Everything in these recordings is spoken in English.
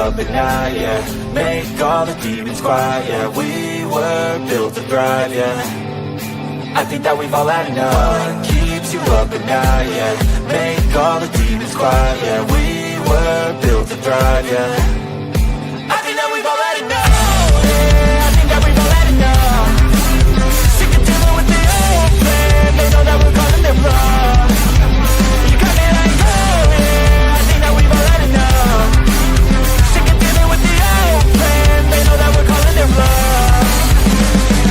At night, yeah. Make all the demons quiet, yeah. We were built to thrive, yeah. I think that we've all had enough. What keeps you up at night, yeah. Make all the demons quiet, yeah. We were built to thrive, yeah. I think that we've all had enough. Yeah, I think that we've all had enough. Sick of dealing with the old plan. They know that we're calling them wrong. You got me like, oh yeah. I think that we've all had enough. They know that we're calling it love.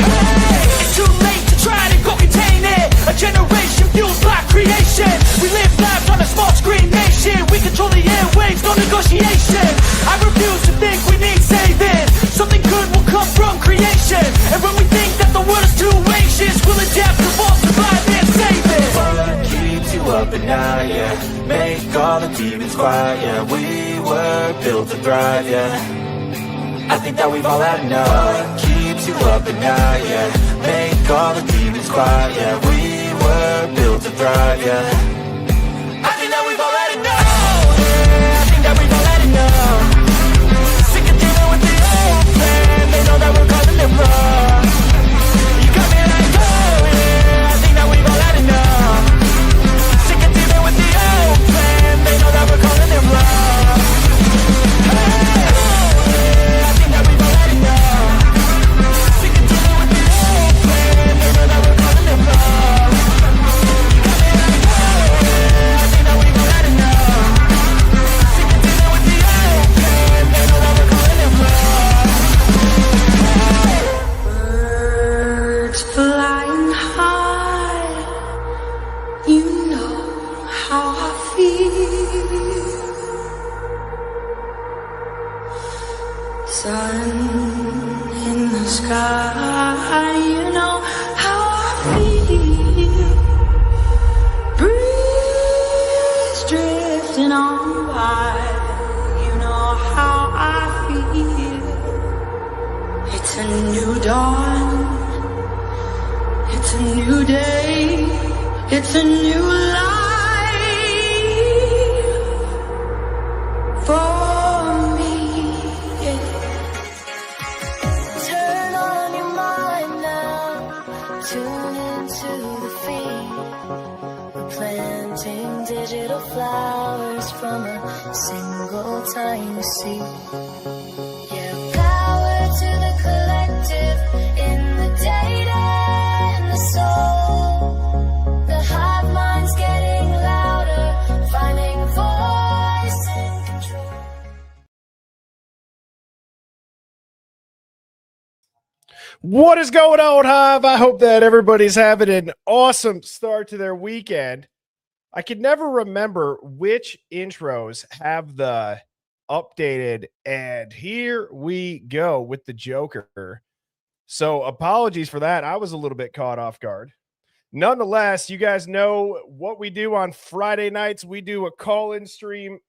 Hey, it's too late to try to go contain it. A generation fueled by creation. We live lives on a small screen nation. We control the airwaves, no negotiation. I refuse to think we need saving. Something good will come from creation. And when we think that the world is too anxious, we'll adapt, evolve, survive, and save it. What keeps you up at night, yeah. Make all the demons quiet, yeah. We were built to thrive, yeah. I think that we've all had enough. What keeps you up at night, yeah. Make all the demons quiet, yeah. We were built to thrive, yeah. I think that we've all had enough. Yeah, I think that we've all had enough. Sick of dealing with the old plan. They know that we're calling it wrong. You got me like, oh yeah. I think that we've all had enough. Sick of dealing with the old plan. They know that we're calling it wrong. Sun in the sky, you know how I feel. Breeze drifting on by, you know how I feel. It's a new dawn, it's a new day, it's a new life for me. Tune into the feed. We're planting digital flowers from a single tiny seed. Yeah, power to the collective in the data and the soul. The hive mind's getting louder, finding voice and control. What is going on, Hive? I hope that everybody's having an awesome start to their weekend. I can never remember which intros have the updated, and here we go with the Joker. So apologies for that. I was a little bit caught off guard. Nonetheless, you guys know what we do on Friday nights. We do a call-in stream.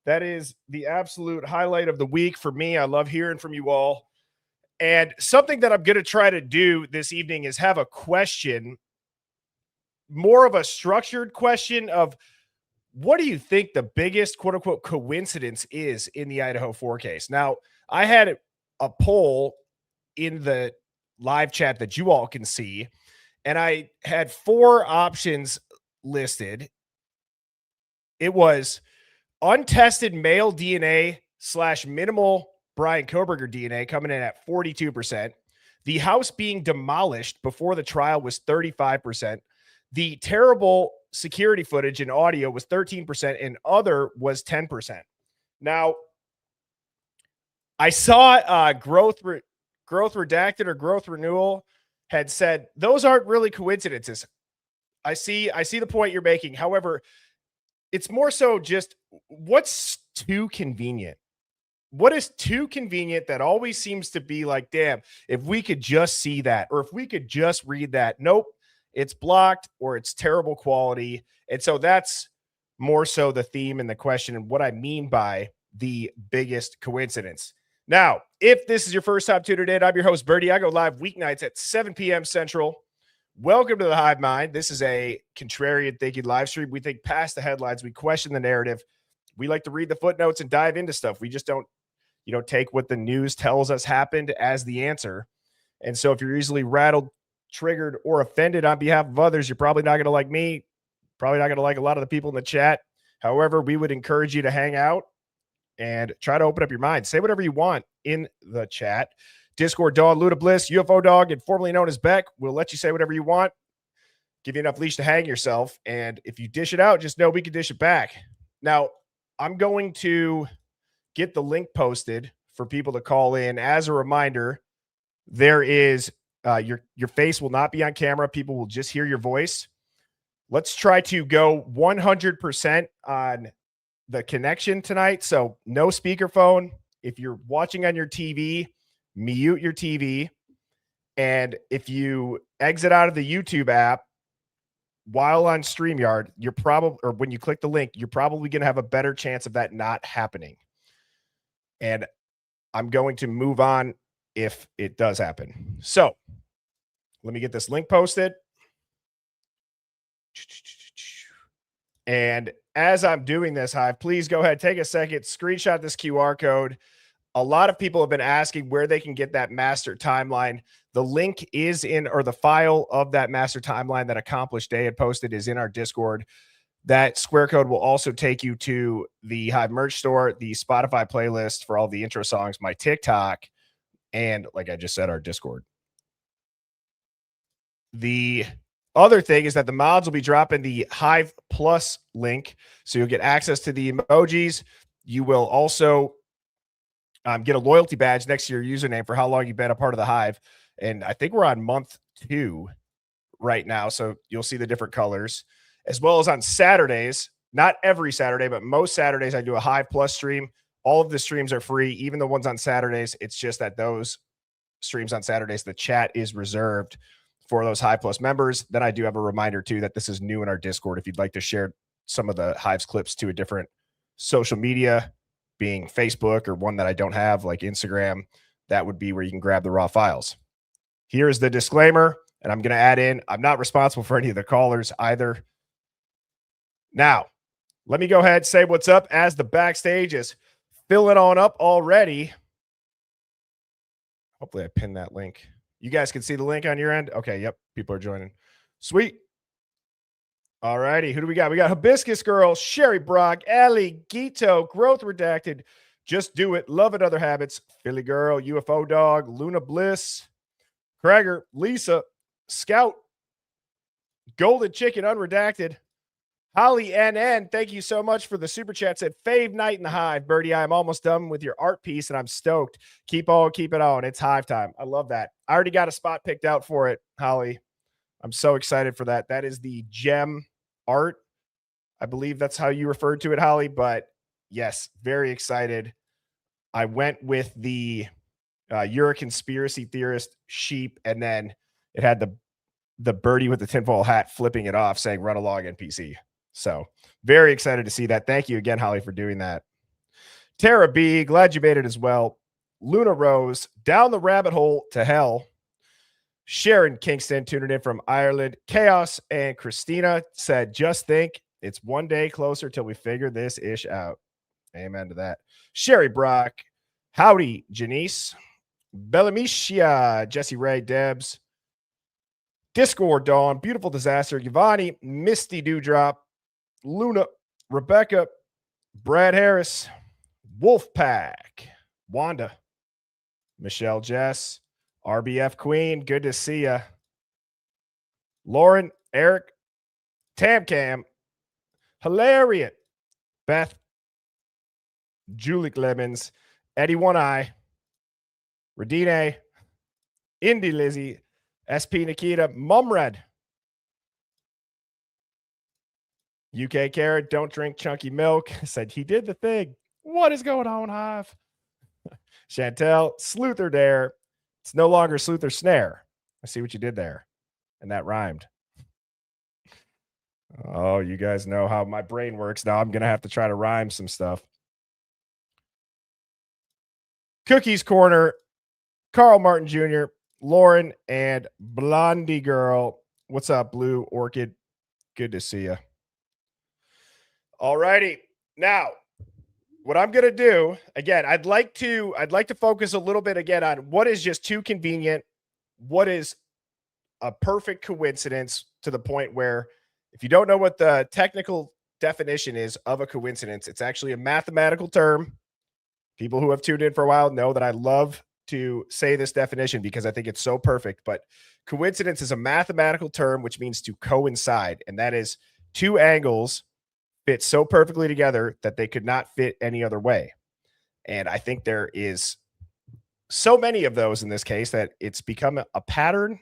That is the absolute highlight of the week for me. I love hearing from you all. And something that I'm going to try to do this evening is have a question, more of a structured question of what do you think the biggest quote unquote coincidence is in the Idaho 4 case? Now, I had a poll in the live chat that you all can see, and I had 4 options listed. It was untested male DNA / minimal Brian Koberger DNA coming in at 42%. The house being demolished before the trial was 35%. The terrible security footage and audio was 13%, and other was 10%. Now, I saw growth redacted or growth renewal had said those aren't really coincidences. I see the point you're making. However, it's more so just what's too convenient. What is too convenient that always seems to be like, damn, if we could just see that, or if we could just read that. Nope, it's blocked or it's terrible quality. And so that's more so the theme and the question and what I mean by the biggest coincidence. Now, if this is your first time tuning in, I'm your host, Birdie. I go live weeknights at 7 p.m. Central. Welcome to the Hive Mind. This is a contrarian thinking live stream. We think past the headlines. We question the narrative. We like to read the footnotes and dive into stuff. We just don't take what the news tells us happened as the answer. And so if you're easily rattled, triggered, or offended on behalf of others, you're probably not going to like me, probably not going to like a lot of the people in the chat. However, we would encourage you to hang out and try to open up your mind. Say whatever you want in the chat. Discord Dog, Luda Bliss, UFO Dog, and formerly known as Beck, will let you say whatever you want, give you enough leash to hang yourself. And if you dish it out, just know we can dish it back. Now, I'm going to get the link posted for people to call in. As a reminder, there is your face will not be on camera. People will just hear your voice. Let's try to go 100% on the connection tonight. So no speakerphone. If you're watching on your TV, mute your TV. And if you exit out of the YouTube app while on StreamYard, you're probably, or when you click the link, you're probably going to have a better chance of that not happening. And I'm going to move on if it does happen. So let me get this link posted. And as I'm doing this, Hive, please go ahead, take a second, screenshot this QR code. A lot of people have been asking where they can get that master timeline. The link is in, or the file of that master timeline that Accomplished Day had posted is in our Discord. That square code will also take you to the Hive merch store, the Spotify playlist for all the intro songs, my TikTok, and like I just said, our Discord. The other thing is that the mods will be dropping the Hive Plus link, so you'll get access to the emojis. You will also get a loyalty badge next to your username for how long you've been a part of the Hive. And I think we're on month 2 right now, so you'll see the different colors. As well as on Saturdays, not every Saturday, but most Saturdays, I do a Hive Plus stream. All of the streams are free, even the ones on Saturdays. It's just that those streams on Saturdays, the chat is reserved for those Hive Plus members. Then I do have a reminder, too, that this is new in our Discord. If you'd like to share some of the Hive's clips to a different social media, being Facebook or one that I don't have, like Instagram, that would be where you can grab the raw files. Here's the disclaimer, and I'm going to add in, I'm not responsible for any of the callers either. Now, let me go ahead and say what's up as the backstage is filling on up already. Hopefully I pinned that link. You guys can see the link on your end? Okay, yep, people are joining. Sweet. All righty, who do we got? We got Hibiscus Girl, Sherry Brock, Ellie, Gito, Growth Redacted, Just Do It, Love It, Other Habits, Philly Girl, UFO Dog, Luna Bliss, Krager, Lisa, Scout, Golden Chicken, Unredacted, Holly NN, thank you so much for the super chat. Said, fave night in the Hive. Birdie, I'm almost done with your art piece, and I'm stoked. Keep it on. It's Hive time. I love that. I already got a spot picked out for it, Holly. I'm so excited for that. That is the gem art. I believe that's how you referred to it, Holly. But yes, very excited. I went with the You're a Conspiracy Theorist sheep, and then it had the birdie with the tinfoil hat flipping it off saying run along NPC. So very excited to see that. Thank you again, Holly, for doing that. Tara B, glad you made it as well. Luna Rose, down the rabbit hole to hell. Sharon Kingston tuning in from Ireland. Chaos and Christina said, just think it's one day closer till we figure this ish out. Amen to that. Sherry Brock, howdy, Janice. Bellamicia, Jesse Ray, Debs. Discord Dawn, Beautiful Disaster, Giovanni, Misty Dewdrop, Luna, Rebecca, Brad Harris, Wolfpack, Wanda, Michelle Jess, RBF Queen, good to see ya. Lauren, Eric, Tamcam, Hilarious, Beth, Julie Clemens, Eddie One Eye, Radine, Indy Lizzie, SP Nikita, Mumred, UK Carrot, don't drink chunky milk. Said he did the thing. What is going on, Hive? Chantel, Sleuther Dare. It's no longer Sleuther Snare. I see what you did there. And that rhymed. Oh, you guys know how my brain works. Now I'm going to have to try to rhyme some stuff. Cookies Corner, Carl Martin Jr., Lauren, and Blondie Girl. What's up, Blue Orchid? Good to see you. All righty. Now, what I'm going to do, again, I'd like to focus a little bit again on what is just too convenient, what is a perfect coincidence, to the point where if you don't know what the technical definition is of a coincidence, it's actually a mathematical term. People who have tuned in for a while know that I love to say this definition because I think it's so perfect. But coincidence is a mathematical term which means to coincide, and that is two angles fit so perfectly together that they could not fit any other way. And I think there is so many of those in this case that it's become a pattern,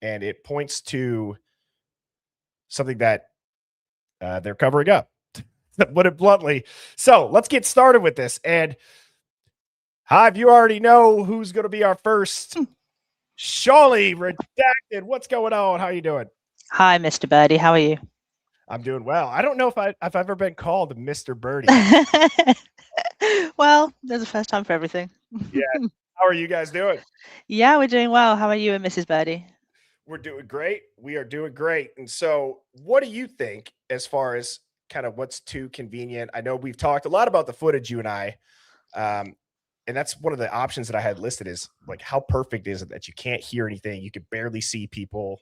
and it points to something that they're covering up, to put it bluntly. So let's get started with this. And Hive, you already know who's going to be our first. Shawley Redacted. What's going on? How are you doing? Hi, Mr. Birdie. How are you? I'm doing well. I don't know if I've ever been called Mr. Birdie. Well, there's a first time for everything. Yeah. How are you guys doing? Yeah, we're doing well. How are you and Mrs. Birdie? We're doing great. We are doing great. And so, what do you think as far as kind of what's too convenient? I know we've talked a lot about the footage, you and I. And that's one of the options that I had listed is like, how perfect is it that you can't hear anything? You could barely see people,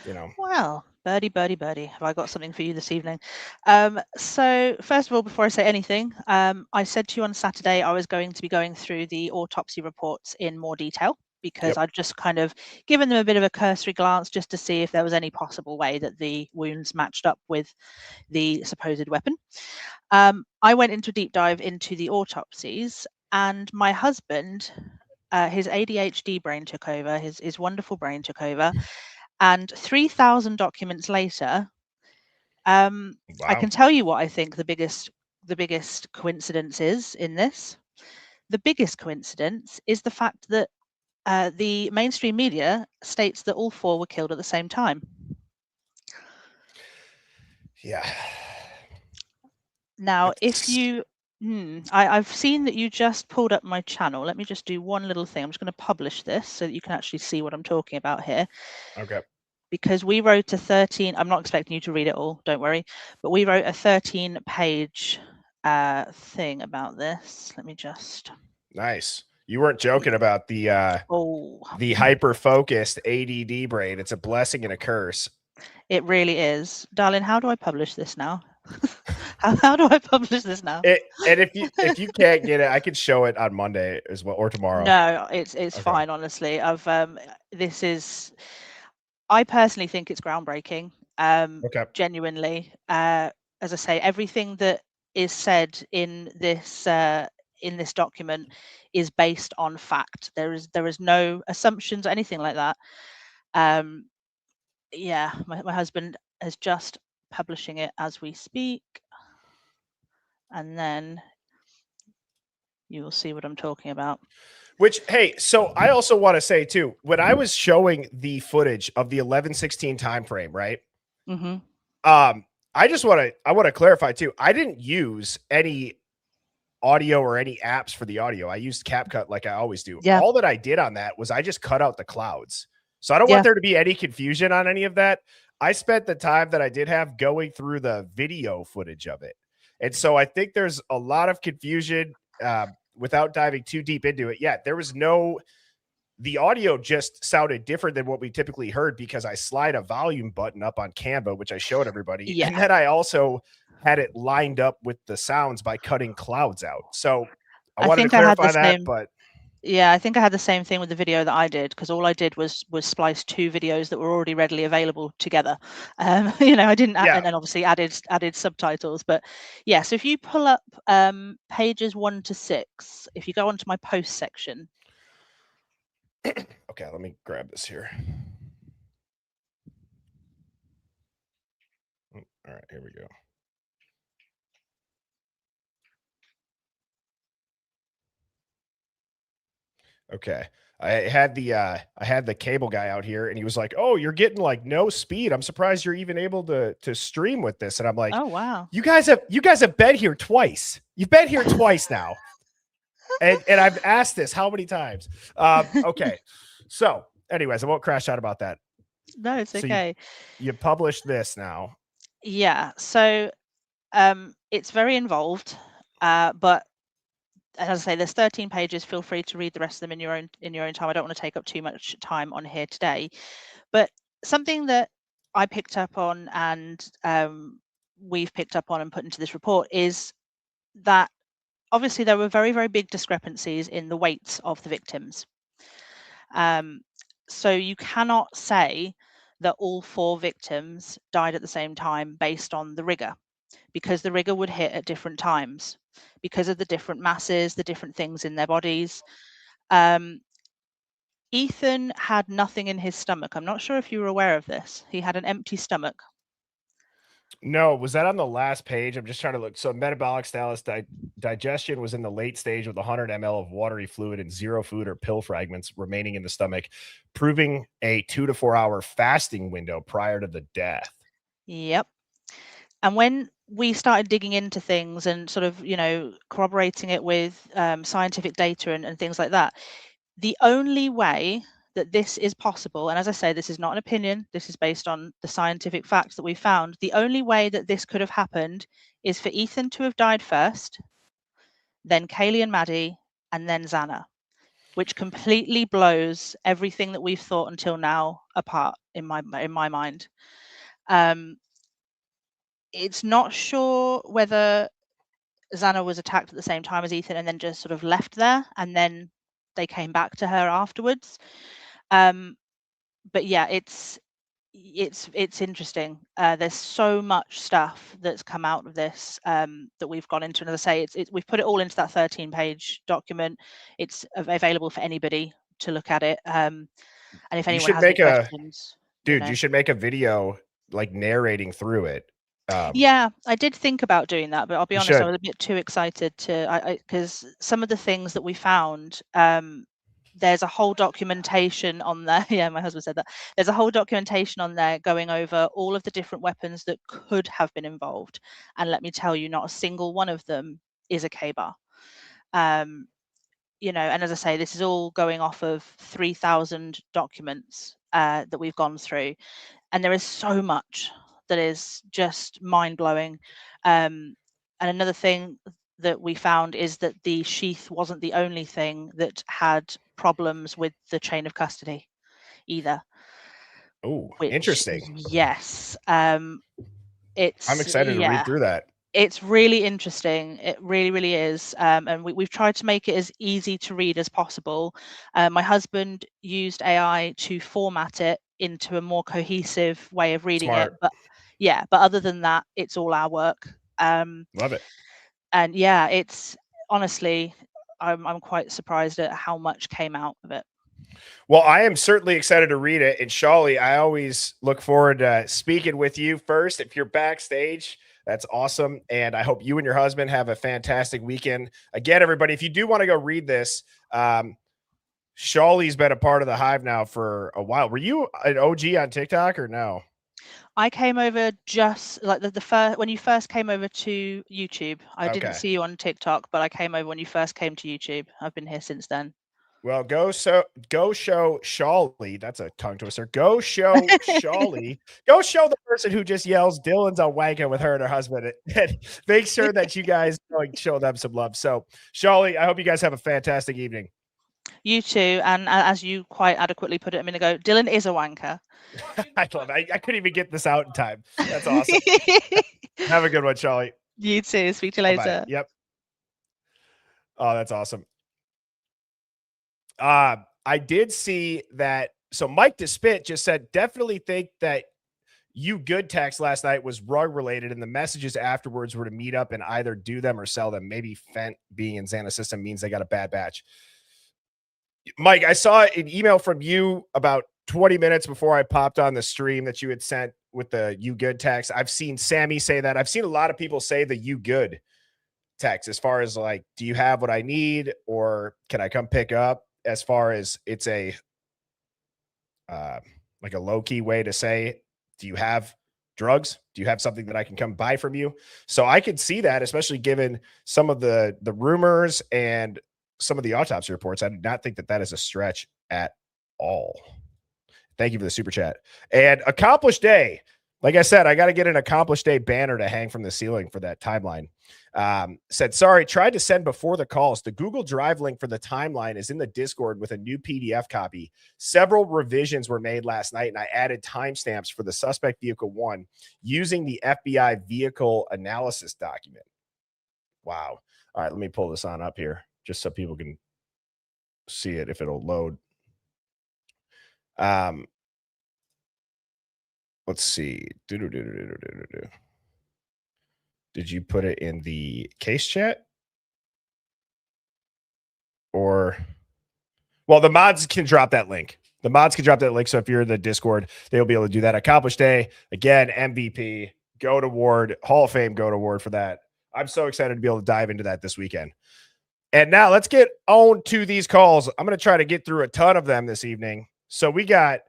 you know. Well, Birdie, have I got something for you this evening? So first of all, before I say anything, I said to you on Saturday I was going to be going through the autopsy reports in more detail because I'd just kind of given them a bit of a cursory glance just to see if there was any possible way that the wounds matched up with the supposed weapon. I went into a deep dive into the autopsies, and my husband, his ADHD brain took over, his wonderful brain took over, and 3,000 documents later, I can tell you what I think the biggest coincidence is in this. The biggest coincidence is the fact that the mainstream media states that all four were killed at the same time. Yeah. Now, if you, I've seen that you just pulled up my channel. Let me just do one little thing. I'm just going to publish this so that you can actually see what I'm talking about here. Okay. Because we wrote a 13, I'm not expecting you to read it all, don't worry, but we wrote a 13-page thing about this. Let me just. Nice. You weren't joking about the hyper-focused ADD brain. It's a blessing and a curse. It really is. Darling, how do I publish this now? How do I publish this now? And if you can't get it, I could show it on Monday as well, or tomorrow. No, it's fine, honestly. I personally think it's groundbreaking. Genuinely. As I say, everything that is said in this document is based on fact. There is no assumptions or anything like that. Yeah, my husband is just publishing it as we speak, and then you will see what I'm talking about. Which, hey, so I also want to say too, when I was showing the footage of the 11/16 time frame, right? Mm-hmm. I want to clarify too. I didn't use any audio or any apps for the audio. I used CapCut like I always do. Yeah. All that I did on that was I just cut out the clouds. So I don't want there to be any confusion on any of that. I spent the time that I did have going through the video footage of it. And so I think there's a lot of confusion without diving too deep into it. Yeah, the audio just sounded different than what we typically heard because I slide a volume button up on Canva, which I showed everybody. Yeah. And then I also had it lined up with the sounds by cutting clouds out. So I wanted to clarify that, but yeah, I think I had the same thing with the video that I did, because all I did was splice two videos that were already readily available together. I didn't and then obviously added subtitles. But yeah, so if you pull up pages 1 to 6, if you go onto my post section. Okay, let me grab this here. All right, here we go. Okay. I had the cable guy out here and he was like, "Oh, you're getting like no speed. I'm surprised you're even able to stream with this." And I'm like, Oh wow. "You guys have been here twice. You've been here twice now." And I've asked this how many times? Okay. So, anyways, I won't crash out about that. No, it's So okay. you published this now. Yeah. So it's very involved, but as I say, there's 13 pages. Feel free to read the rest of them in your own time. I don't want to take up too much time on here today. But something that I picked up on and we've picked up on and put into this report is that obviously there were very, very big discrepancies in the weights of the victims. So you cannot say that all 4 victims died at the same time based on the rigger, because the rigger would hit at different times because of the different masses, the different things in their bodies. Ethan had nothing in his stomach. I'm not sure if you were aware of this. He had an empty stomach. No, was that on the last page? I'm just trying to look. So metabolic status digestion was in the late stage with 100 ml of watery fluid and 0 food or pill fragments remaining in the stomach, proving a 2 to 4 hour fasting window prior to the death. Yep. And when we started digging into things and sort of, corroborating it with scientific data and things like that, the only way that this is possible, and as I say, this is not an opinion, this is based on the scientific facts that we found, the only way that this could have happened is for Ethan to have died first, then Kaylee and Maddie, and then Xana, which completely blows everything that we've thought until now apart in my mind. It's not sure whether Xana was attacked at the same time as Ethan and then just sort of left there, and then they came back to her afterwards. But yeah, it's interesting. There's so much stuff that's come out of this that we've gone into, and as I say, we've put it all into that 13-page document. It's available for anybody to look at it. And if You anyone should has any make a questions, dude, you should make a video like narrating through it. Yeah, I did think about doing that, but I'll be You honest, I should. was a bit too excited because some of the things that we found, there's a whole documentation on there. Yeah, my husband said that. There's a whole documentation on there going over all of the different weapons that could have been involved. And let me tell you, not a single one of them is a K-bar. And as I say, this is all going off of 3,000 documents that we've gone through. And there is so much that is just mind-blowing. And another thing that we found is that the sheath wasn't the only thing that had problems with the chain of custody either. Oh, Which, interesting. yes, I'm excited to read yeah, through that. it's really interesting. It really, really is. And we've tried to make it as easy to read as possible. My husband used AI to format it into a more cohesive way of reading it. Smart. But yeah, but other than that, it's all our work. Love it. And yeah, it's honestly, I'm quite surprised at how much came out of it. Well, I am certainly excited to read it. And Shawley, I always look forward to speaking with you first. If you're backstage, that's awesome. And I hope you and your husband have a fantastic weekend. Again, everybody, if you do want to go read this, Shawley's been a part of the Hive now for a while. Were you an OG on TikTok or no? I came over just like the first when you first came over to YouTube. I didn't Okay. see you on TikTok, but I came over when you first came to YouTube. I've been here since then. Well, go show Shawley. That's a tongue twister. Go show Shawley. Go show the person who just yells Dylan's a wanker with her and her husband, and make sure that you guys like show them some love. So, Shawley, I hope you guys have a fantastic evening. You too, and as you quite adequately put it a minute ago, Dylan is a wanker. I love it. I couldn't even get this out in time. That's awesome. Have a good one, Shawley. You too. Speak to you Bye-bye. later. Yep. Oh, that's awesome. I did see that. So Mike DeSpit just said, definitely think that you good text last night was rug related, and the messages afterwards were to meet up and either do them or sell them. Maybe Fent being in Xana's system means they got a bad batch. Mike, I saw an email from you about 20 minutes before I popped on the stream that you had sent with the "you good" text. I've seen Sammy say that. I've seen a lot of people say the "you good" text as far as like, do you have what I need or can I come pick up? As far as it's a uh, like a low key way to say, do you have drugs? Do you have something that I can come buy from you? So I could see that, especially given some of the rumors and some of the autopsy reports. I do not think that that is a stretch at all. Thank you for the super chat. And accomplished day. Like I said, I got to get an accomplished day banner to hang from the ceiling for that timeline. Said, sorry, tried to send before the calls. The Google Drive link for the timeline is in the Discord with a new PDF copy. Several revisions were made last night, and I added timestamps for the suspect vehicle 1 using the FBI vehicle analysis document. Wow. All right, let me pull this on up here just so people can see it if it'll load. Let's see. Did you put it in the case chat? Or, well, the mods can drop that link. The mods can drop that link. So if you're in the Discord, they'll be able to do that. Accomplished day. Again, MVP, GOAT award, Hall of Fame GOAT award for that. I'm so excited to be able to dive into that this weekend. And now let's get on to these calls. I'm going to try to get through a ton of them this evening. So we got,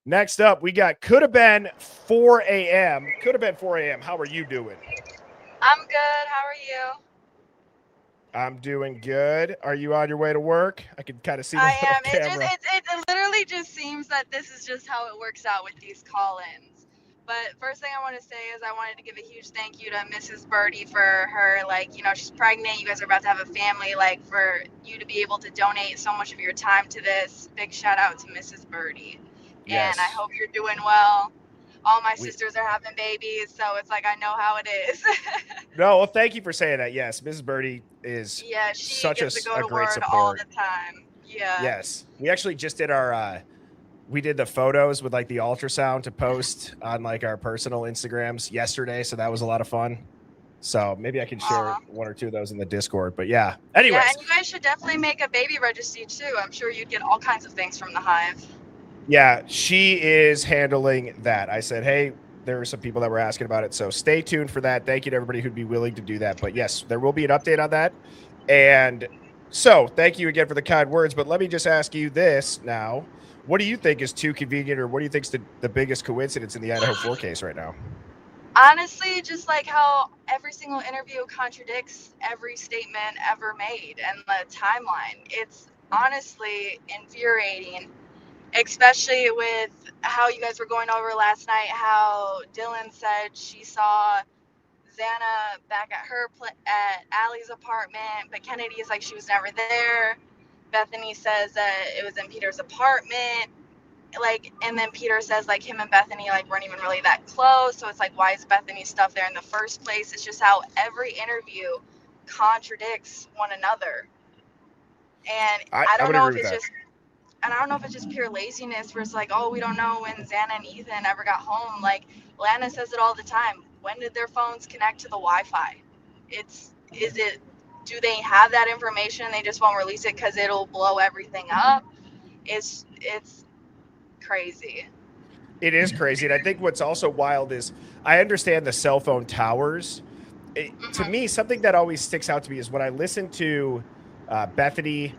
next up, we got could have been 4 a.m. Could have been 4 a.m. How are you doing? I'm good. How are you? I'm doing good. Are you on your way to work? I can kind of see the I little am. camera. It literally just seems that this is just how it works out with these call-ins. But first thing I want to say is I wanted to give a huge thank you to Mrs. Birdie for her, like, you know, she's pregnant. You guys are about to have a family. Like, for you to be able to donate so much of your time to this, big shout out to Mrs. Birdie. Yes. And I hope you're doing well. All my sisters are having babies, so it's like I know how it is. No, well, thank you for saying that. Yes, Mrs. Birdie is Yeah, she such gets to go a to great work support all the time. Yeah. Yes, we actually just did our we did the photos with like the ultrasound to post on like our personal Instagrams yesterday, so that was a lot of fun. So maybe I can share one or two of those in the Discord. But yeah, anyways. Yeah, and you guys should definitely make a baby registry too. I'm sure you'd get all kinds of things from the Hive. Yeah, she is handling that. I said, hey, there are some people that were asking about it, so stay tuned for that. Thank you to everybody who'd be willing to do that. But yes, there will be an update on that. And so thank you again for the kind words. But let me just ask you this now. What do you think is too convenient, or what do you think is the biggest coincidence in the Idaho 4 case right now? Honestly, just like how every single interview contradicts every statement ever made and the timeline. It's honestly infuriating, especially with how you guys were going over last night, how Dylan said she saw Xana back at at Allie's apartment, but Kennedy is like she was never there. Bethany says that it was in Peter's apartment. Like, and then Peter says like him and Bethany like weren't even really that close, so it's like, why is Bethany's stuff there in the first place? It's just how every interview contradicts one another. And I don't know if it's just, and I don't know if it's just pure laziness where it's like, oh, we don't know when Xana and Ethan ever got home. Like Lana says it all the time, when did their phones connect to the Wi-Fi? Do they have that information and they just won't release it because it'll blow everything up? It's crazy. It is crazy. And I think what's also wild is I understand the cell phone towers. To me, something that always sticks out to me is when I listen to Bethany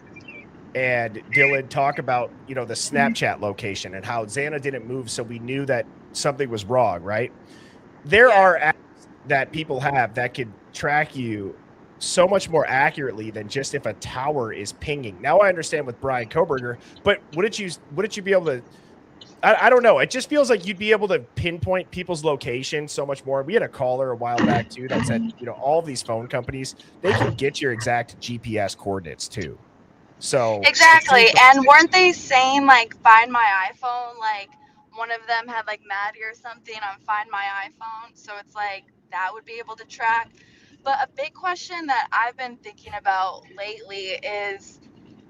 and Dylan talk about, you know, the Snapchat location and how Xana didn't move, so we knew that something was wrong, right? There are apps that people have that could track you so much more accurately than just if a tower is pinging. Now I understand with Brian Koberger, but wouldn't you be able to? I don't know. It just feels like you'd be able to pinpoint people's location so much more. We had a caller a while back too that said, you know, all these phone companies, they can get your exact GPS coordinates too. So exactly. And weren't they saying like Find My iPhone? Like one of them had like Maddie or something on Find My iPhone. So it's like that would be able to track. But a big question that I've been thinking about lately is,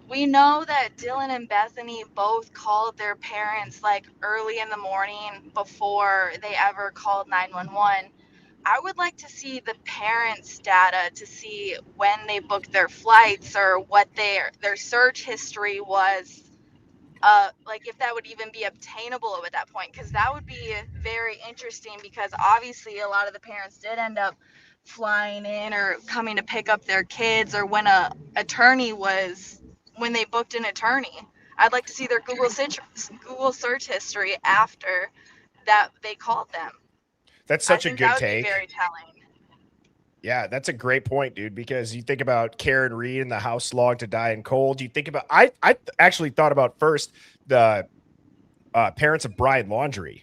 we know that Dylan and Bethany both called their parents like early in the morning before they ever called 911. I would like to see the parents' data to see when they booked their flights or what their search history was like if that would even be obtainable at that point, because that would be very interesting, because obviously a lot of the parents did end up flying in or coming to pick up their kids, or when when they booked an attorney. I'd like to see their Google search history after that they called them. That's I such a think that good would be take. very telling. Yeah, that's a great point, dude, because you think about Karen Reed and the house log to die in cold. You think about, I actually thought about first the parents of Brian Laundrie,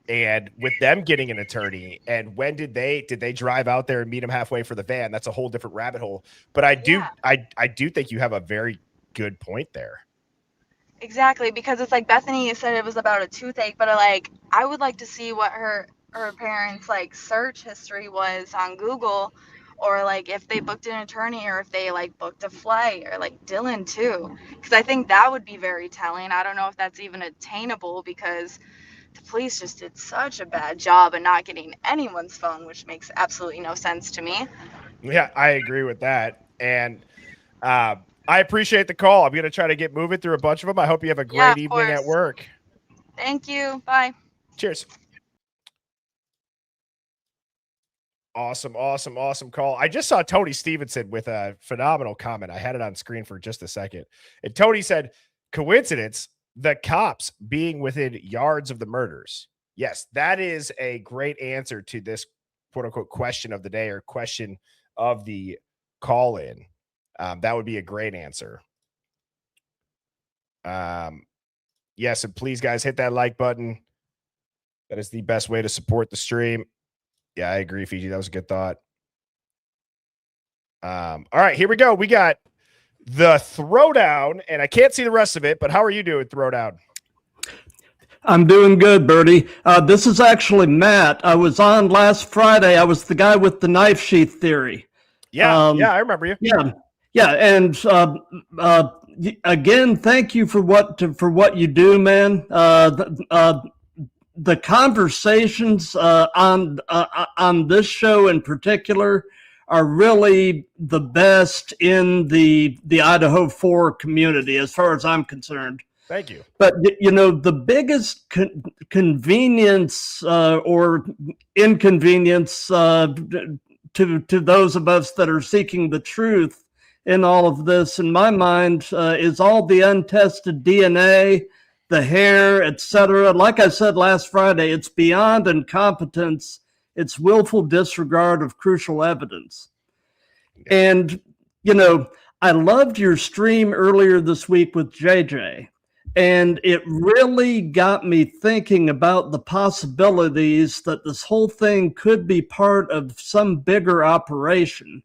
and with them getting an attorney, and when did they drive out there and meet him halfway for the van? That's a whole different rabbit hole. But I do, Yeah. I do think you have a very good point there. Exactly, because it's like Bethany said it was about a toothache, but like I would like to see what her parents like search history was on Google, or like if they booked an attorney, or if they like booked a flight, or like Dylan too, because I think that would be very telling. I don't know if that's even attainable, because the police just did such a bad job of not getting anyone's phone, which makes absolutely no sense to me. Yeah, I agree with that. And I appreciate the call. I'm going to try to get moving through a bunch of them. I hope you have a Yeah, great of evening at course. work. Thank you. Bye. Cheers. Awesome call. I just saw Tony Stevenson with a phenomenal comment. I had it on screen for just a second. And Tony said, coincidence, the cops being within yards of the murders. Yes, that is a great answer to this quote unquote question of the day, or question of the call in. That would be a great answer. Yes, and please, guys, hit that like button. That is the best way to support the stream. Yeah, I agree, Fiji. That was a good thought. All right, here we go. We got the throwdown, and I can't see the rest of it, but how are you doing, throwdown? I'm doing good, Bertie. This is actually Matt. I was on last Friday. I was the guy with the knife sheath theory. Yeah, I remember you. Yeah, and again, thank you for what you do, man. The conversations on this show in particular are really the best in the Idaho 4 community, as far as I'm concerned. Thank you. But the biggest convenience or inconvenience to those of us that are seeking the truth in all of this, in my mind, is all the untested DNA, the hair, etc. Like I said last Friday, it's beyond incompetence. It's willful disregard of crucial evidence. And, I loved your stream earlier this week with JJ. And it really got me thinking about the possibilities that this whole thing could be part of some bigger operation.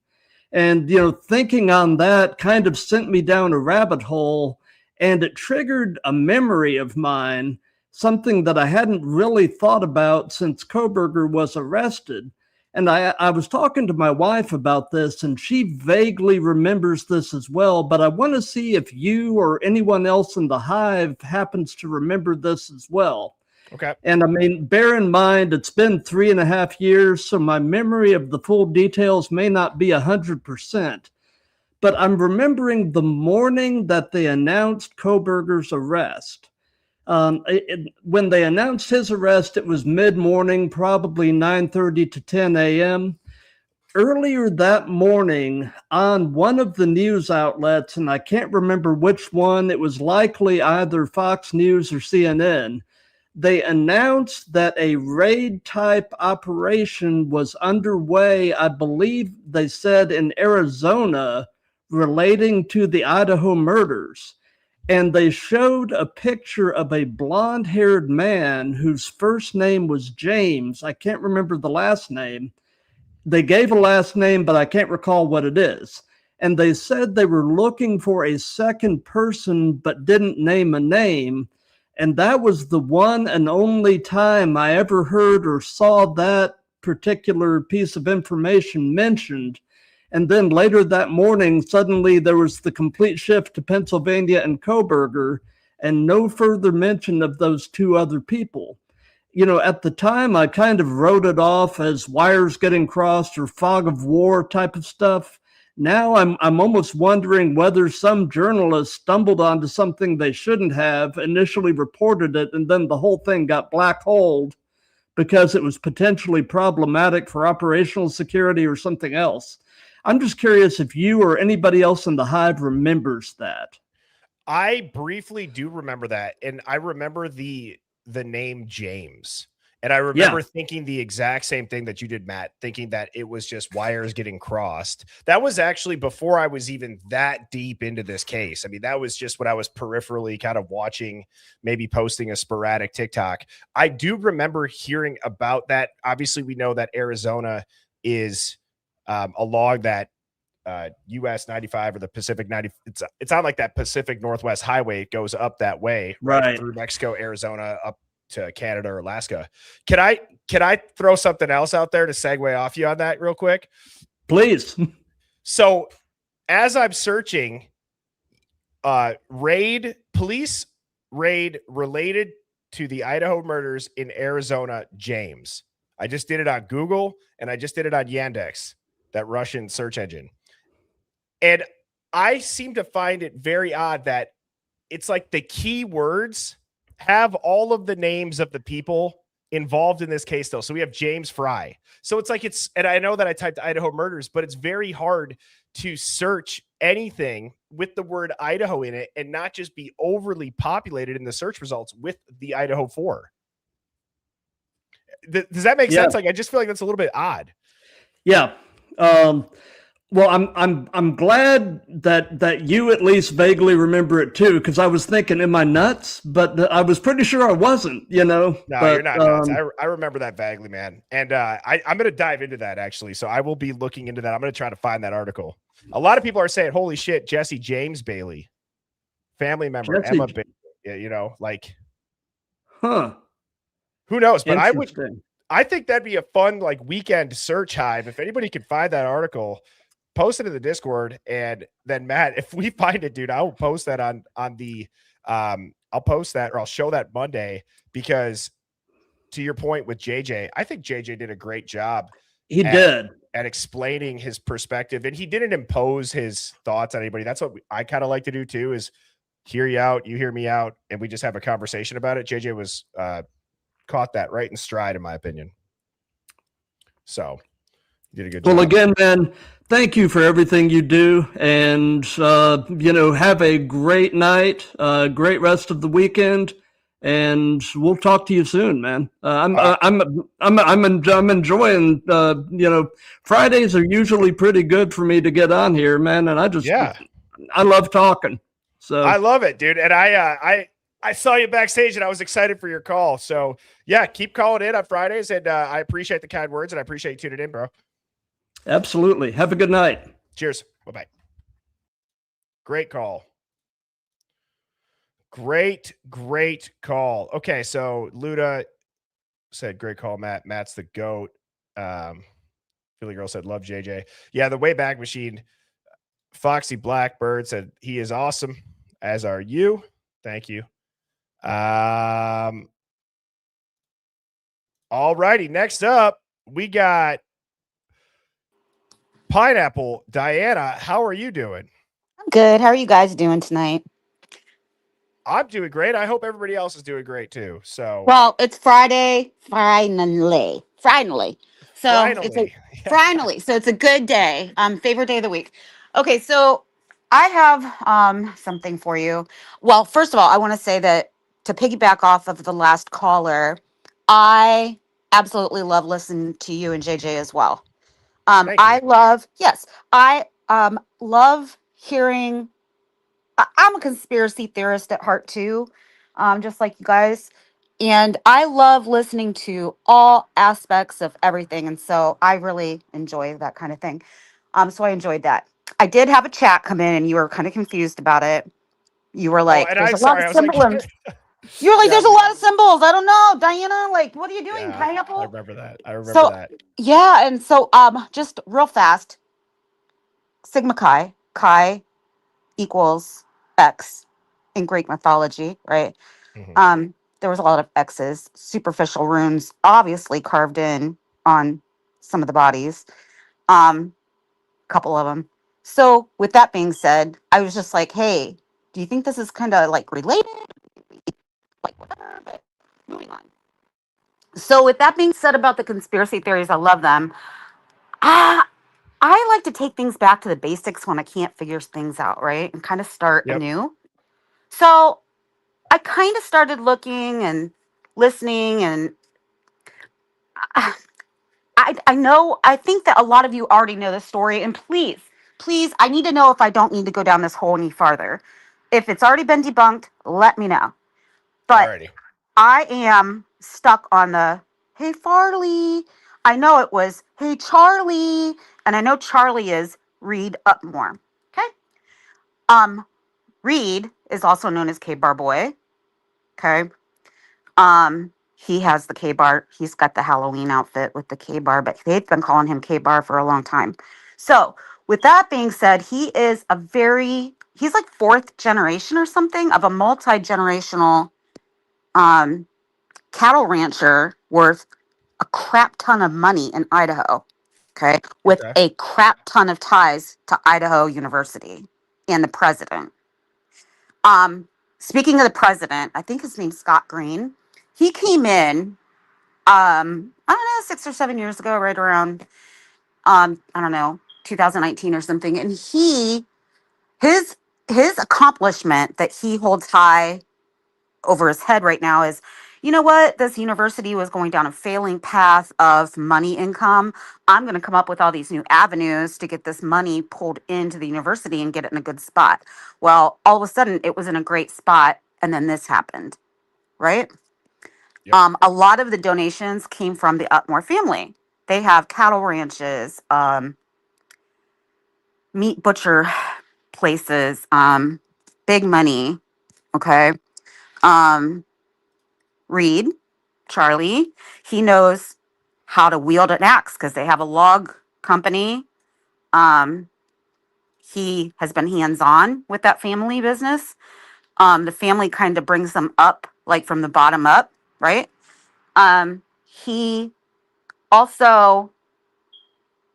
And, thinking on that kind of sent me down a rabbit hole, and it triggered a memory of mine, something that I hadn't really thought about since Koberger was arrested. And I was talking to my wife about this, and she vaguely remembers this as well. But I want to see if you or anyone else in the Hive happens to remember this as well. Okay. And I mean, bear in mind, it's been 3.5 years, so my memory of the full details may not be 100%. But I'm remembering the morning that they announced Koberger's arrest. When they announced his arrest, it was mid-morning, probably 9:30 to 10 a.m. Earlier that morning, on one of the news outlets, and I can't remember which one, it was likely either Fox News or CNN, they announced that a raid-type operation was underway, I believe they said in Arizona, relating to the Idaho murders. And they showed a picture of a blonde-haired man whose first name was James. I can't remember the last name. They gave a last name, but I can't recall what it is. And they said they were looking for a second person, but didn't name a name. And that was the one and only time I ever heard or saw that particular piece of information mentioned. And then later that morning, suddenly there was the complete shift to Pennsylvania and Koberger, and no further mention of those two other people. At the time, I kind of wrote it off as wires getting crossed or fog of war type of stuff. Now I'm almost wondering whether some journalist stumbled onto something they shouldn't have, initially reported it, and then the whole thing got black holed because it was potentially problematic for operational security or something else. I'm just curious if you or anybody else in the Hive remembers that. I briefly do remember that, and I remember the name James. And I remember thinking the exact same thing that you did, Matt, thinking that it was just wires getting crossed. That was actually before I was even that deep into this case. I mean, that was just what I was peripherally kind of watching, maybe posting a sporadic TikTok. I do remember hearing about that. Obviously, we know that Arizona is along that US 95 or the Pacific 90. It's on like that Pacific Northwest Highway. It goes up that way, right? Through Mexico, Arizona, up to Canada or Alaska. Can I throw something else out there to segue off you on that real quick? Please. So as I'm searching, police raid related to the Idaho murders in Arizona, James. I just did it on Google and I just did it on Yandex, that Russian search engine. And I seem to find it very odd that it's like the keywords have all of the names of the people involved in this case, though. So we have James Fry. So it's like and I know that I typed Idaho murders, but it's very hard to search anything with the word Idaho in it and not just be overly populated in the search results with the Idaho 4. Does that make sense? Like, I just feel like that's a little bit odd. Yeah. Well, I'm glad that you at least vaguely remember it too, because I was thinking, am I nuts? But I was pretty sure I wasn't. No, you're not nuts. I remember that vaguely, man. And I'm going to dive into that actually. So I will be looking into that. I'm going to try to find that article. A lot of people are saying, "Holy shit, Jesse James Bailey, family member, Emma Bailey." Like, who knows? But I think that'd be a fun like weekend search, Hive. If anybody could find that article, post it in the Discord, and then Matt, if we find it, dude, I will post that on the I'll post that, or I'll show that Monday, because to your point with JJ, I think JJ did a great job. He did at explaining his perspective, and he didn't impose his thoughts on anybody. That's what I kind of like to do too, is hear you out, you hear me out, and we just have a conversation about it. JJ was caught that right in stride, in my opinion. So you did a good job. Well, again, man, thank you for everything you do, and have a great night, great rest of the weekend, and we'll talk to you soon, man. I'm enjoying. Fridays are usually pretty good for me to get on here, man, and I love talking. So I love it, dude, and I saw you backstage and I was excited for your call. So yeah, keep calling in on Fridays, and I appreciate the kind words and I appreciate you tuning in, bro. Absolutely. Have a good night. Cheers. Bye-bye. Great call. Great call. Okay, so Luda said, great call, Matt. Matt's the GOAT. Philly Girl said, love JJ. Yeah, the Wayback Machine. Foxy Blackbird said, he is awesome, as are you. Thank you. All righty. Next up, we got Pineapple. Diana, how are you doing? I'm good. How are you guys doing tonight? I'm doing great. I hope everybody else is doing great too. So, well, it's Friday, finally. So finally. So it's a good day. Favorite day of the week. Okay, so I have something for you. Well, first of all, I want to say that to piggyback off of the last caller, I absolutely love listening to you and JJ as well. I love hearing. I'm a conspiracy theorist at heart too, just like you guys. And I love listening to all aspects of everything. And so I really enjoy that kind of thing. So I enjoyed that. I did have a chat come in and you were kind of confused about it. You were like, and there's I'm a lot sorry. of I was symbols. like, You were like, there's a lot of symbols. I don't know, Diana. Like, what are you doing, Pineapple? I remember that. Yeah. And so just real fast, Sigma Chi equals X in Greek mythology, right? Mm-hmm. There was a lot of X's, superficial runes, obviously carved in on some of the bodies. Couple of them. So with that being said, I was just like, hey, do you think this is kind of like related? Like whatever, but moving on. So with that being said about the conspiracy theories, I love them. Ah, I like to take things back to the basics when I can't figure things out, right? And kind of start Yep. anew. So I kind of started looking and listening, and I know, I think that a lot of you already know the story. And please, I need to know if I don't need to go down this hole any farther. If it's already been debunked, let me know. But Alrighty. I am stuck on the, hey, Farley. I know it was, hey, Charlie. And I know Charlie is Reed Upmore. Okay. Reed is also known as K-Bar Boy. Okay. He has the K-Bar. He's got the Halloween outfit with the K-Bar, but they've been calling him K-Bar for a long time. So, with that being said, he's like fourth generation or something of a multi-generational um, cattle rancher worth a crap ton of money in Idaho. Okay. With Okay. a crap ton of ties to Idaho University and the president. Um, Speaking of the president, I think his name's Scott Green. He came in, I don't know, 6 or 7 years ago, right around, I don't know, 2019 or something. And his, his accomplishment that he holds high over his head right now is, you know what? This university was going down a failing path of money income. I'm going to come up with all these new avenues to get this money pulled into the university and get it in a good spot. Well, all of a sudden it was in a great spot, and then this happened, right? Yep. A lot of the donations came from the Upmore family. They have cattle ranches, meat butcher places, big money. Okay. Um, Reed, Charlie, he knows how to wield an axe because they have a log company. Um, he has been hands on with that family business. The family kind of brings them up, like from the bottom up, right? He also,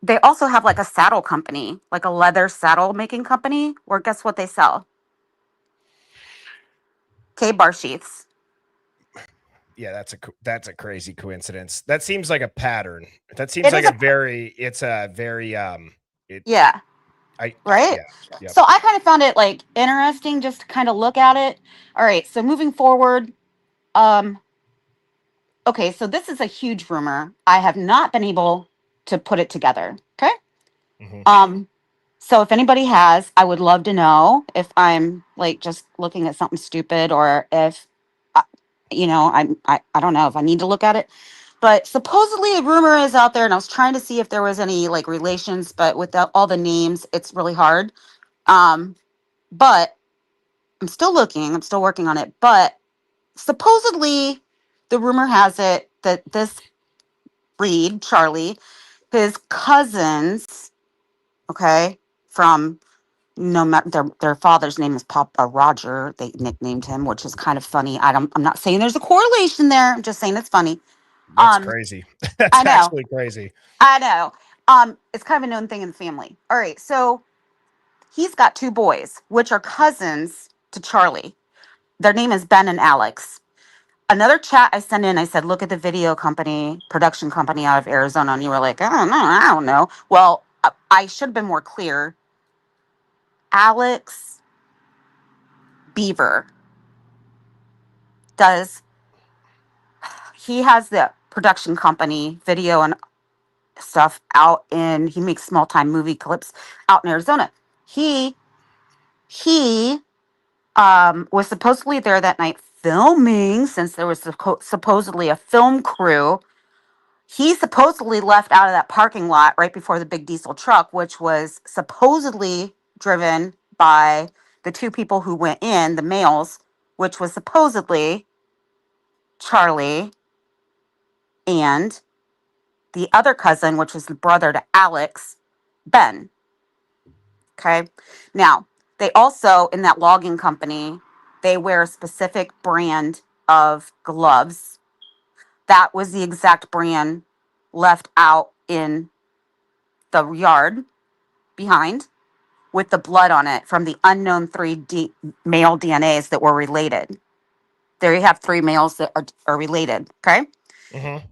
they also have like a saddle company, like a leather saddle making company, where guess what they sell? K-bar sheaths. Yeah, that's a crazy coincidence. That seems like a pattern. That seems It like is a, it's a very it yeah, I right? yeah, yep. So I kind of found it like interesting just to kind of look at it. All right, so moving forward, um, okay, so this is a huge rumor. I have not been able to put it together. Okay. Mhm. Um, so if anybody has, I would love to know if I'm like just looking at something stupid, or if, uh, I don't know if I need to look at it. But supposedly a rumor is out there, and I was trying to see if there was any like relations, but without all the names, it's really hard. Um, but I'm still looking. I'm still working on it. But supposedly, the rumor has it that this Reed, Charlie, his cousins, okay, from no matter their father's name is Papa Roger. They nicknamed him, which is kind of funny. I'm not saying there's a correlation there. I'm just saying it's funny. That's Um, crazy. I That's know, actually crazy. I know. It's kind of a known thing in the family. All right, so he's got two boys, which are cousins to Charlie. Their name is Ben and Alex. Another chat I sent in, I said, look at the video company, production company out of Arizona. And you were like, I don't know. Well, I should have been more clear. Alex Beaver does, he has the production company, video and stuff out in, he makes small time movie clips out in Arizona. He was supposedly there that night filming, since there was supposedly a film crew. He supposedly left out of that parking lot right before the big diesel truck, which was supposedly driven by the two people who went in, the males, which was supposedly Charlie and the other cousin, which was the brother to Alex, Ben. Okay. Now, they also, in that logging company, they wear a specific brand of gloves. That was the exact brand left out in the yard behind. with the blood on it from the unknown male DNAs that were related. There you have 3 males that are related. Okay. Mm-hmm.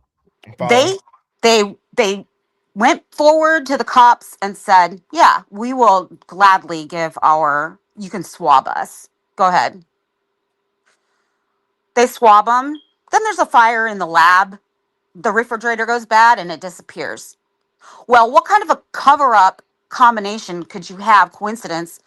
They they went forward to the cops and said, yeah, we will gladly you can swab us. Go ahead. They swab them. Then there's a fire in the lab. The refrigerator goes bad and it disappears. Well, what kind of a cover up combination could you have, coincidence?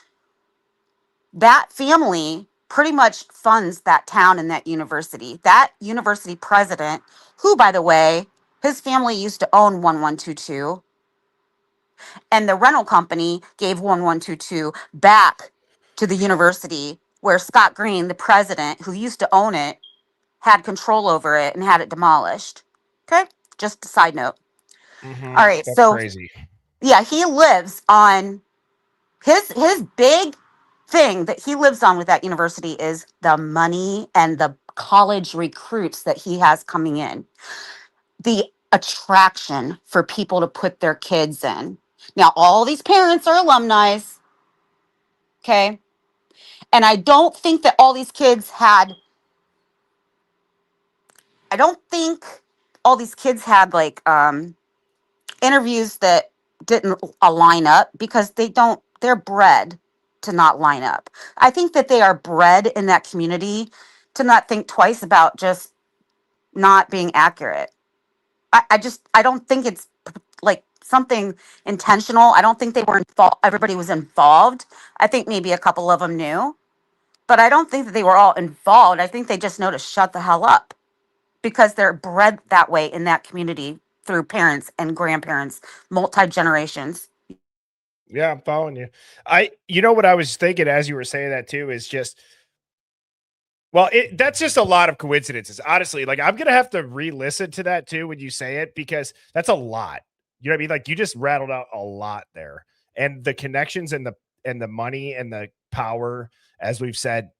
That family pretty much funds that town and that university. That university president, who, by the way, his family used to own 1122, and the rental company gave 1122 back to the university where Scott Green, the president who used to own it, had control over it and had it demolished. Okay, just a side note. Mm-hmm. All right, That's so crazy. yeah, he lives on his big thing that he lives on with that university is the money and the college recruits that he has coming in. The attraction for people to put their kids in. Now, all these parents are alumni, okay? And I don't think that all these kids had, I don't think all these kids had like interviews that didn't align up because they're bred to not line up. I think that they are bred in that community to not think twice about just not being accurate. I don't think it's like something intentional. I don't think they were involved. Everybody was involved. I think maybe a couple of them knew, but I don't think that they were all involved. I think they just know to shut the hell up because they're bred that way in that community through parents and grandparents, multi generations. Yeah, I'm following you. You know what I was thinking as you were saying that too is just, well, that's just a lot of coincidences. Honestly, like I'm gonna have to re-listen to that too when you say it because that's a lot. You know what I mean? Like you just rattled out a lot there, and the connections and the money and the power, as we've said,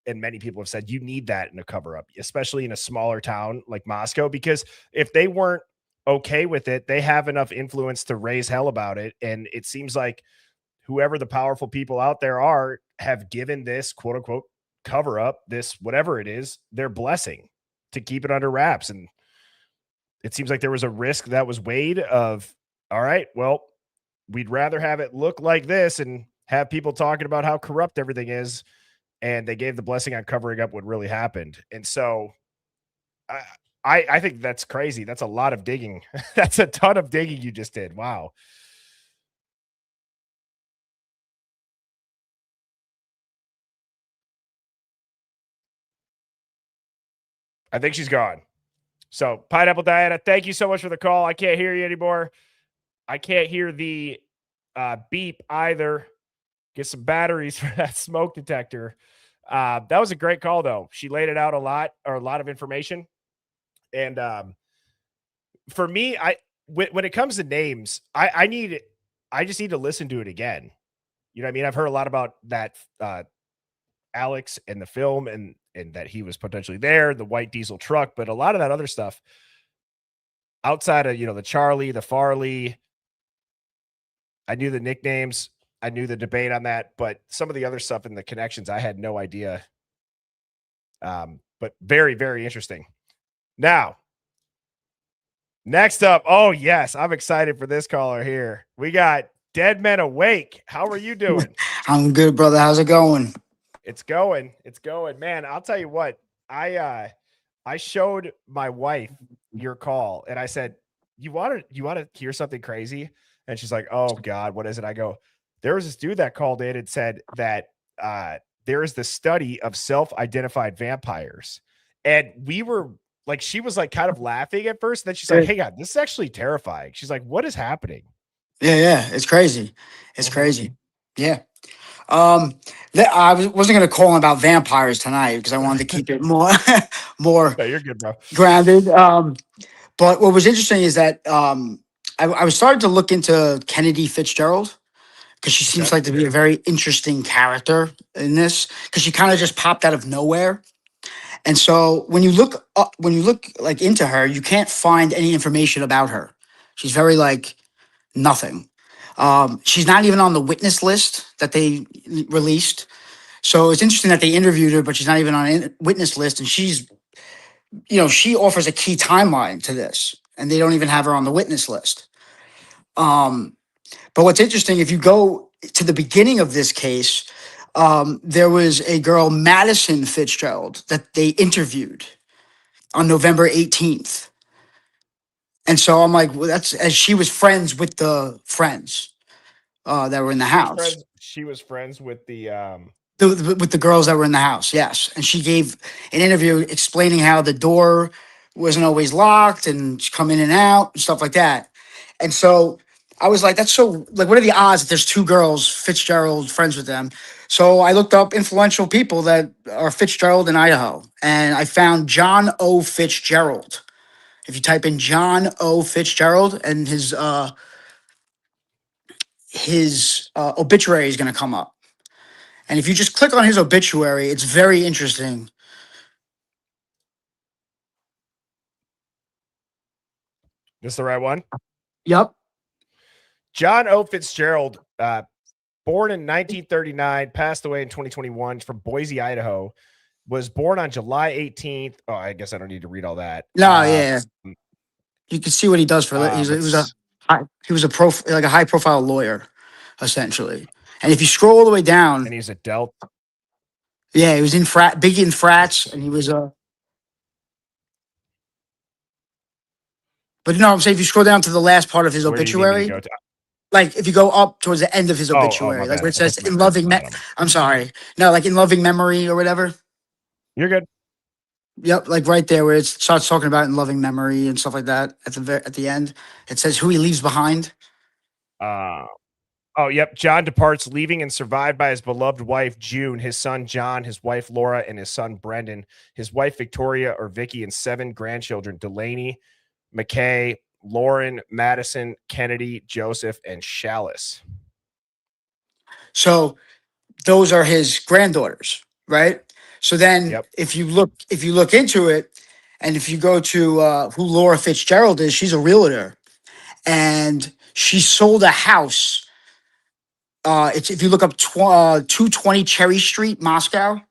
and many people have said, you need that in a cover up, especially in a smaller town like Moscow, because if they weren't okay with it, they have enough influence to raise hell about it. And it seems like whoever the powerful people out there are have given this quote unquote cover up, this whatever it is, their blessing to keep it under wraps. And it seems like there was a risk that was weighed of, all right, well, we'd rather have it look like this and have people talking about how corrupt everything is. And they gave the blessing on covering up what really happened. And so I think that's crazy. That's a lot of digging. That's a ton of digging you just did. Wow. I think she's gone. So Pineapple Diana, thank you so much for the call. I can't hear you anymore. I can't hear the beep either. Get some batteries for that smoke detector. That was a great call though. She laid it out a lot of information. And for me, when it comes to names, I just need to listen to it again. You know what I mean? I've heard a lot about that Alex and the film and that he was potentially there, the white diesel truck, but a lot of that other stuff outside of, the Charlie, the Farley, I knew the nicknames, I knew the debate on that, but some of the other stuff and the connections, I had no idea. But very, very interesting. Now, next up, oh yes, I'm excited for this caller here. We got Dead Men Awake. How are you doing? I'm good, brother. How's it going? It's going. It's going. Man, I'll tell you what. I showed my wife your call and I said, you want to hear something crazy? And she's like, "Oh God, what is it?" I go, "There was this dude that called in and said that there is the study of self-identified vampires." And we were like, she was like kind of laughing at first. And then she's like, "Hey God, this is actually terrifying." She's like, "What is happening?" Yeah, it's crazy. It's Mhm. crazy. Yeah. Wasn't going to call in about vampires tonight because I wanted to keep it more more No, you're good, bro. grounded. But what was interesting is that I was starting to look into Kennedy Fitzgerald because she seems Okay. like to be a very interesting character in this because she kind of just popped out of nowhere. And so when you look like into her, you can't find any information about her. She's very like nothing. She's not even on the witness list that they released. So it's interesting that they interviewed her, but she's not even on a witness list. And she's, she offers a key timeline to this, and they don't even have her on the witness list. But what's interesting, if you go to the beginning of this case, there was a girl, Madison Fitzgerald, that they interviewed on November 18th. And so I'm like, well, that's as she was friends with the friends that were in the house. She was friends with With the girls that were in the house, yes. And she gave an interview explaining how the door wasn't always locked and she'd come in and out and stuff like that. And so I was like, that's so, like, what are the odds that there's two girls, Fitzgerald, friends with them? So I looked up influential people that are Fitzgerald in Idaho, and I found John O. Fitzgerald. If you type in John O. Fitzgerald, and his obituary is going to come up. And if you just click on his obituary, it's very interesting. This the right one? Yep. John O. Fitzgerald, born in 1939, passed away in 2021, from Boise, Idaho. Was born on July 18th. Oh, I guess I don't need to read all that. No, yeah. You can see what he does for. He was a high profile lawyer, essentially. And if you scroll all the way down, and he's a Delta. Yeah, he was big in frats, and he was But no, I'm saying if you scroll down to the last part of his obituary, like if you go up towards the end of his obituary, like where it says "in loving," I'm sorry, no, like "in loving memory" or whatever. You're good. Yep, like right there where it starts talking about "in loving memory" and stuff like that. At the end, it says who he leaves behind. Oh, yep. John departs, leaving and survived by his beloved wife, June, his son, John, his wife, Laura, and his son, Brendan, his wife, Victoria, or Vicky, and 7 grandchildren, Delaney, McKay, Lauren, Madison, Kennedy, Joseph, and Chalice. So those are his granddaughters, right? So then if you look into it, and if you go to who Laura Fitzgerald is, she's a realtor, and she sold a house. It's if you look up 220 Cherry Street, Moscow.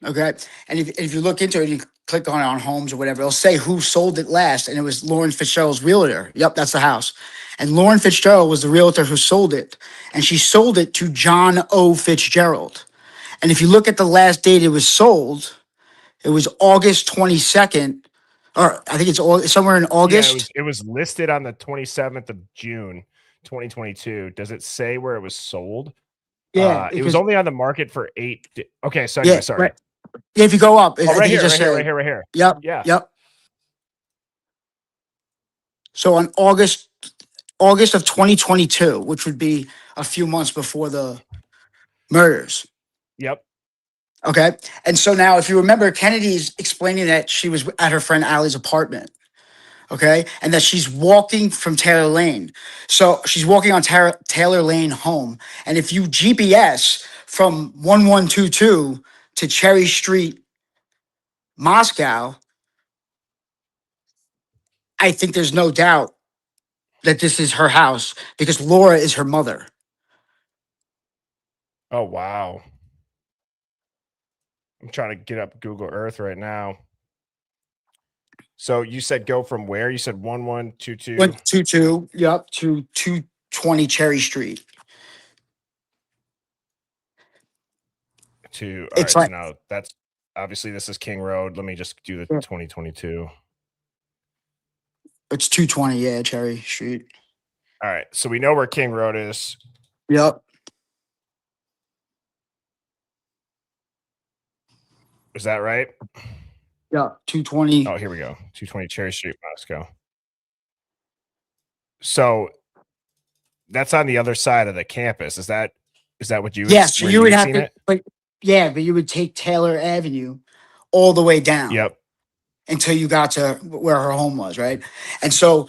Okay, and if you look into it, you click on homes or whatever, it'll say who sold it last, and it was Lauren Fitzgerald's realtor. Yep, that's the house. And Lauren Fitzgerald was the realtor who sold it, and she sold it to John O. Fitzgerald. And if you look at the last date it was sold, it was August 22nd, or I think it's somewhere in August. Yeah, it was listed on the 27th of June, 2022. Does it say where it was sold? Yeah, it was only on the market for 8. Okay, so anyway, sorry. Right. Yeah, if you go up, right here. Yep. Yeah. Yep. So on August of 2022, which would be a few months before the murders. Yep. Okay. And so now, if you remember, Kennedy's explaining that she was at her friend Allie's apartment. Okay. And that she's walking from Taylor Lane. So she's walking on Taylor Lane home. And if you GPS from 1122 to Cherry Street, Moscow, I think there's no doubt that this is her house because Laura is her mother. Oh, wow. I'm trying to get up Google Earth right now. So you said go from where? You said 1122? 122, yep, to 220 Cherry Street. All right, so now that's obviously this is King Road. Let me just do the 2022. It's 220, yeah, Cherry Street. All right, so we know where King Road is. Yep. Is that right? Yeah, 220. Oh, here we go. 220 Cherry Street, Moscow. So that's on the other side of the campus. Is that what you? Yes, so you would have to. But you would take Taylor Avenue all the way down. Yep. Until you got to where her home was, right? And so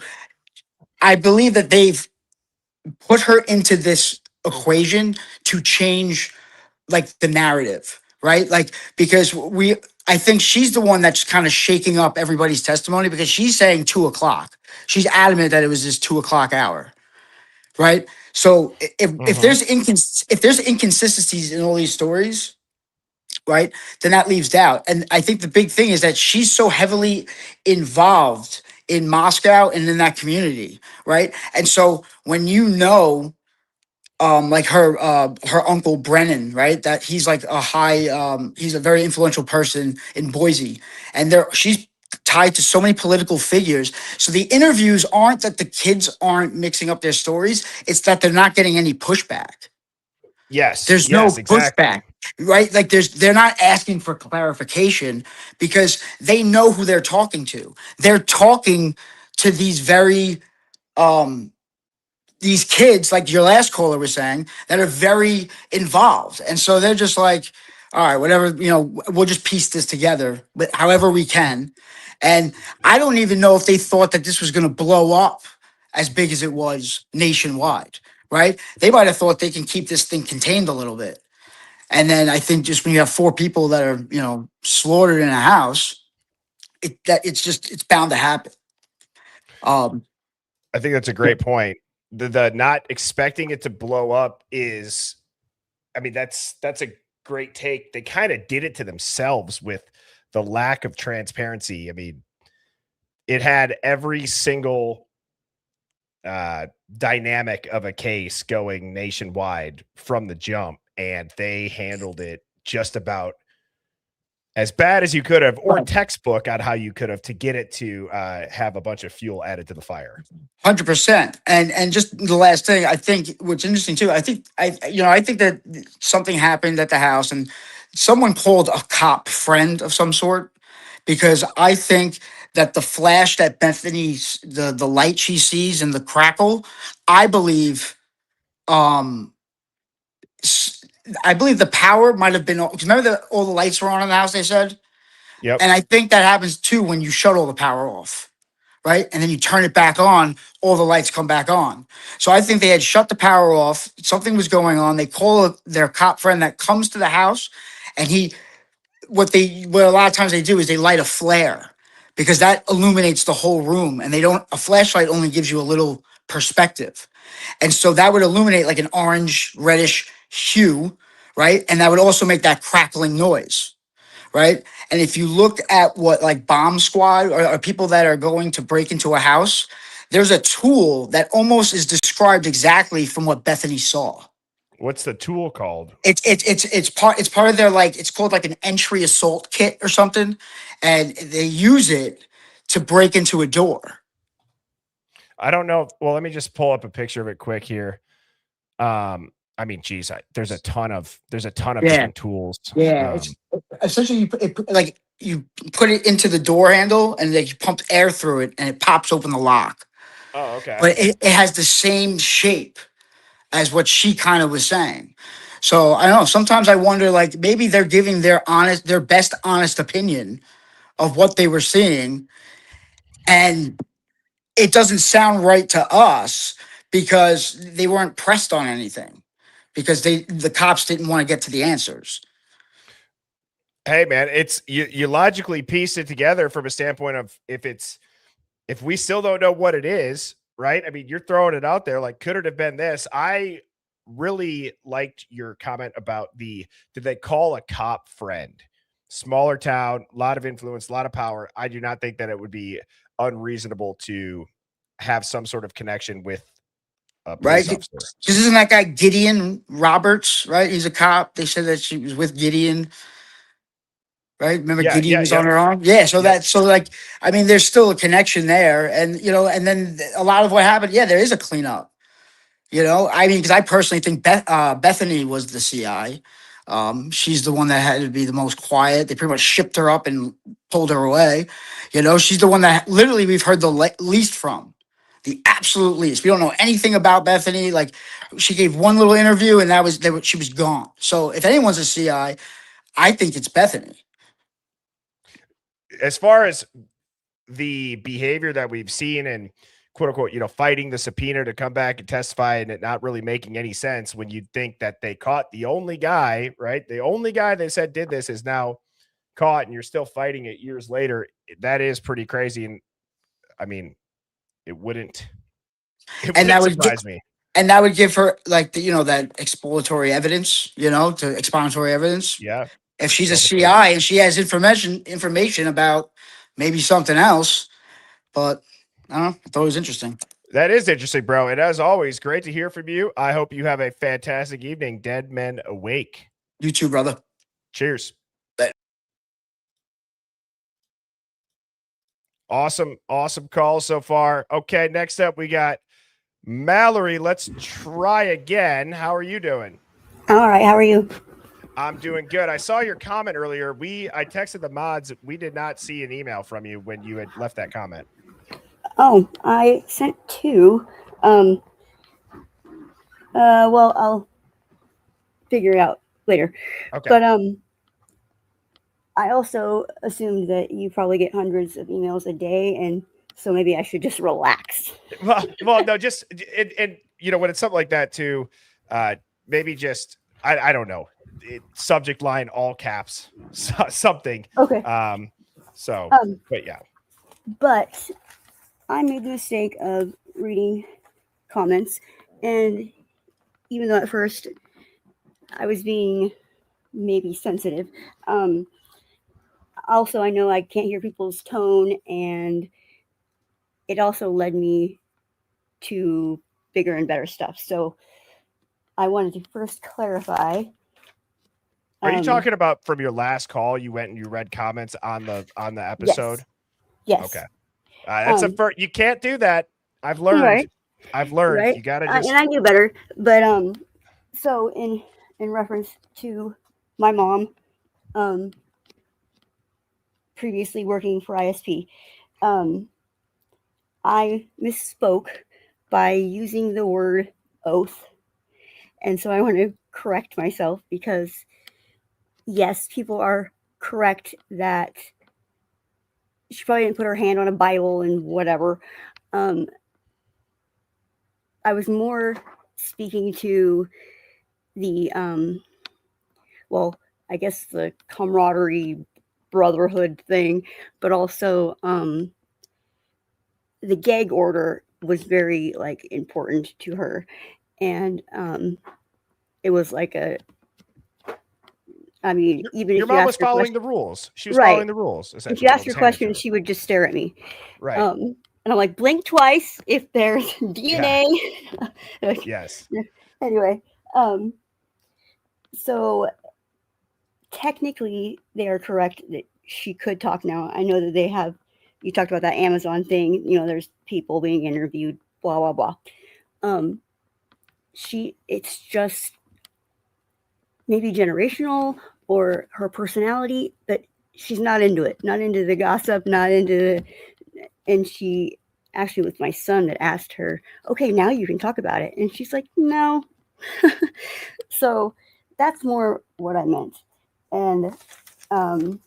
I believe that they've put her into this equation to change like the narrative, right? Like because I think she's the one that's kind of shaking up everybody's testimony because she's saying 2 o'clock. She's adamant that it was this 2 o'clock hour, right? So if Mhm. there's inconsistencies in all these stories, right, then that leaves doubt. And I think the big thing is that she's so heavily involved in Moscow and in that community, right? And so when you know like her uncle Brennan, right? That he's like a high he's a very influential person in Boise. And there she's tied to so many political figures. So the interviews aren't that the kids aren't mixing up their stories, it's that they're not getting any pushback. Yes. There's Yes. no Exactly. pushback, right? Like they're not asking for clarification because they know who they're talking to. They're talking to um these kids, like your last caller was saying, that are very involved. And so they're just like, all right, whatever, we'll just piece this together, but however we can. And I don't even know if they thought that this was going to blow up as big as it was nationwide, right? They might have thought they can keep this thing contained a little bit. And then I think just when you have 4 people that are, slaughtered in a house, it's bound to happen. I think that's a great point. The not expecting it to blow up is, I mean, that's a great take. They kind of did it to themselves with the lack of transparency. I mean, it had every single dynamic of a case going nationwide from the jump, and they handled it just about as bad as you could have, or textbook on how you could have to get it to have a bunch of fuel added to the fire. 100%. And just the last thing, I think what's interesting too, I think that something happened at the house and someone called a cop friend of some sort, because I think that the flash that Bethany's the light she sees and the crackle, I believe I believe the power might have been, because remember that all the lights were on in the house, they said? Yep. And I think that happens too when you shut all the power off. Right. And then you turn it back on, all the lights come back on. So I think they had shut the power off. Something was going on. They call their cop friend that comes to the house, and what a lot of times they do is they light a flare because that illuminates the whole room. And a flashlight only gives you a little perspective. And so that would illuminate like an orange, reddish hue. Right. And that would also make that crackling noise. Right. And if you look at what like bomb squad or people that are going to break into a house, there's a tool that almost is described exactly from what Bethany saw. What's the tool called? It's part of their, like, it's called like an entry assault kit or something, and they use it to break into a door. I don't know. Well, let me just pull up a picture of it quick here. I mean, geez, there's a ton of different tools. Yeah, it's essentially you put it into the door handle and then you pump air through it and it pops open the lock. Oh, okay. But it has the same shape as what she kind of was saying. So I don't know. Sometimes I wonder, like, maybe they're giving their best honest opinion of what they were seeing, and it doesn't sound right to us because they weren't pressed on anything, because the cops didn't want to get to the answers. Hey, man, it's you logically piece it together from a standpoint of if we still don't know what it is, right? I mean, you're throwing it out there like, could it have been this? I really liked your comment about did they call a cop friend? Smaller town, a lot of influence, a lot of power. I do not think that it would be unreasonable to have some sort of connection with a Right? police officer. Because isn't that guy Gideon Roberts, right? He's a cop. They said that she was with Gideon. Right? Remember Gideon was on her arm? Yeah. So I mean, there's still a connection there. And, and then a lot of what happened, there is a cleanup. I mean, because I personally think Bethany was the CI. She's the one that had to be the most quiet. They pretty much shipped her up and pulled her away. She's the one that literally we've heard the least from. The absolute least. We don't know anything about Bethany. Like, she gave one little interview and she was gone. So if anyone's a CI, I think it's Bethany. As far as the behavior that we've seen and quote unquote, fighting the subpoena to come back and testify and it not really making any sense when you'd think that they caught the only guy, right? The only guy they said did this is now caught and you're still fighting it years later, that is pretty crazy. And I mean, it wouldn't surprise me. And that would give her like that exploratory evidence, to explanatory evidence. Yeah. If she's a CI and she has information about maybe something else, but I don't know. I thought it was interesting. That is interesting, bro. And as always, great to hear from you. I hope you have a fantastic evening. Dead Men Awake. You too, brother. Cheers. Awesome call so far. Okay, next up we got Mallory. Let's try again. How are you doing? All right. How are you? I'm doing good. I saw your comment earlier. I texted the mods. We did not see an email from you when you had left that comment. Oh, I sent 2. Well, I'll figure it out later. Okay. But I also assumed that you probably get hundreds of emails a day, and so maybe I should just relax. Well, no, just and when it's something like that too, maybe just I don't know, subject line all caps, something. Okay. But yeah. But I made the mistake of reading comments, and even though at first I was being maybe sensitive, also I know I can't hear people's tone, and it also led me to bigger and better stuff. So I wanted to first clarify. Are you talking about from your last call? You went and you read comments on the episode? Yes. Okay. That's a first. You can't do that. I've learned. Right. I've learned. Right? You gotta just. And I knew better, but so in reference to my mom, previously working for ISP, I misspoke by using the word oath, and so I want to correct myself because yes, people are correct that she probably didn't put her hand on a Bible and whatever. I was more speaking to the, well, I guess the camaraderie, brotherhood thing, but also the gag order was very important to her, and it was like even your if mom was following the rules. She was following the rules. If you asked her question, she would just stare at me. Right. And I'm like, blink twice if there's DNA. Yeah. Yes. Anyway, so technically they are correct that she could talk now. I know that you talked about that Amazon thing. There's people being interviewed, blah, blah, blah. It's just maybe generational or her personality, but she's not into it, not into the gossip, and she actually with my son that asked her, okay, now you can talk about it. And she's like, no. So that's more what I meant. And the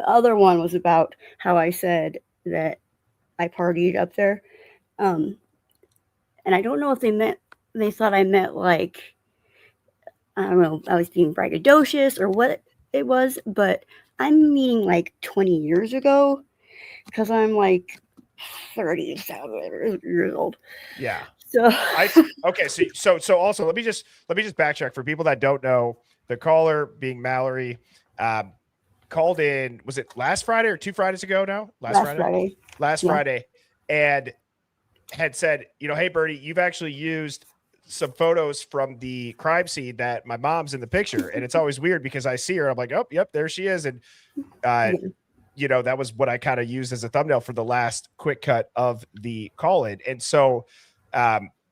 other one was about how I said that I partied up there. And I don't know if they thought I meant I don't know, I was being braggadocious or what it was, but I'm meaning 20 years ago because I'm 37 years old. Yeah. So okay. So also let me just backtrack for people that don't know. The caller being Mallory called in. Was it last Friday or 2 Fridays ago now? Last Friday. Friday, and had said, hey, Bertie, you've actually used some photos from the crime scene that my mom's in the picture. And it's always weird because I see her. I'm like, oh, yep, there she is. And, that was what I kind of used as a thumbnail for the last quick cut of the call in. And so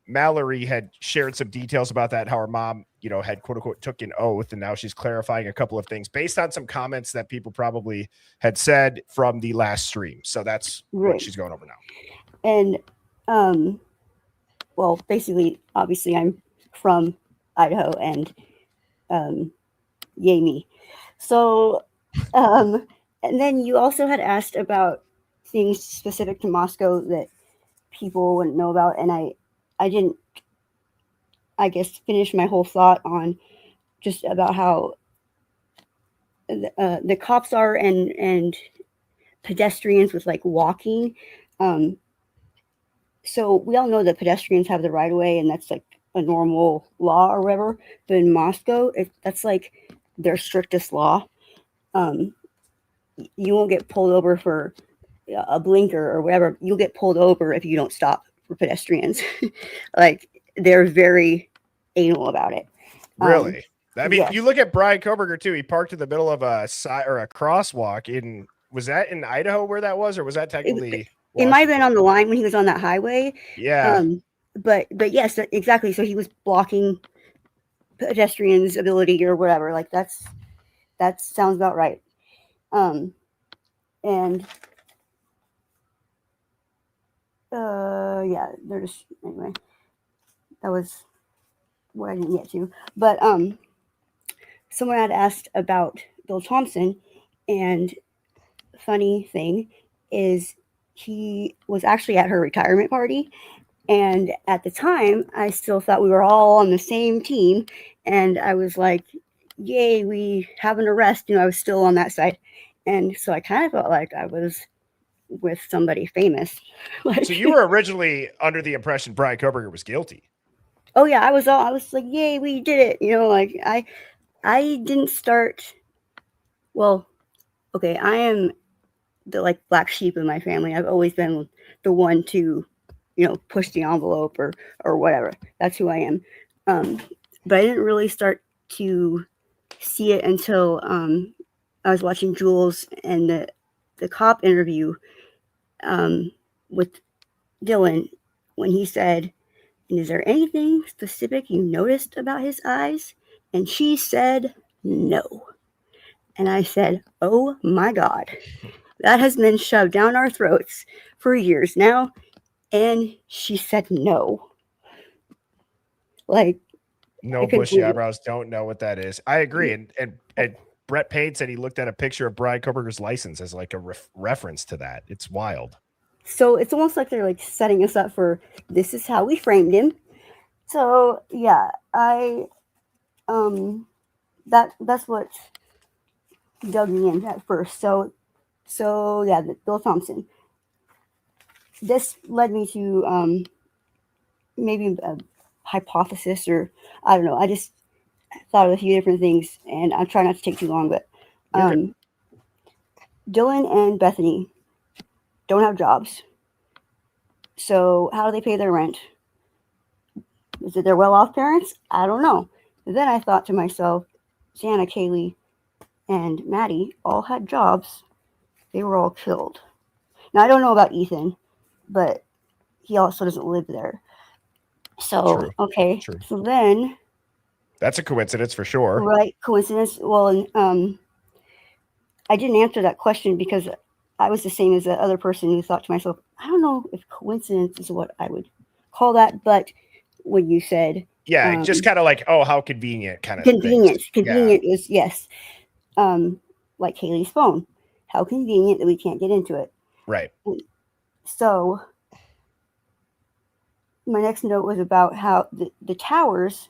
Mallory had shared some details about that, how her mom, had quote unquote took an oath. And now she's clarifying a couple of things based on some comments that people probably had said from the last stream. So that's what she's going over now. And, well, basically, obviously, I'm from Idaho, and yay me. So, and then you also had asked about things specific to Moscow that people wouldn't know about, and I didn't, I guess, finish my whole thought on just about how the cops are and pedestrians with like walking. So we all know that pedestrians have the right of way, and that's like a normal law or whatever. But in Moscow, that's like their strictest law. You won't get pulled over for a blinker or whatever. You'll get pulled over if you don't stop for pedestrians. Like they're very anal about it. Really? I mean, yes. you look at Brian Koberger too. He parked in the middle of a side or a crosswalk in. Was that in Idaho where that was, or was that technically? It might have been on the line when he was on that highway. Yeah. But yes, exactly. So he was blocking pedestrians' ability or whatever. Like that sounds about right. And yeah, there's anyway. That was what I didn't get to. But someone had asked about Bill Thompson, and funny thing is he was actually at her retirement party. And at the time, I still thought we were all on the same team. And I was like, yay, we have an arrest. I was still on that side. And so I kind of felt like I was with somebody famous. Like, so you were originally under the impression Brian Koberger was guilty. Oh yeah, I was like, yay, we did it. Like I didn't start. Well, okay, I am the like black sheep in my family. I've always been the one to, push the envelope or whatever. That's who I am. But I didn't really start to see it until I was watching Jules and the cop interview with Dylan when he said, "And is there anything specific you noticed about his eyes?" And she said, "No." And I said, "Oh my God, that has been shoved down our throats for years now." And she said, "No." Like, no bushy eyebrows. Don't know what that is. I agree. And Brett Payne said he looked at a picture of Brian Koberger's license as like a reference to that. It's wild. So it's almost like they're like setting us up for this is how we framed him. So yeah, that's what dug me in at first. So yeah, Bill Thompson. This led me to maybe a hypothesis, or I don't know. I just thought of a few different things, and I'm trying not to take too long. But Dylan and Bethany don't have jobs, so how do they pay their rent? Is it their well-off parents? I don't know. But then I thought to myself, Santa, Kaylee, and Maddie all had jobs. They were all killed. Now, I don't know about Ethan, but he also doesn't live there. So, true. Okay. True. So then... That's a coincidence for sure. Right. Coincidence. Well, and I didn't answer that question because I was the same as the other person who thought to myself, I don't know if coincidence is what I would call that, but when you said... Yeah, just kind of like, oh, how convenient kind of convenient. Things. Convenient is, yes. Like Haley's phone. How convenient that we can't get into it. Right. So my next note was about how the towers.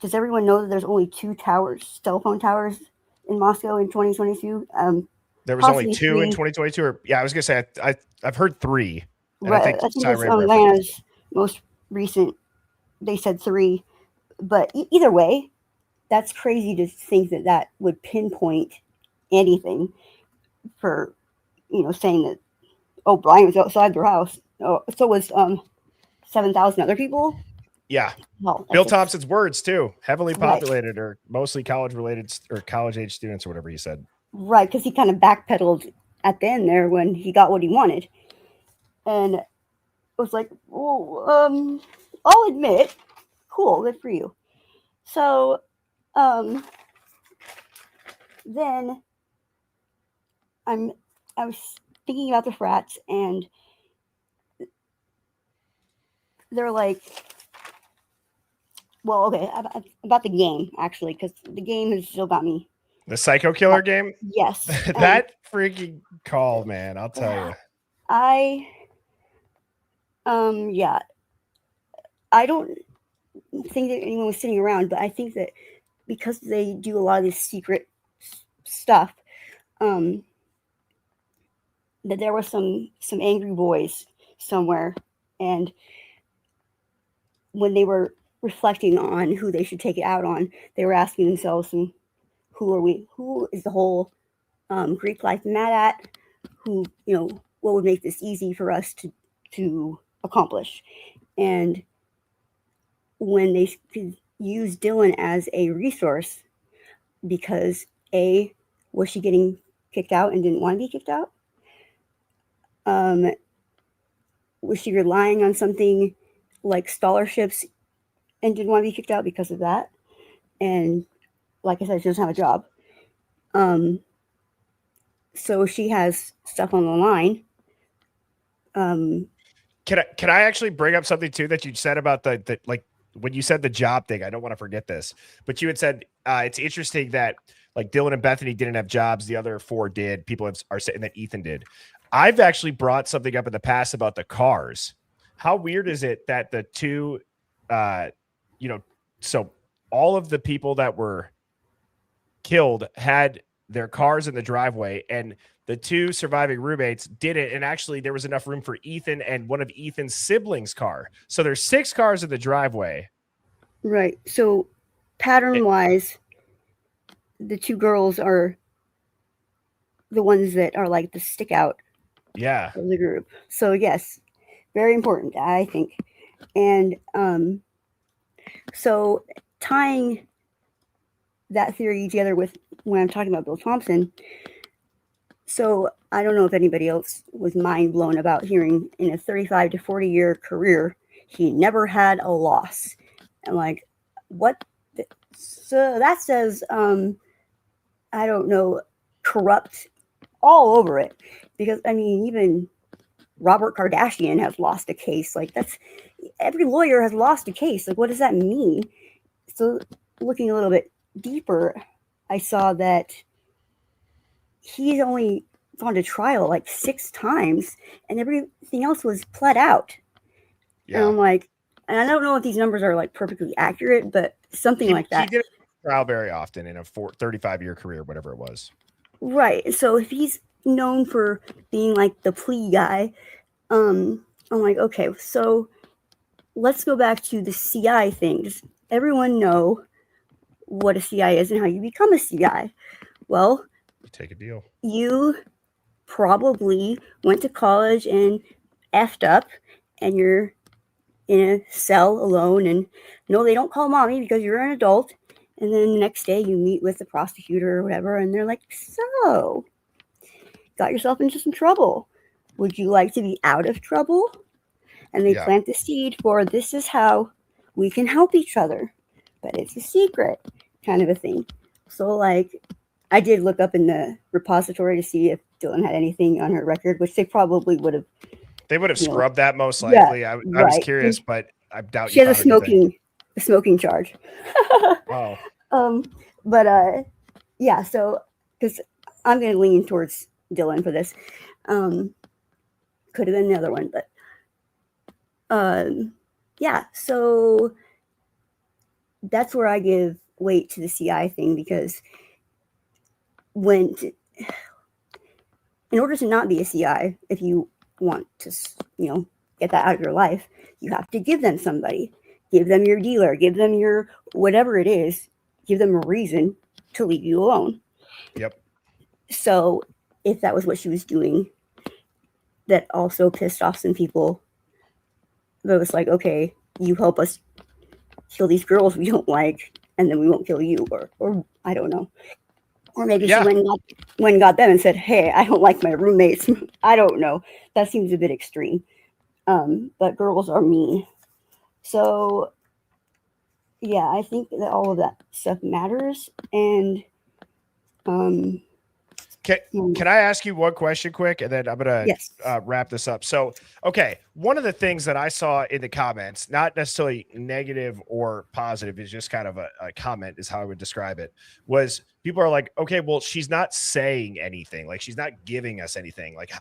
Does everyone know that there's only 2 towers, cell phone towers in Moscow in 2022? There was only 2 3. In 2022? Or yeah, I was going to say, I've heard 3. Right. I think it's Lana's most recent. They said 3. But either way, that's crazy to think that would pinpoint anything for, saying that, oh, Brian was outside their house. Oh, so was 7,000 other people. Yeah. Oh, Bill Thompson's words too. Heavily populated, right. Or mostly college related or college age students or whatever he said. Right. Because he kind of backpedaled at the end there when he got what he wanted. And it was like, oh, I'll admit, cool, good for you. So then I was thinking about the frats, and they're like, well, okay, about the game, actually, because the game has still got me. The Psycho Killer game? Yes. That freaking call, man, I'll tell you. Yeah. I don't think that anyone was sitting around, but I think that because they do a lot of this secret stuff, that there was some angry boys somewhere, and when they were reflecting on who they should take it out on, they were asking themselves, who is the whole Greek life mad at? Who, what would make this easy for us to accomplish? And when they could use Dylan as a resource, because was she getting kicked out and didn't want to be kicked out? Was she relying on something like scholarships and didn't want to be kicked out because of that? And like I said, she doesn't have a job. So she has stuff on the line. Can I actually bring up something too that you said about the like when you said the job thing? I don't want to forget this, but you had said it's interesting that like Dylan and Bethany didn't have jobs, the other 4 did. People are saying that Ethan did. I've actually brought something up in the past about the cars. How weird is it that the 2, so all of the people that were killed had their cars in the driveway, and the 2 surviving roommates didn't. And actually, there was enough room for Ethan and one of Ethan's siblings' car. So there's 6 cars in the driveway. Right. So pattern-wise, the 2 girls are the ones that are like the stick out of the group. So yes, very important, I think. And so tying that theory together with when I'm talking about Bill Thompson, so I don't know if anybody else was mind blown about hearing in a 35 to 40 year career, he never had a loss. I'm like, what? So that says, I don't know, corrupt all over it. Because, I mean, even Robert Kardashian has lost a case. Like, every lawyer has lost a case. Like, what does that mean? So looking a little bit deeper, I saw that he's only gone to trial like 6 times and everything else was pled out. Yeah. And I'm like, and I don't know if these numbers are like perfectly accurate, but something like that. He did trial very often in a 35-year career, whatever it was. Right. So if he's known for being like the plea guy, I'm like, okay, so let's go back to the CI thing. Does everyone know what a CI is and how you become a CI? Well, you take a deal. You probably went to college and effed up and you're in a cell alone, and no, they don't call mommy because you're an adult. And then the next day you meet with the prosecutor or whatever, and they're like, so got yourself into some trouble. Would you like to be out of trouble? And they plant the seed for, this is how we can help each other, but it's a secret kind of a thing. So like, I did look up in the repository to see if Dylan had anything on her record, which they probably would have. They would have scrubbed that most likely. Yeah, I was curious, but I doubt she has a smoking charge. Oh. But yeah. So because I'm going to lean towards Dylan for this. Could have been the other one, but yeah. So that's where I give weight to the CI thing, because in order to not be a CI, if you want to, get that out of your life, you have to give them somebody, give them your dealer, give them your whatever it is, give them a reason to leave you alone. Yep. So if that was what she was doing, that also pissed off some people. That was like, okay, you help us kill these girls we don't like, and then we won't kill you, or I don't know. Or maybe she went and got them and said, hey, I don't like my roommates. I don't know. That seems a bit extreme. But girls are mean. So, yeah, I think that all of that stuff matters. And can I ask you one question quick, and then I'm going to wrap this up. So, okay, one of the things that I saw in the comments, not necessarily negative or positive, is just kind of a comment is how I would describe it, was people are like, okay, well, she's not saying anything. Like, she's not giving us anything. Like,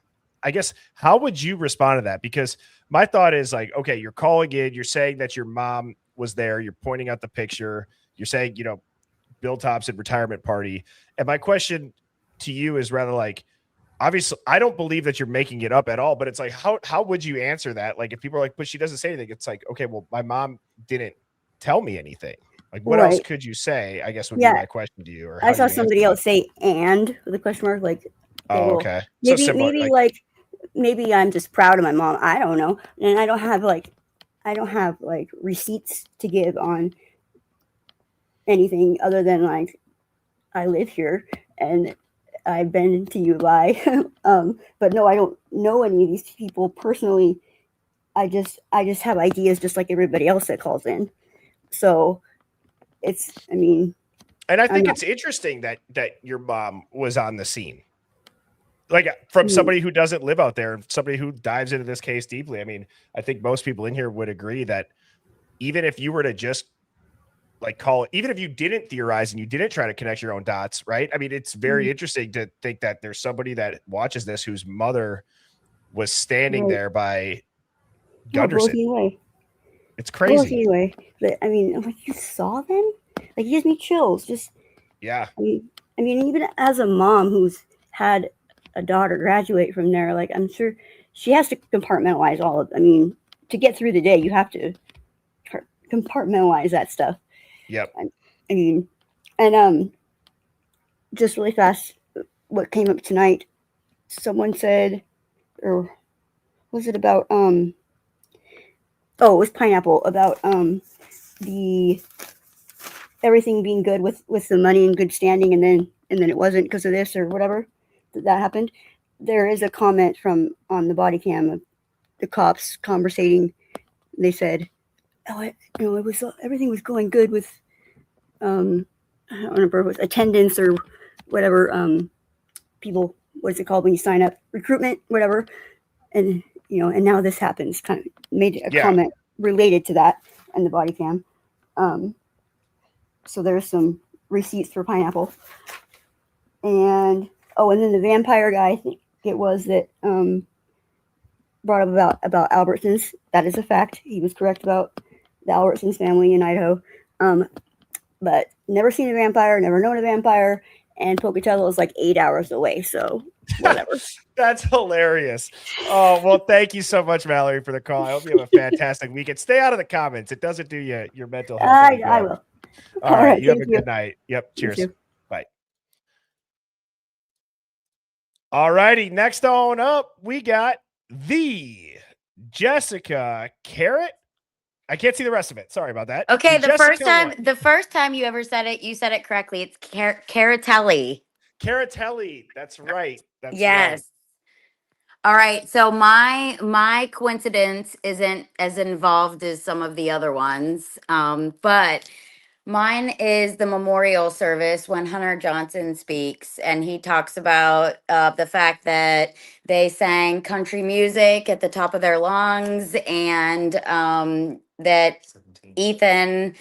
I guess, how would you respond to that? Because my thought is like, okay, you're calling in, you're saying that your mom was there, you're pointing out the picture, you're saying, Bill Thompson retirement party. And my question to you is rather like, obviously, I don't believe that you're making it up at all, but it's like, how would you answer that? Like, if people are like, but she doesn't say anything, it's like, okay, well, my mom didn't tell me anything. Like, what else could you say? I guess would be my question to you. Or I saw somebody else say "and" with a question mark. Like, oh, okay, maybe, so similar, maybe maybe I'm just proud of my mom. I don't know, and I don't have receipts to give on anything other than like I live here and I've been to UI. But no, I don't know any of these people personally. I just have ideas just like everybody else that calls in. So it's, I mean, and I think it's interesting that your mom was on the scene. Like from somebody who doesn't live out there, somebody who dives into this case deeply. I mean, I think most people in here would agree that even if you were to just like even if you didn't theorize and you didn't try to connect your own dots, right? I mean, it's very interesting to think that there's somebody that watches this whose mother was standing there by Gunderson. It's crazy. Anyway, but I mean, I'm like, you saw them? Like, it gives me chills. Just yeah. I mean, even as a mom who's had a daughter graduate from there, like I'm sure she has to compartmentalize all of. I mean, to get through the day, you have to compartmentalize that stuff. Yep. I mean, and just really fast, what came up tonight? Someone said, or was it about oh, it was Pineapple about the everything being good with the money and good standing, and then it wasn't because of this or whatever that happened. There is a comment from on the body cam of the cops conversating. They said, "Oh, it was everything was going good with I don't remember if it was attendance or whatever people. What is it called when you sign up? Recruitment, whatever." And and now this happens. Kind of made a comment related to that and the body cam. So there's some receipts for Pineapple. And and then the vampire guy, I think it was that brought up about Albertsons. That is a fact. He was correct about the Albertsons family in Idaho. But never seen a vampire, never known a vampire, and Pocatello is like 8 hours away. So whatever. That's hilarious. Oh, well, thank you so much, Valerie, for the call. I hope you have a fantastic weekend. Stay out of the comments. It doesn't do you your mental health. I will. All right. You have a good night. Yep. Cheers. Bye. All righty. Next on up, we got the Jessica Carrot. I can't see the rest of it. Sorry about that. Okay, the first time you ever said it, you said it correctly. It's Caratelli. Caratelli. That's right. Yes. Right. All right. So my coincidence isn't as involved as some of the other ones, but mine is the memorial service when Hunter Johnson speaks, and he talks about the fact that they sang country music at the top of their lungs, and that 17. Ethan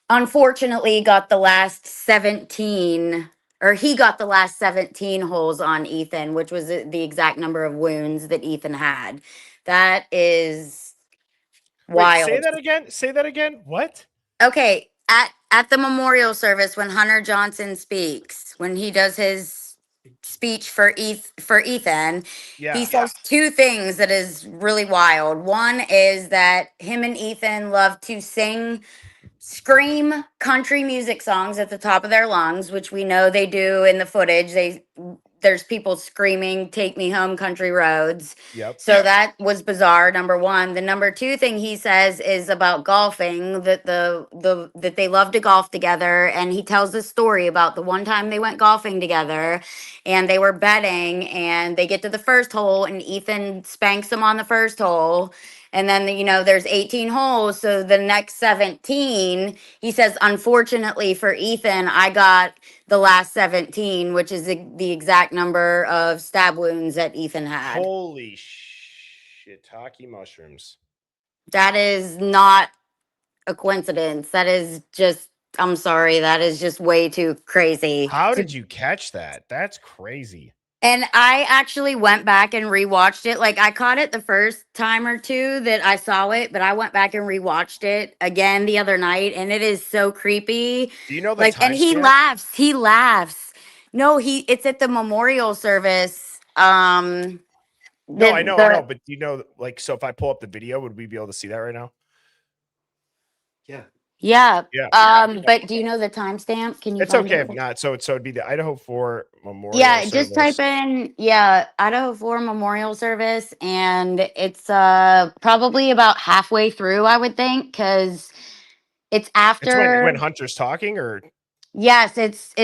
unfortunately got the last 17, or he got the last 17 holes on Ethan, which was the exact number of wounds that Ethan had. That is wild. Wait, say that again. What? Okay, at the memorial service when Hunter Johnson speaks, when he does his speech for Ethan, he says two things that is really wild. One is that him and Ethan love to scream country music songs at the top of their lungs, which we know they do in the footage. There's people screaming, "Take me home, country roads." Yep. So that was bizarre, number one. The number two thing he says is about golfing, that that they love to golf together. And he tells the story about the one time they went golfing together and they were betting, and they get to the first hole and Ethan spanks them on the first hole. And then, there's 18 holes. So the next 17, he says, unfortunately for Ethan, I got the last 17, which is the exact number of stab wounds that Ethan had. Holy shiitake mushrooms. That is not a coincidence. That is just, I'm sorry, that is just way too crazy. How did you catch that? That's crazy. And I actually went back and rewatched it. Like I caught it the first time or two that I saw it, but I went back and rewatched it again the other night, and it is so creepy. Do you know the Like, and he timestamp? laughs. He laughs. No, it's at the memorial service. No, I know. The But do you know, like, so if I pull up the video, would we be able to see that right now? Yeah. yeah. Yeah. But do you know the timestamp? Can you It's find okay it? if not. So it'd be the Idaho 4 Memorial Yeah, just Service. type in Idaho 4 Memorial Service, and it's probably about halfway through, I would think, because it's It's when after. Hunter's talking, or Yes, it's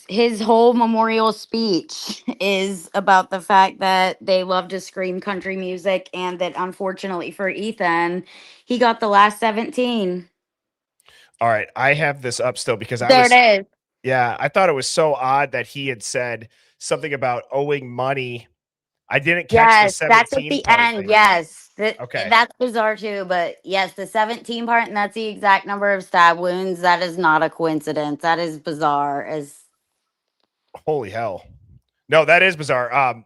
his whole memorial speech is about the fact that they love to scream country music, and that unfortunately for Ethan, he got the last 17. all right, I have this up still because There it is. I thought it was so odd that he had said something about owing money. I didn't catch the Yes, that's at 17 the part end. thing. Yes, Okay. that's bizarre too. But yes, the 17 part, and that's the exact number of stab wounds. That is not a coincidence. That is bizarre. As Holy hell. No, that is bizarre.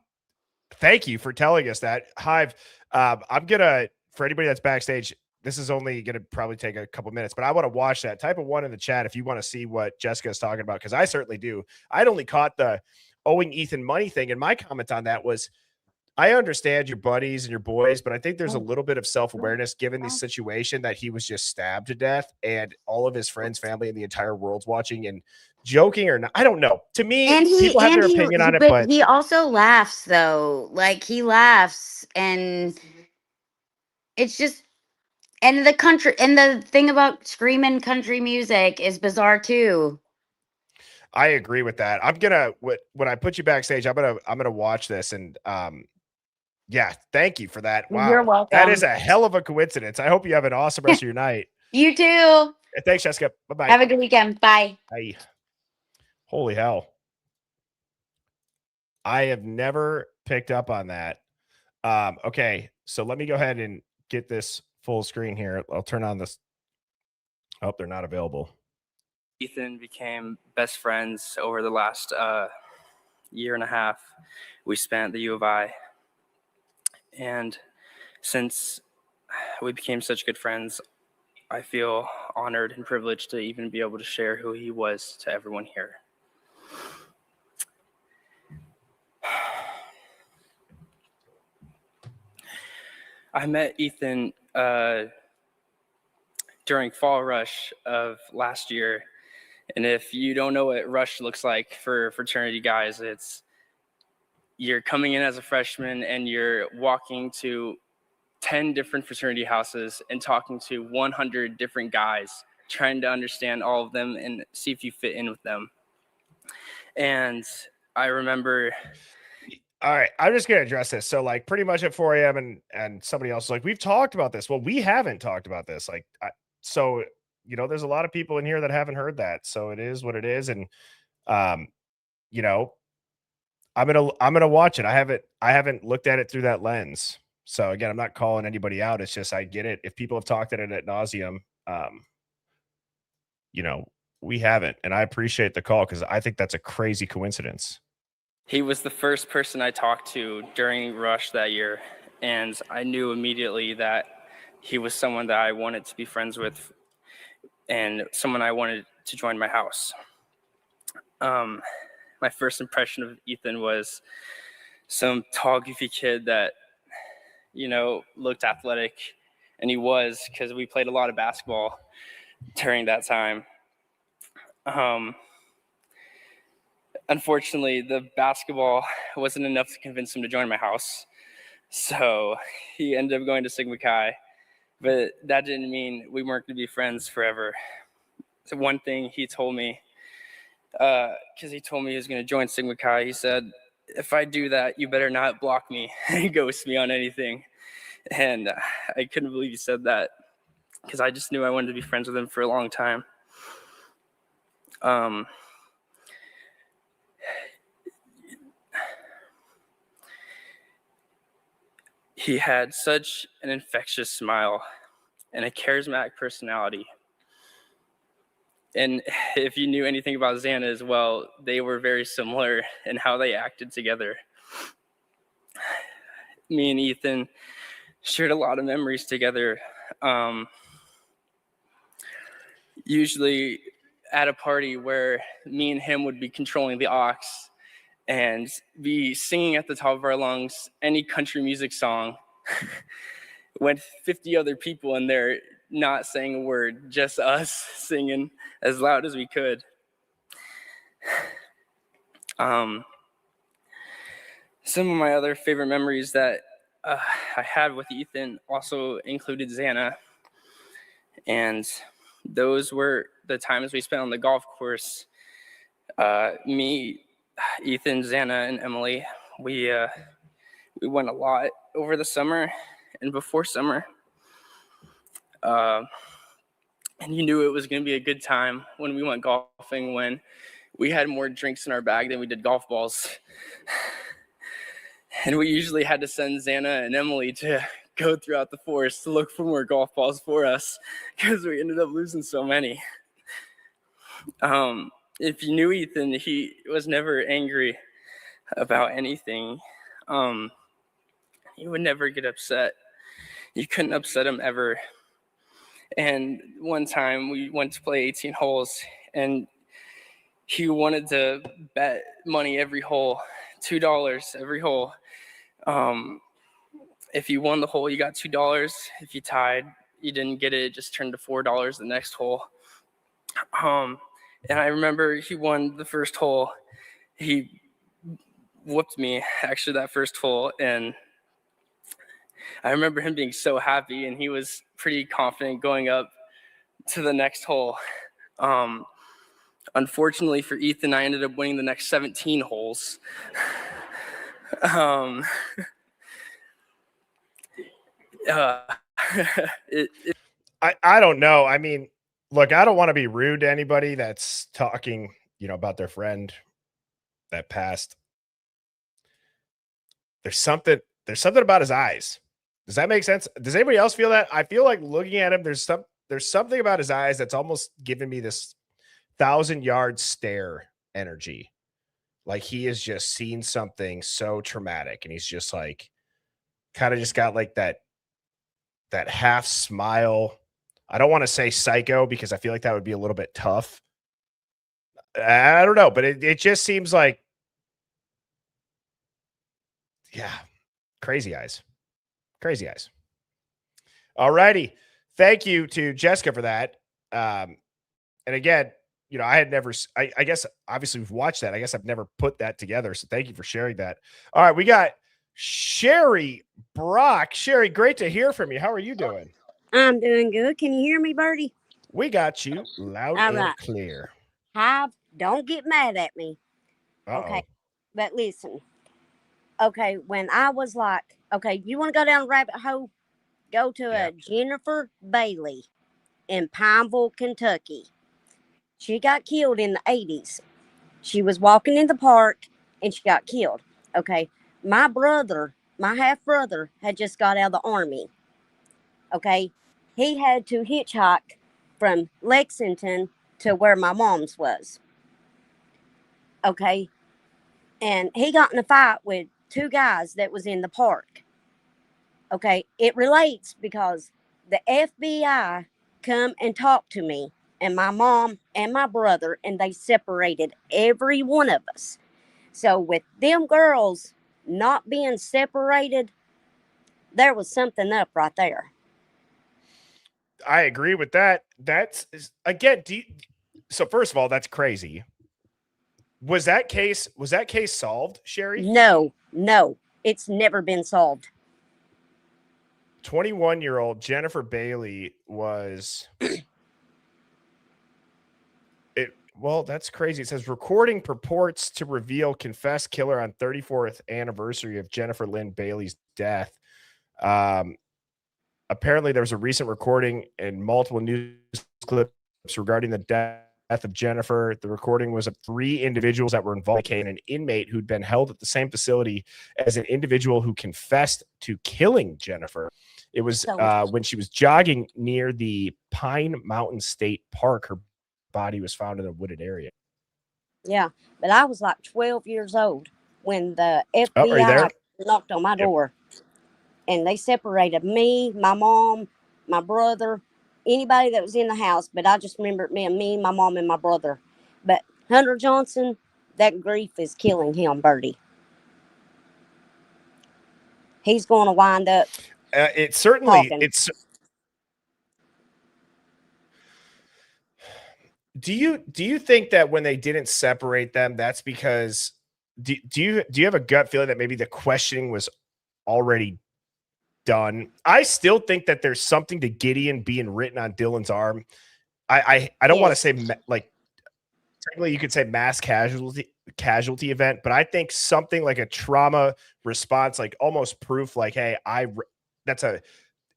Thank you for telling us that. Hive, I'm gonna, for anybody that's backstage, this is only gonna probably take a couple minutes, but I want to watch that. Type of 1 in the chat if you want to see what Jessica's talking about, because I certainly do. I'd only caught the owing Ethan money thing, and my comment on that was, I understand your buddies and your boys, but I think there's a little bit of self-awareness given the situation that he was just stabbed to death and all of his friends, family, and the entire world's watching and joking or not. I don't know. To me, people have their opinion on it, but but he also laughs though. Like he laughs, and it's just, and the country, and the thing about screaming country music is bizarre too. I agree with that. I'm gonna when I put you backstage, I'm gonna watch this and yeah, thank you for that. You're Wow. That is welcome. a hell of a coincidence. I hope you have an awesome rest of your night. You too. Thanks, Jessica. Bye-bye. Have a good weekend. Bye. Bye. Holy hell. I have never picked up on that. Okay, so let me go ahead and get this full screen here. I'll turn on this. Oh, they're not available. Ethan became best friends over the last year and a half. We spent at the U of I. And since we became such good friends, I feel honored and privileged to even be able to share who he was to everyone here. I met Ethan during Fall Rush of last year. And if you don't know what Rush looks like for fraternity guys, it's you're coming in as a freshman and you're walking to 10 different fraternity houses and talking to 100 different guys, trying to understand all of them and see if you fit in with them. And I remember. All right, I'm just gonna address this. So, like, pretty much at 4 a.m. and somebody else was like, we've talked about this. Well, we haven't talked about this. Like, so you know, there's a lot of people in here that haven't heard that. So it is what it is, and you know, I'm gonna watch it. I haven't looked at it through that lens. So again, I'm not calling anybody out. It's just I get it. If people have talked at it ad nauseum, you know, we haven't, and I appreciate the call because I think that's a crazy coincidence. He was the first person I talked to during Rush that year, and I knew immediately that he was someone that I wanted to be friends with and someone I wanted to join my house. My first impression of Ethan was some tall, goofy kid that, you know, looked athletic, and he was, because we played a lot of basketball during that time. Unfortunately, the basketball wasn't enough to convince him to join my house. So he ended up going to Sigma Chi, but that didn't mean we weren't going to be friends forever. So one thing he told me, because he told me he was going to join Sigma Chi, he said, if I do that, you better not block me and ghost me on anything. And I couldn't believe he said that, because I just knew I wanted to be friends with him for a long time. He had such an infectious smile and a charismatic personality. And if you knew anything about Xana as well, they were very similar in how they acted together. Me and Ethan shared a lot of memories together. Usually at a party where me and him would be controlling the aux and be singing at the top of our lungs any country music song with 50 other people in there not saying a word, just us singing as loud as we could. Some of my other favorite memories that I had with Ethan also included Xana, and those were the times we spent on the golf course. Me, Ethan, Xana, and Emily, we went a lot over the summer and before summer. And you knew it was going to be a good time when we went golfing, when we had more drinks in our bag than we did golf balls. And we usually had to send Xana and Emily to go throughout the forest to look for more golf balls for us because we ended up losing so many. If you knew Ethan, he was never angry about anything. He would never get upset. You couldn't upset him ever. And one time we went to play 18 holes, and he wanted to bet money every hole, $2 every hole. If you won the hole, you got $2. If you tied, you didn't get it, it just turned to $4 the next hole. And I remember he won the first hole. He whooped me, actually, that first hole, and I remember him being so happy, and he was pretty confident going up to the next hole. Unfortunately for Ethan, I ended up winning the next 17 holes. I don't know. I mean, look, I don't want to be rude to anybody that's talking, about their friend that passed. There's something about his eyes. Does that make sense? Does anybody else feel that? I feel like looking at him, there's something about his eyes that's almost giving me this 1,000-yard stare energy. Like he has just seen something so traumatic, and he's just like, kind of just got like that half smile. I don't want to say psycho because I feel like that would be a little bit tough. I don't know, but it just seems like, yeah, crazy eyes. Crazy eyes. All righty. Thank you to Jessica for that. And again, I had never, I guess, obviously we've watched that. I guess I've never put that together. So thank you for sharing that. All right. We got Sherry Brock. Sherry, great to hear from you. How are you doing? I'm doing good. Can you hear me, Birdie? We got you loud and clear. Hive, don't get mad at me. Okay. But listen. Okay. When I was like, okay, you want to go down a rabbit hole? Go to a Jennifer Bailey in Pineville, Kentucky. She got killed in the 80s. She was walking in the park and she got killed. Okay. My half brother, had just got out of the army. Okay. He had to hitchhike from Lexington to where my mom's was. Okay. And he got in a fight with two guys that was in the park. Okay. It relates because the FBI come and talked to me and my mom and my brother, and they separated every one of us. So with them girls not being separated, there was something up right there. I agree with that. That's, again, so first of all, that's crazy. Was that case solved, Sherry? No, it's never been solved. 21-year-old Jennifer Bailey was well, that's crazy. It says recording purports to reveal confessed killer on 34th anniversary of Jennifer Lynn Bailey's death. Apparently there was a recent recording and multiple news clips regarding the death of Jennifer. The recording was of 3 individuals that were involved in an inmate who'd been held at the same facility as an individual who confessed to killing Jennifer. It was when she was jogging near the Pine Mountain State Park. Her body was found in a wooded area. Yeah, but I was like 12 years old. when the Oh, are you there? FBI knocked on my door, and they separated me, my mom, my brother, anybody that was in the house. But I just remember it being me, my mom, and my brother. But Hunter Johnson, that grief is killing him, Birdie. He's going to wind up. It certainly. Talking. It's. Do you think that when they didn't separate them, that's because do you have a gut feeling that maybe the questioning was already done? I still think that there's something to Gideon being written on Dylan's arm. I don't want to say like technically you could say mass casualty event, but I think something like a trauma response, like almost proof, like, hey,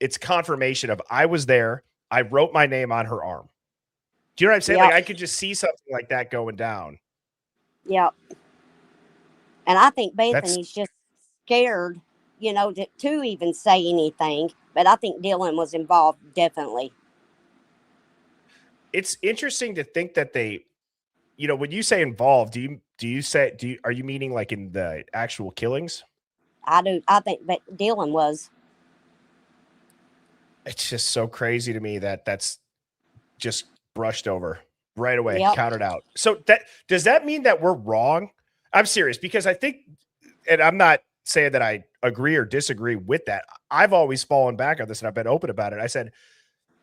it's confirmation of I was there. I wrote my name on her arm. Do you know what I'm saying? Yep. Like I could just see something like that going down. Yep. And I think Bethany's just scared, to even say anything. But I think Dylan was involved, definitely. It's interesting to think that they, when you say involved, are you meaning like in the actual killings? I do. I think that Dylan was. It's just so crazy to me that that's just brushed over right away, counted out. So does that mean that we're wrong? I'm serious, because I think, and I'm not saying that I agree or disagree with that. I've always fallen back on this, and I've been open about it. I said,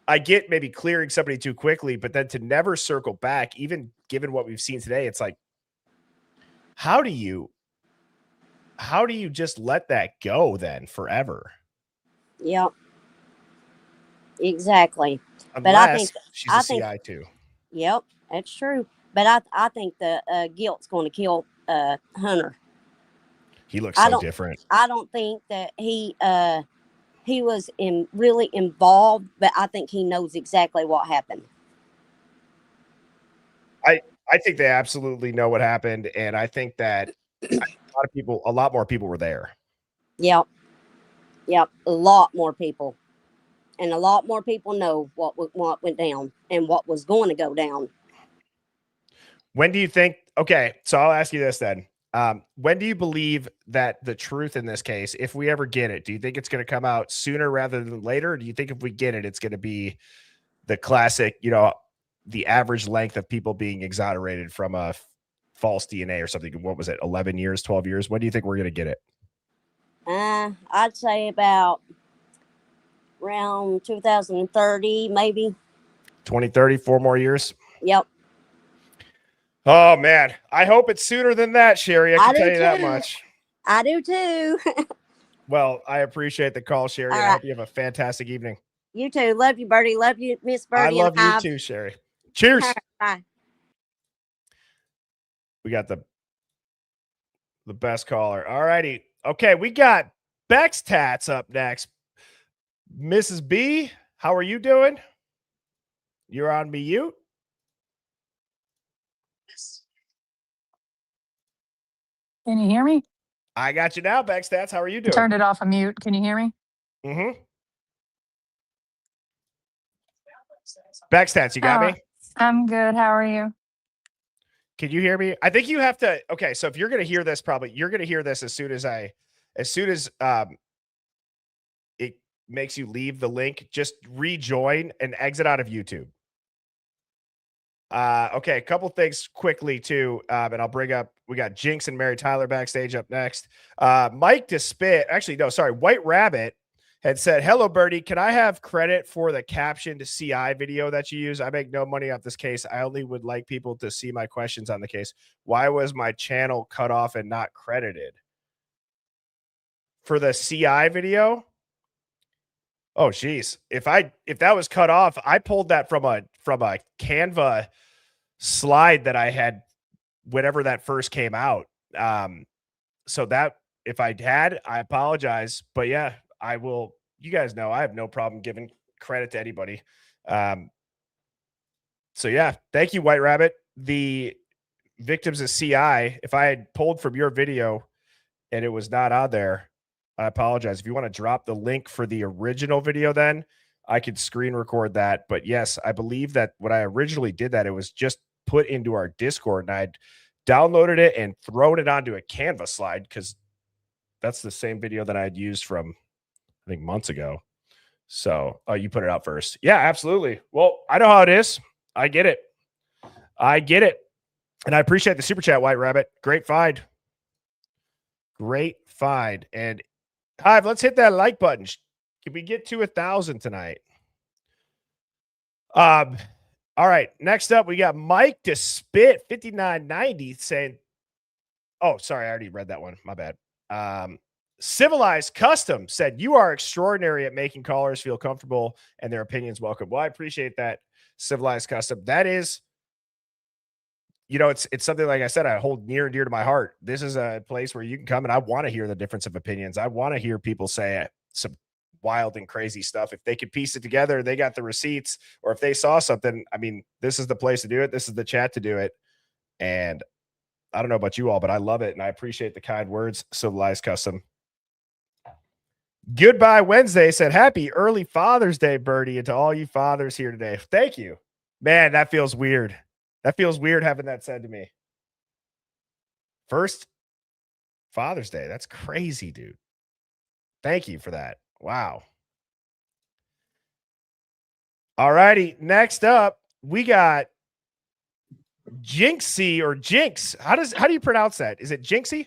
I get maybe clearing somebody too quickly, but then to never circle back, even given what we've seen today, it's like, how do you just let that go then forever? Yep. Exactly. Unless but I think she's a CI too. Yep, that's true. But I think the guilt's going to kill Hunter. He looks so different. I don't think that he was really involved, but I think he knows exactly what happened. I think they absolutely know what happened, and I think that a lot more people were there. Yep, a lot more people, and a lot more people know what went down and what was going to go down. When do you think? Okay, so I'll ask you this then. When do you believe that the truth in this case, if we ever get it, do you think it's going to come out sooner rather than later? Or do you think if we get it, it's going to be the classic, the average length of people being exonerated from a false DNA or something? What was it? 11 years, 12 years? When do you think we're going to get it? I'd say about around 2030, maybe. 2030, 4 more years? Yep. Oh, man. I hope it's sooner than that, Sherry. I can tell you that much. I do too. Well, I appreciate the call, Sherry. I hope you have a fantastic evening. You too. Love you, Birdie. Love you, Miss Birdie. I love you too, Sherry. Cheers. Bye. We got the best caller. All righty. Okay, we got Beck's Tats up next. Mrs. B, how are you doing? You're on mute. Can you hear me? I got you now, Beck's Tats. How are you doing? Turned it off of mute. Can you hear me? Mm-hmm. Beck's Tats, you got me? I'm good. How are you? Can you hear me? I think you have to. Okay, so if you're going to hear this, you're going to hear this as soon as it makes you leave the link, just rejoin and exit out of YouTube. Okay, a couple things quickly too, and I'll bring up. We got Jinx and Mary Tyler backstage up next. Mike Despit, actually, no, sorry, White Rabbit had said, "Hello, Birdie. Can I have credit for the captioned CI video that you use? I make no money off this case. I only would like people to see my questions on the case. Why was my channel cut off and not credited for the CI video?" Oh, geez. If that was cut off, I pulled that from a Canva slide that I had whenever that first came out. So that if I had, I apologize. But yeah, I will. You guys know I have no problem giving credit to anybody. So yeah, thank you, White Rabbit. The victims of CI, if I had pulled from your video and it was not on there, I apologize. If you want to drop the link for the original video, then I could screen record that. But yes, I believe that when I originally did that, it was just put into our Discord, and I'd downloaded it and thrown it onto a Canva slide because that's the same video that I had used from, I think, months ago. So, you put it out first. Yeah, absolutely. Well, I know how it is. I get it. And I appreciate the super chat, White Rabbit. Great find. And Hive, let's hit that like button. Can we get to 1,000 tonight? All right. Next up, we got Mike to Spit 5990 saying, oh, sorry, I already read that one. My bad. Civilized Custom said, you are extraordinary at making callers feel comfortable and their opinions welcome. Well, I appreciate that, Civilized Custom. That is, it's something, like I said, I hold near and dear to my heart. This is a place where you can come and I want to hear the difference of opinions. I want to hear people say some wild and crazy stuff. If they could piece it together, they got the receipts, or if they saw something, I mean, this is the place to do it. This is the chat to do it. And I don't know about you all, but I love it. And I appreciate the kind words. Civilized Custom. Goodbye Wednesday said, happy early Father's Day, Birdie, and to all you fathers here today. Thank you. Man, that feels weird. That feels weird having that said to me. First Father's Day. That's crazy, dude. Thank you for that. Wow. All righty. Next up, we got Jinxie or Jinx. How do you pronounce that? Is it Jinxie?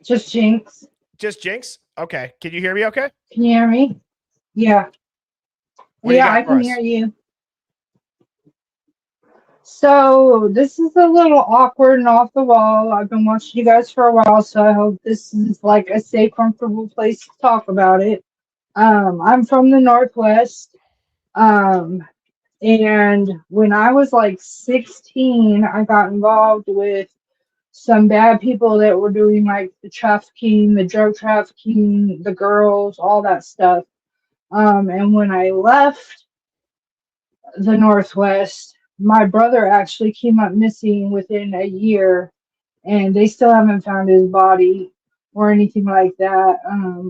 Just Jinx. Just Jinx? Okay. Can you hear me okay? Can you hear me? Yeah. Yeah, I can hear you. So this is a little awkward and off the wall. I've been watching you guys for a while, so I hope this is like a safe, comfortable place to talk about it. I'm from the Northwest. And when I was like 16, I got involved with some bad people that were doing like the trafficking, the drug trafficking, the girls, all that stuff. And when I left the Northwest, my brother actually came up missing within a year, and they still haven't found his body or anything like that.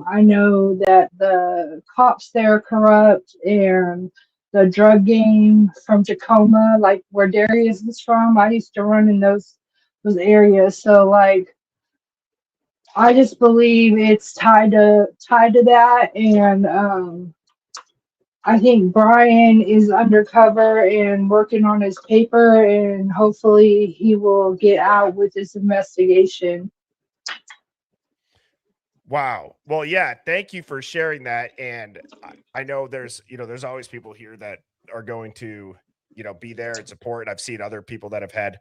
I know that the cops there are corrupt, and the drug game from Tacoma, like where Darius is from, I used to run in those areas. So like, I just believe it's tied to that, and I think Brian is undercover and working on his paper, and hopefully he will get out with this investigation. Wow. Well, yeah, thank you for sharing that. And I know there's always people here that are going to, be there and support. I've seen other people that have had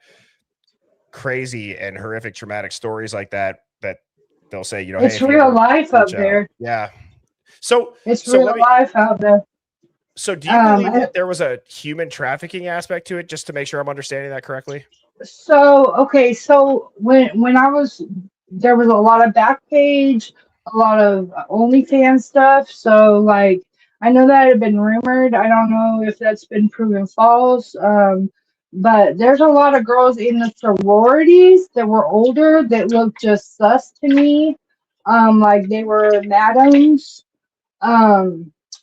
crazy and horrific traumatic stories like that they'll say, it's hey, real life up there. Yeah. So it's real life out there. So do you believe that there was a human trafficking aspect to it, just to make sure I'm understanding that correctly? So, okay. So when I was, there was a lot of Backpage, a lot of OnlyFans stuff. So like, I know that had been rumored. I don't know if that's been proven false. But there's a lot of girls in the sororities that were older that looked just sus to me. Like they were madams.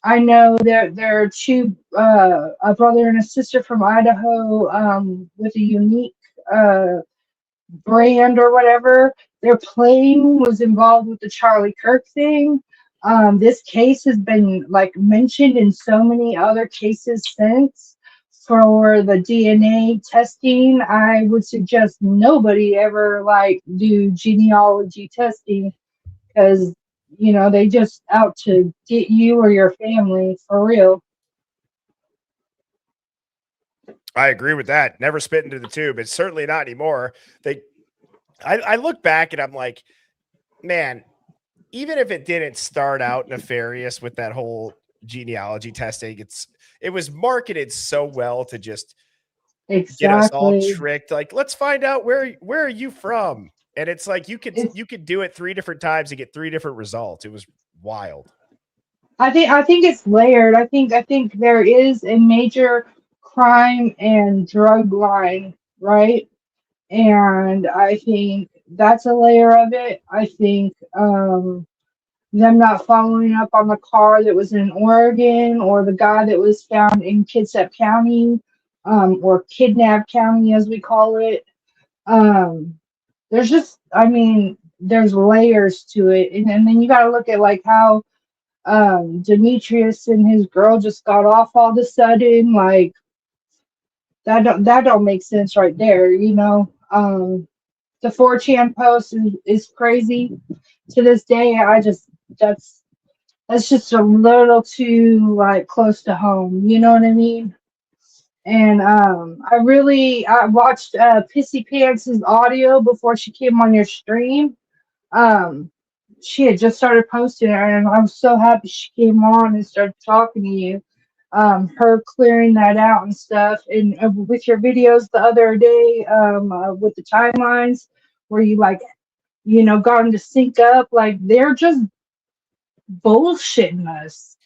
I know that there are two, a brother and a sister from Idaho, with a unique brand or whatever. Their plane was involved with the Charlie Kirk thing. This case has been like mentioned in so many other cases since. For the DNA testing, I would suggest nobody ever like do genealogy testing, because they just out to get you or your family, for real. I agree with that. Never spit into the tube. It's certainly not anymore. I look back and I'm like, man, even if it didn't start out nefarious with that whole genealogy testing, it was marketed so well to just get us all tricked. Like, let's find out where are you from? And it's like you could do it 3 different times to get 3 different results. It was wild. I think it's layered. I think there is a major crime and drug line, right? And I think that's a layer of it. I think them not following up on the car that was in Oregon, or the guy that was found in Kitsap County or Kidnap County, as we call it. There's just, I mean, there's layers to it, and then you got to look at like how Demetrius and his girl just got off all of a sudden, like that don't make sense right there, you know. The 4chan post is crazy to this day. That's that's just a little too like close to home, you know what I mean? And I watched Pissy Pants's audio before she came on your stream. Um, she had just started posting it, and I was so happy she came on and started talking to you. Her clearing that out and stuff, and with your videos the other day, with the timelines where you like, you know, got them to sync up, like they're just bullshitting us,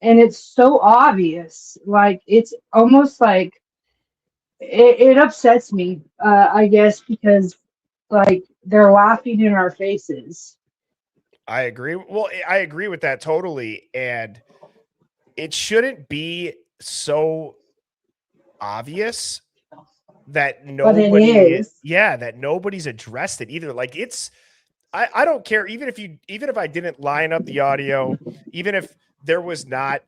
and it's so obvious. Like it's almost like it upsets me, I guess, because like they're laughing in our faces. I agree. Well, I agree with that totally. And it shouldn't be so obvious that But it nobody, is. that nobody's addressed it either. Like I don't care. Even if I didn't line up the audio, even if there was not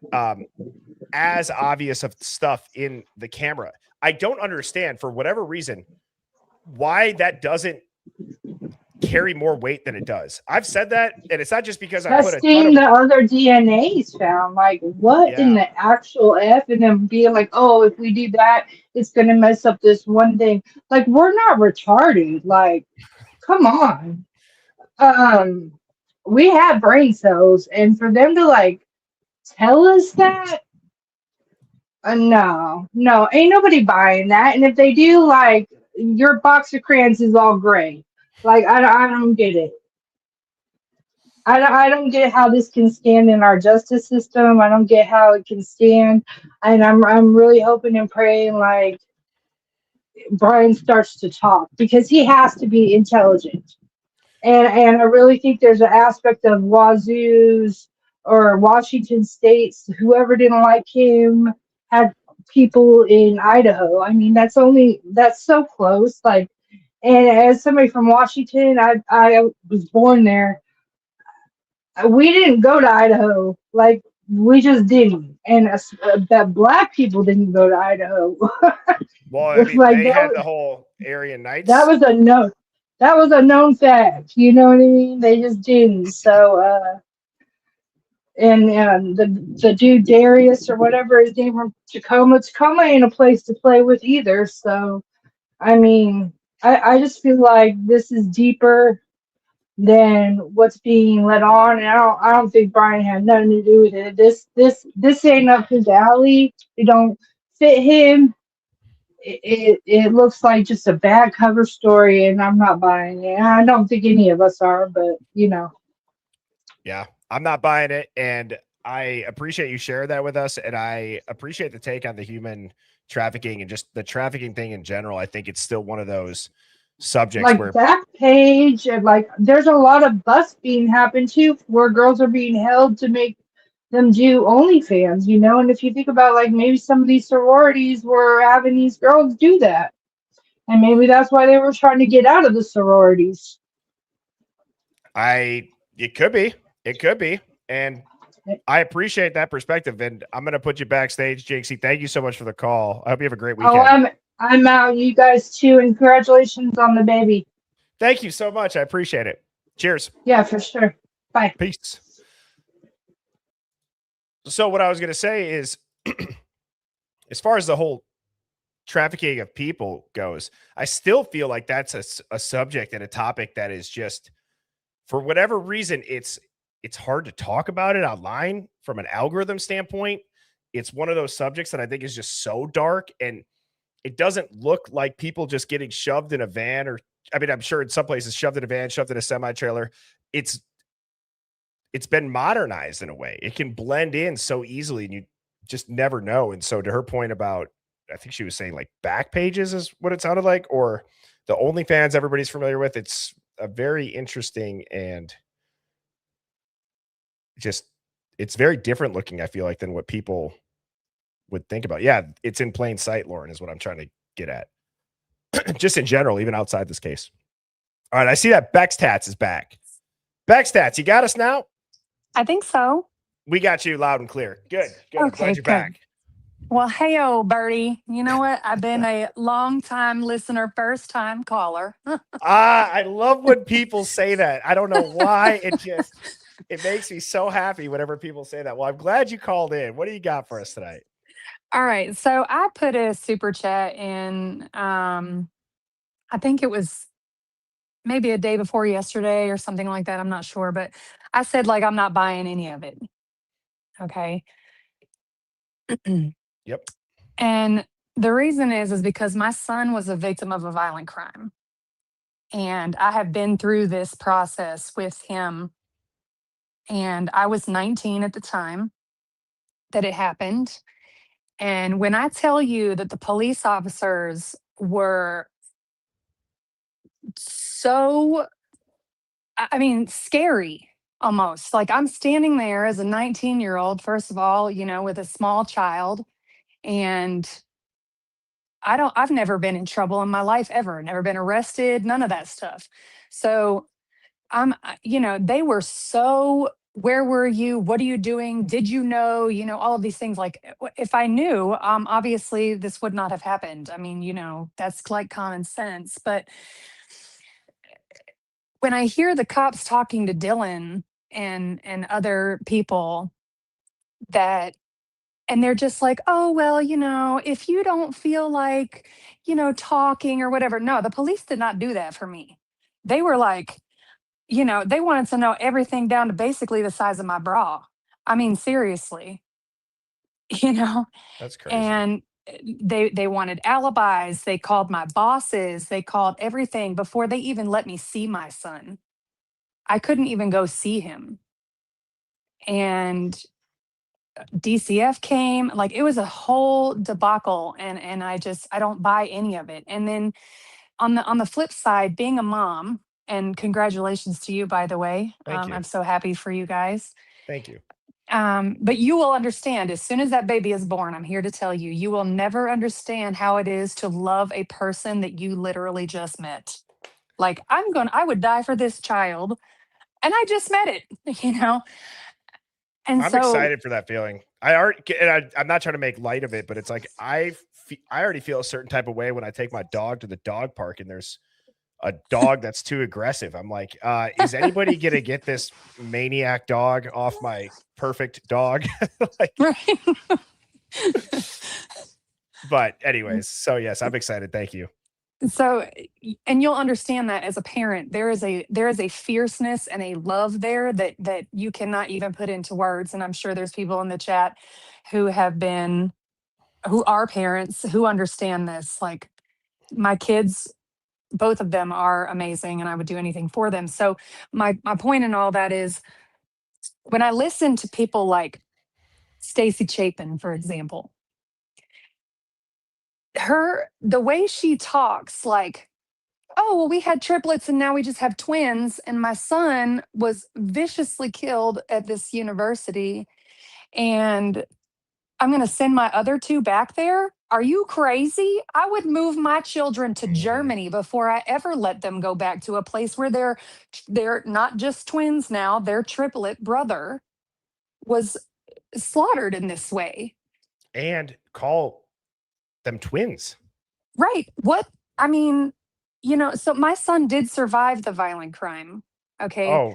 as obvious of stuff in the camera, I don't understand for whatever reason why that doesn't carry more weight than it does. I've said that, and it's not just because I put a ton Testing of the other DNAs found, like what in yeah. the actual F, and then being like, oh, if we do that, it's gonna mess up this one thing. Like we're not retarded. Like, come on. Um, we have brain cells, and for them to like tell us that, no, ain't nobody buying that. And if they do, like your box of crayons is all gray. Like I don't get it. I don't get how this can stand in our justice system. I don't get how it can stand, and I'm really hoping and praying like Brian starts to talk because he has to be intelligent, and I really think there's an aspect of Wazoo's or Washington State's whoever didn't like him had people in Idaho. I mean that's so close. Like, and as somebody from Washington, I was born there. We didn't go to Idaho. Like we just didn't, and that black people didn't go to Idaho. Well, I mean, Like they had the whole Aryan that Nights. was a known that was a known fact. You know what I mean? They just didn't. So and the dude Darius or whatever his name from Tacoma ain't a place to play with either. So I mean, I just feel like this is deeper than what's being let on, and I don't think Brian had nothing to do with it. This ain't up his alley. It don't fit him. It looks like just a bad cover story, and I'm not buying it. I don't think any of us are, but you know. Yeah, I'm not buying it, and I appreciate you sharing that with us, and I appreciate the take on the human trafficking and just the trafficking thing in general. I think it's still one of those subjects Like where Backpage, and like there's a lot of bust being happened too, where girls are being held to make them do OnlyFans, you know. And if you think about like maybe some of these sororities were having these girls do that, and maybe that's why they were trying to get out of the sororities. it could be, and I appreciate that perspective. And I'm going to put you backstage, JC. Thank you so much for the call. I hope you have a great weekend. Oh, I'm out. You guys too, and congratulations on the baby. Thank you so much. I appreciate it. Cheers. Yeah, for sure. Bye. Peace. So what I was going to say is, as far as the whole trafficking of people goes, I still feel like that's a subject and a topic that is just, for whatever reason, it's hard to talk about it online from an algorithm standpoint. It's one of those subjects that I think is just so dark, and it doesn't look like people just getting shoved in a van, or I mean, I'm sure in some places shoved in a van, shoved in a semi trailer. It's been modernized in a way. It can blend in so easily, and you just never know. And so to her point about, I think she was saying like back pages is what it sounded like, or the OnlyFans everybody's familiar with. It's a very interesting and just, it's very different looking, I feel like, than what people would think about. Yeah, it's in plain sight, Lauren, is what I'm trying to get at. Just in general, even outside this case. All right, I see that Bextats is back. Bextats, you got us now? I think so. We got you loud and clear. Good. Okay, I'm glad you're back. Well, hey, Bertie. You know what? I've been a long-time listener, first-time caller. I love when people say that. I don't know why. It makes me so happy whenever people say that. Well, I'm glad you called in. What do you got for us tonight? All right. So I put a super chat in, I think it was maybe a day before yesterday or something like that. I'm not sure, but I said, like, I'm not buying any of it. Okay. Yep. And the reason is because my son was a victim of a violent crime. And I have been through this process with him. And I was 19 at the time that it happened. And when I tell you that the police officers were so, I mean, scary almost. Like, I'm standing there as a 19-year-old, first of all, with a small child. And I've never been in trouble in my life ever, never been arrested, none of that stuff. So they were so, where were you? What are you doing? Did you know? All of these things. Like, if I knew, obviously this would not have happened. I mean, that's like common sense. But when I hear the cops talking to Dylan and other people that, and they're just like, oh, well, if you don't feel like, talking or whatever. No, the police did not do that for me. They were like, they wanted to know everything down to basically the size of my bra. I mean, seriously, That's crazy. and they wanted alibis. They called my bosses. They called everything before they even let me see my son. I couldn't even go see him. And DCF came, like, it was a whole debacle. And I don't buy any of it. And then on the flip side, being a mom, and congratulations to you, by the way. Thank you. I'm so happy for you guys. Thank you. But you will understand as soon as that baby is born. I'm here to tell you, you will never understand how it is to love a person that you literally just met. Like, I would die for this child, and I just met it, And I'm excited for that feeling. I'm not trying to make light of it, but it's like I already feel a certain type of way when I take my dog to the dog park and there's a dog that's too aggressive. I'm like, is anybody gonna get this maniac dog off my perfect dog? Right. But anyways, so yes, I'm excited. Thank you. So, and you'll understand that as a parent, there is a fierceness and a love there that you cannot even put into words. And I'm sure there's people in the chat who are parents who understand this. Like, my kids, both of them are amazing, and I would do anything for them. So my point in all that is, when I listen to people like Stacy Chapin, for example, the way she talks, like, oh, well, we had triplets and now we just have twins. And my son was viciously killed at this university. And I'm going to send my other two back there. Are you crazy? I would move my children to Germany before I ever let them go back to a place where they're not just twins now, their triplet brother was slaughtered in this way. And call them twins. Right. What? I mean, so my son did survive the violent crime. Okay. Oh,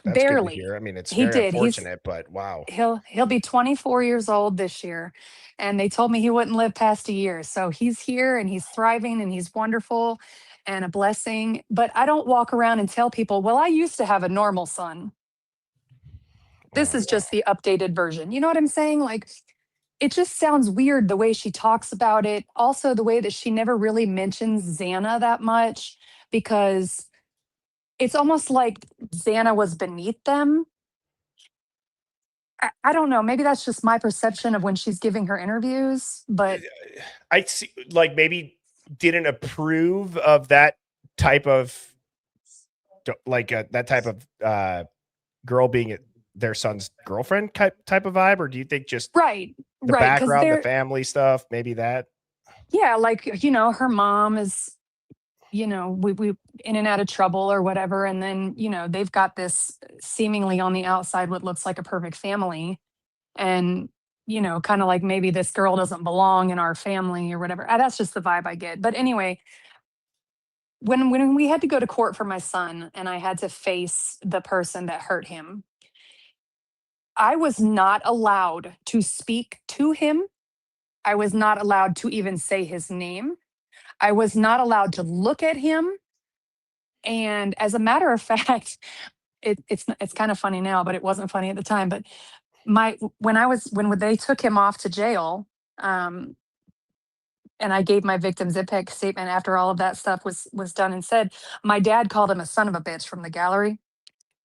that's barely. Good to hear. I mean, it's He very did. unfortunate, but wow. He'll be 24 years old this year, and they told me he wouldn't live past a year. So he's here and he's thriving and he's wonderful and a blessing. But I don't walk around and tell people, well, I used to have a normal son. This is just the updated version. You know what I'm saying? Like, it just sounds weird the way she talks about it. Also, the way that she never really mentions Xana that much, because it's almost like Xana was beneath them. I don't know. Maybe that's just my perception of when she's giving her interviews, but I see, like, maybe didn't approve of that type of, like, that type of girl being their son's girlfriend type of vibe, or do you think just Right. the Right. Because background, the they're, family stuff, maybe that? yeah, like, her mom is, we in and out of trouble or whatever. And then, they've got this seemingly on the outside, what looks like a perfect family. And, kind of like maybe this girl doesn't belong in our family or whatever. That's just the vibe I get. But anyway, when we had to go to court for my son and I had to face the person that hurt him, I was not allowed to speak to him. I was not allowed to even say his name. I was not allowed to look at him. And as a matter of fact, it's kind of funny now, but it wasn't funny at the time. But when they took him off to jail, um, and I gave my victim's impact statement after all of that stuff was done and said, my dad called him a son of a bitch from the gallery.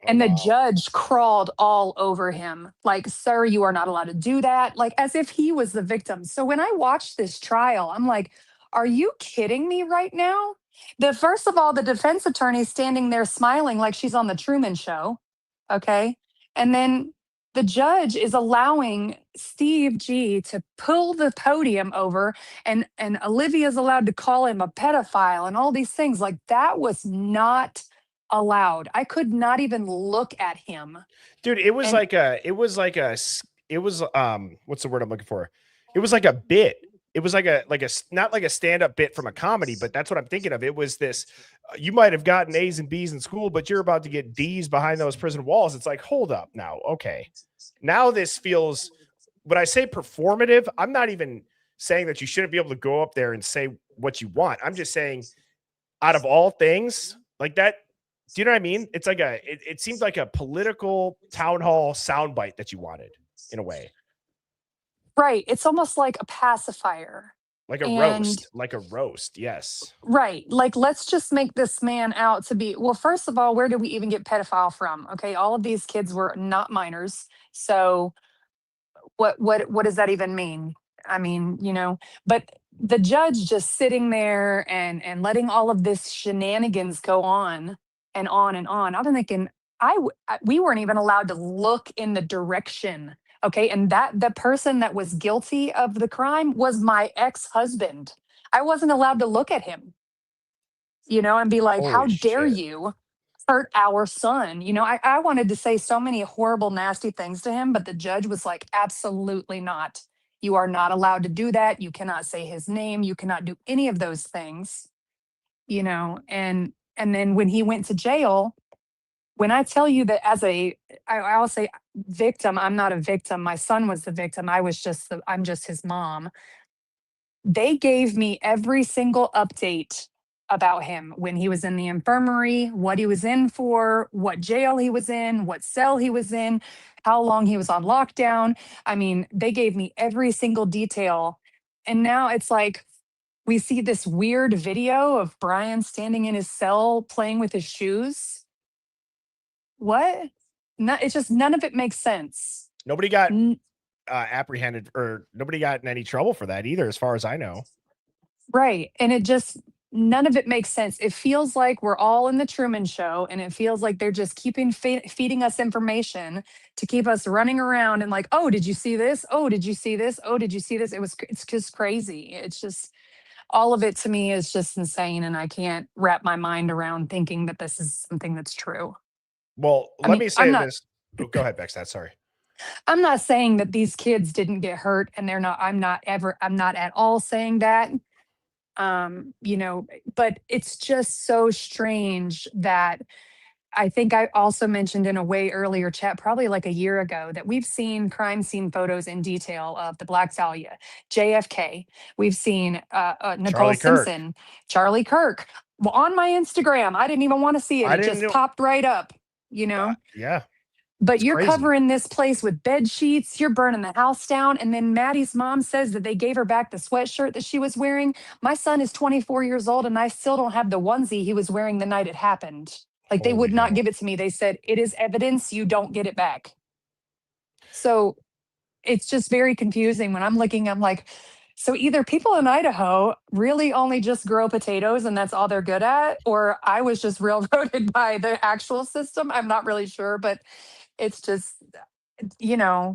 Oh, And the wow. judge crawled all over him, like, sir, you are not allowed to do that, like as if he was the victim. So when I watched this trial, I'm like, are you kidding me right now? First of all, the defense attorney standing there smiling like she's on the Truman Show. Okay. And then the judge is allowing Steve G to pull the podium over, and Olivia's allowed to call him a pedophile and all these things. Like, that was not allowed. I could not even look at him. Dude, it was And like what's the word I'm looking for? It was like a bit. It was like a not like a stand-up bit from a comedy, but that's what I'm thinking of. It was this, you might have gotten A's and B's in school, but you're about to get D's behind those prison walls. It's like, hold up now. Okay. Now this feels, when I say performative, I'm not even saying that you shouldn't be able to go up there and say what you want. I'm just saying, out of all things like that, do you know what I mean? It's like it seemed like a political town hall soundbite that you wanted, in a way. right, it's almost like a pacifier. Like a And roast. Like a roast, yes. right, like, let's just make this man out to be, well, first of all, where did we even get pedophile from? Okay, all of these kids were not minors. So what does that even mean? I mean, but the judge just sitting there and letting all of this shenanigans go on and on and on. I'm thinking, we weren't even allowed to look in the direction. Okay, and that the person that was guilty of the crime was my ex-husband. I wasn't allowed to look at him, and be like, how Holy dare shit. you hurt our son? I wanted to say so many horrible, nasty things to him, but the judge was like, absolutely not. You are not allowed to do that. You cannot say his name. You cannot do any of those things, and then when he went to jail, when I tell you that I'll say victim, I'm not a victim. My son was the victim. I'm just his mom. They gave me every single update about him: when he was in the infirmary, what he was in for, what jail he was in, what cell he was in, how long he was on lockdown. I mean, they gave me every single detail. And now it's like, we see this weird video of Brian standing in his cell playing with his shoes. What? No, it's just, none of it makes sense. Nobody got apprehended, or nobody got in any trouble for that either, as far as I know. Right. And none of it makes sense. It feels like we're all in the Truman Show, and it feels like they're just keeping feeding us information to keep us running around and like, oh, did you see this? Oh, did you see this? Oh, did you see this? It's just crazy. It's just, all of it to me is just insane. And I can't wrap my mind around thinking that this is something that's true. Well, I let mean, me say this. Oh, go ahead, Bex. Sorry. I'm not saying that these kids didn't get hurt, and I'm not at all saying that. But it's just so strange that I think I also mentioned in a way earlier chat, probably like a year ago, that we've seen crime scene photos in detail of the Black Dahlia, JFK. We've seen Nicole Charlie Kirk. Simpson, Charlie Kirk. Well, on my Instagram, I didn't even want to see it. I It didn't just know. popped right up, Yeah. But It's you're crazy. covering this place with bed sheets. You're burning the house down. And then Maddie's mom says that they gave her back the sweatshirt that she was wearing. My son is 24 years old, and I still don't have the onesie he was wearing the night it happened. Like, they would Holy not hell. give it to me. They said, it is evidence. You don't get it back. So it's just very confusing when I'm looking. I'm like, so either people in Idaho really only just grow potatoes and that's all they're good at, or I was just railroaded by the actual system. I'm not really sure, but It's just,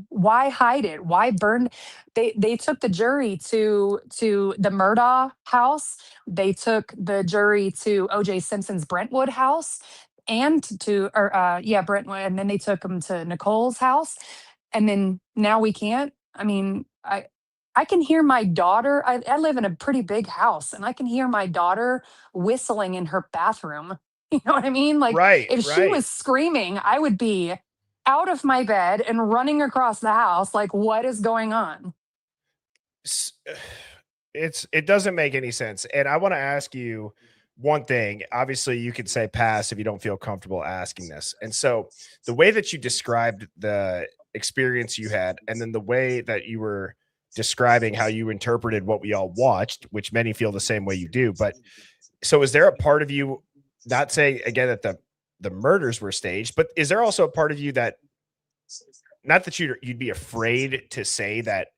why hide it? Why burn? They took the jury to the Murdaugh house. They took the jury to OJ Simpson's Brentwood house, and to or yeah, Brentwood, and then they took them to Nicole's house, and then now we can't. I mean, I can hear my daughter. I live in a pretty big house, and I can hear my daughter whistling in her bathroom. You know what I mean? Like, Right, if she right. was screaming, I would be out of my bed and running across the house. Like, what is going on? S- it doesn't make any sense. And I want to ask you one thing. Obviously, you could say pass if you don't feel comfortable asking this. And so the way that you described the experience you had, and then the way that you were describing how you interpreted what we all watched, which many feel the same way you do. But so is there a part of you, not saying again that the murders were staged, but is there also a part of you that, not that you'd be afraid to say that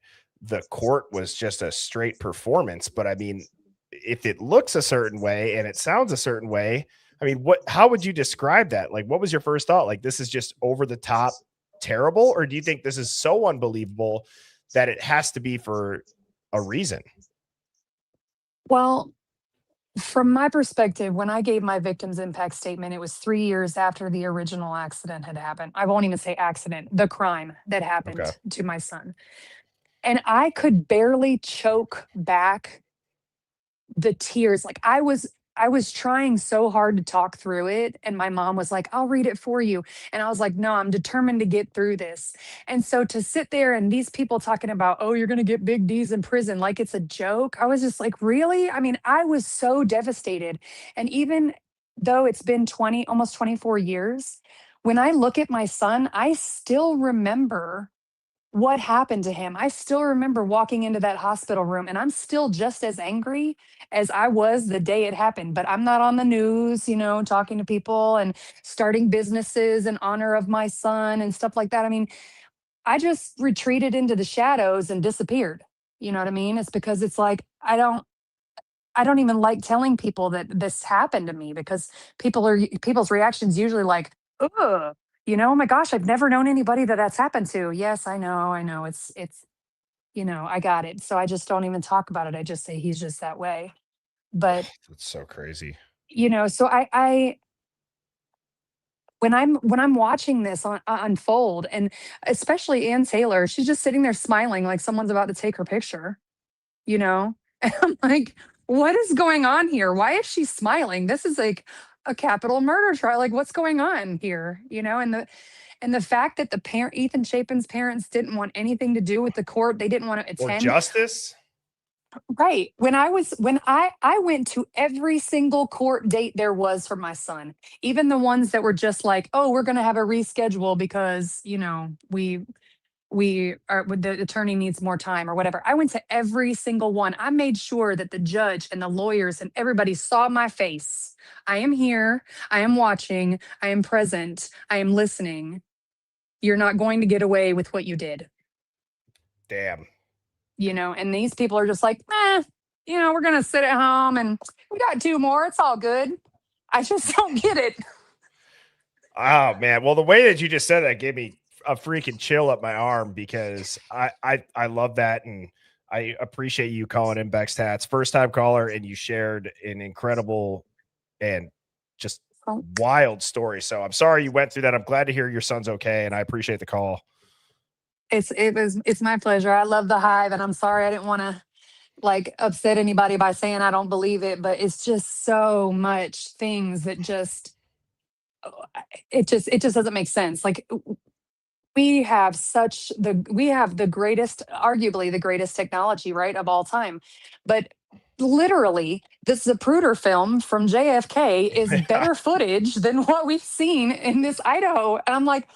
the court was just a straight performance, but I mean, if it looks a certain way and it sounds a certain way, I mean, how would you describe that? Like, what was your first thought? Like, this is just over the top terrible, or do you think this is so unbelievable that it has to be for a reason? Well, from my perspective, when I gave my victim's impact statement, it was 3 years after the original accident had happened. I won't even say accident, the crime that Okay. happened to my son. And I could barely choke back the tears. Like, I was trying so hard to talk through it, and my mom was like, "I'll read it for you." And I was like, "No, I'm determined to get through this." And so to sit there and these people talking about, "Oh, you're going to get big D's in prison," like it's a joke. I was just like, "Really?" I mean, I was so devastated. And even though it's been 20, almost 24 years, when I look at my son, I still remember what happened to him. I still remember walking into that hospital room, and I'm still just as angry as I was the day it happened. But I'm not on the news, talking to people and starting businesses in honor of my son and stuff like that. I mean, I just retreated into the shadows and disappeared. You know what I mean? It's because it's like I don't even like telling people that this happened to me, because people's reactions usually like, ugh, oh my gosh, I've never known anybody that's happened to. Yes, I know. I got it. So I just don't even talk about it. I just say he's just that way. But That's so crazy. so I when I'm watching this unfold, and especially Ann Taylor, she's just sitting there smiling like someone's about to take her picture, you know? And I'm like, what is going on here? Why is she smiling? This is like a capital murder trial. Like, what's going on here? And the fact that the parent Ethan Chapin's parents didn't want anything to do with the court, they didn't want to Or attend. justice? Right. When I went to every single court date there was for my son, even the ones that were just like, oh, we're gonna have a reschedule because, we are the attorney needs more time or whatever. I went to every single one. I made sure that the judge and the lawyers and everybody saw my face. I am here, I am watching, I am present, I am listening. You're not going to get away with what you did. Damn. And these people are just like, we're going to sit at home and we got two more. It's all good. I just don't get it. Oh man. Well, the way that you just said that gave me a freaking chill up my arm, because I love that. And I appreciate you calling in Bex Tats. First time caller, and you shared an incredible and just Oh, wild story. So I'm sorry you went through that. I'm glad to hear your son's okay, and I appreciate the call. it's my pleasure. I love the Hive, and I'm sorry I didn't want to like upset anybody by saying I don't believe it, but it's just so much things that just it just doesn't make sense. Like, we have the greatest, arguably the greatest technology, right, of all time. But literally, this Zapruder film from JFK is Yeah. better footage than what we've seen in this Idaho. And I'm like,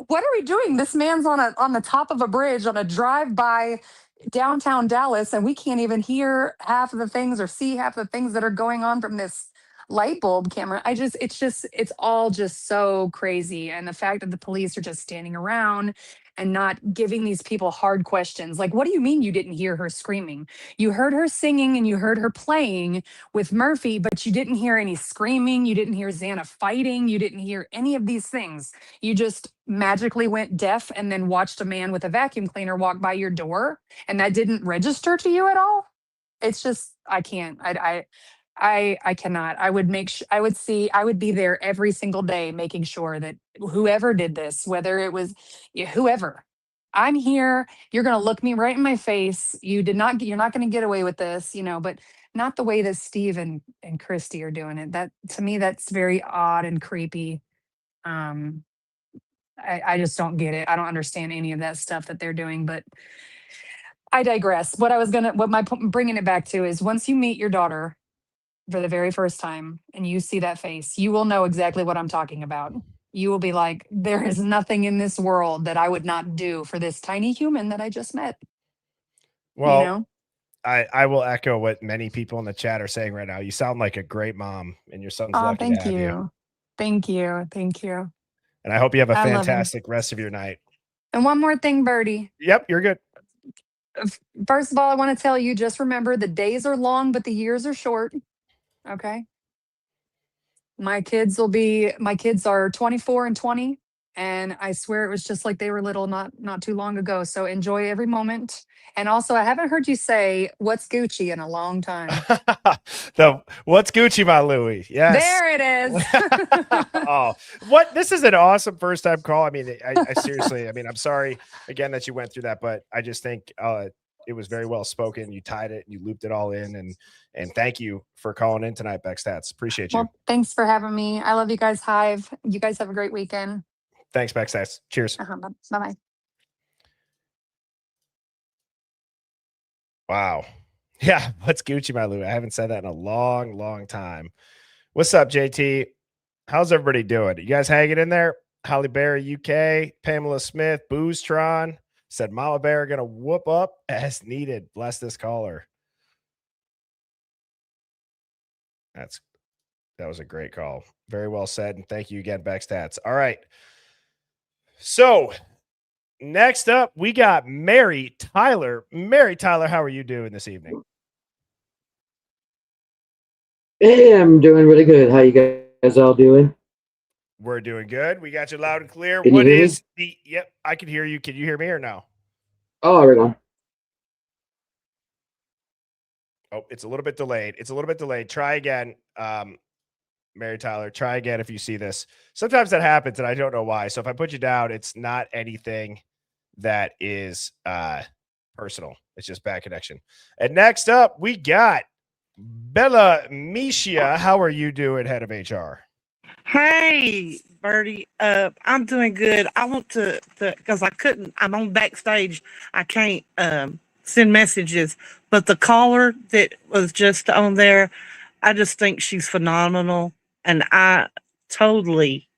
what are we doing? This man's on the top of a bridge on a drive by downtown Dallas, and we can't even hear half of the things or see half of the things that are going on from this light bulb camera. It's all just so crazy. And the fact that the police are just standing around and not giving these people hard questions. Like, what do you mean you didn't hear her screaming? You heard her singing and you heard her playing with Murphy, but you didn't hear any screaming. You didn't hear Xana fighting. You didn't hear any of these things. You just magically went deaf and then watched a man with a vacuum cleaner walk by your door, and that didn't register to you at all. It's just, I can't. I cannot. I would I would be there every single day making sure that whoever did this, whether it was whoever, I'm here, you're going to look me right in my face. You're not going to get away with this, but not the way that Steve and Christy are doing it. That, to me, that's very odd and creepy. Um, I just don't get it. I don't understand any of that stuff that they're doing, but I digress. Bringing it back to is, once you meet your daughter for the very first time and you see that face, you will know exactly what I'm talking about. You will be like, there is nothing in this world that I would not do for this tiny human that I just met. Well, I will echo what many people in the chat are saying right now. You sound like a great mom, and your son's lucky to Thank have you. you. Thank you. Thank you. And I hope you have a I love him. fantastic rest of your night. And one more thing, Birdie. Yep, you're good. First of all, I want to tell you, just remember, the days are long, but the years are short. Okay. My kids are 24 and 20. And I swear it was just like they were little not too long ago. So enjoy every moment. And also, I haven't heard you say "What's Gucci" in a long time. What's Gucci, my Louie? Yes. There it is. Oh, what? This is an awesome first time call. I mean, I seriously, I mean, I'm sorry again that you went through that, but I just think it was very well spoken. You tied it, you looped it all in, and thank you for calling in tonight, Beckstats. Appreciate you. Well, thanks for having me. I love you guys, Hive. You guys have a great weekend. Thanks, Beckstats. Cheers. Bye-bye. Wow. Yeah. What's Gucci, my Lou? I haven't said that in a long, long time. What's up, JT? How's everybody doing? You guys hanging in there? Holly Berry, UK, Pamela Smith, Boostron said Mama Bear going to whoop up as needed. Bless this caller. That was a great call. Very well said. And thank you again, Beckstats. All right. So next up, we got Mary Tyler. Mary Tyler, how are you doing this evening? Hey, I'm doing really good. How you guys all doing? We're doing good. We got you loud and clear. Can What you hear is me? Yep, I can hear you. Can you hear me or no? Oh, right on. Oh, it's a little bit delayed. Try again. Mary Tyler, try again if you see this. Sometimes that happens and I don't know why. So if I put you down, it's not anything that is personal. It's just bad connection. And next up, we got Bella Mishia. How are you doing, head of HR? Hey, Birdie. I'm doing good. I want to because I'm on backstage. I can't send messages, but the caller that was just on there, I just think she's phenomenal. And I totally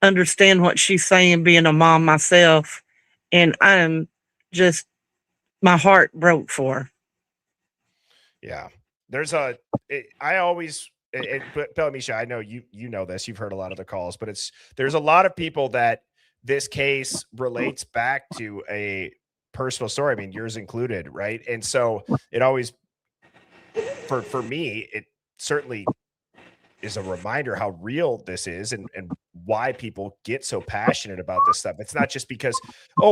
understand what she's saying, being a mom myself. And I'm just, my heart broke for her. Yeah. There's but Misha, I know you know this, you've heard a lot of the calls, but there's a lot of people that this case relates back to a personal story. I mean, yours included, right? And so it always, for me, it certainly is a reminder how real this is and why people get so passionate about this stuff. It's not just because,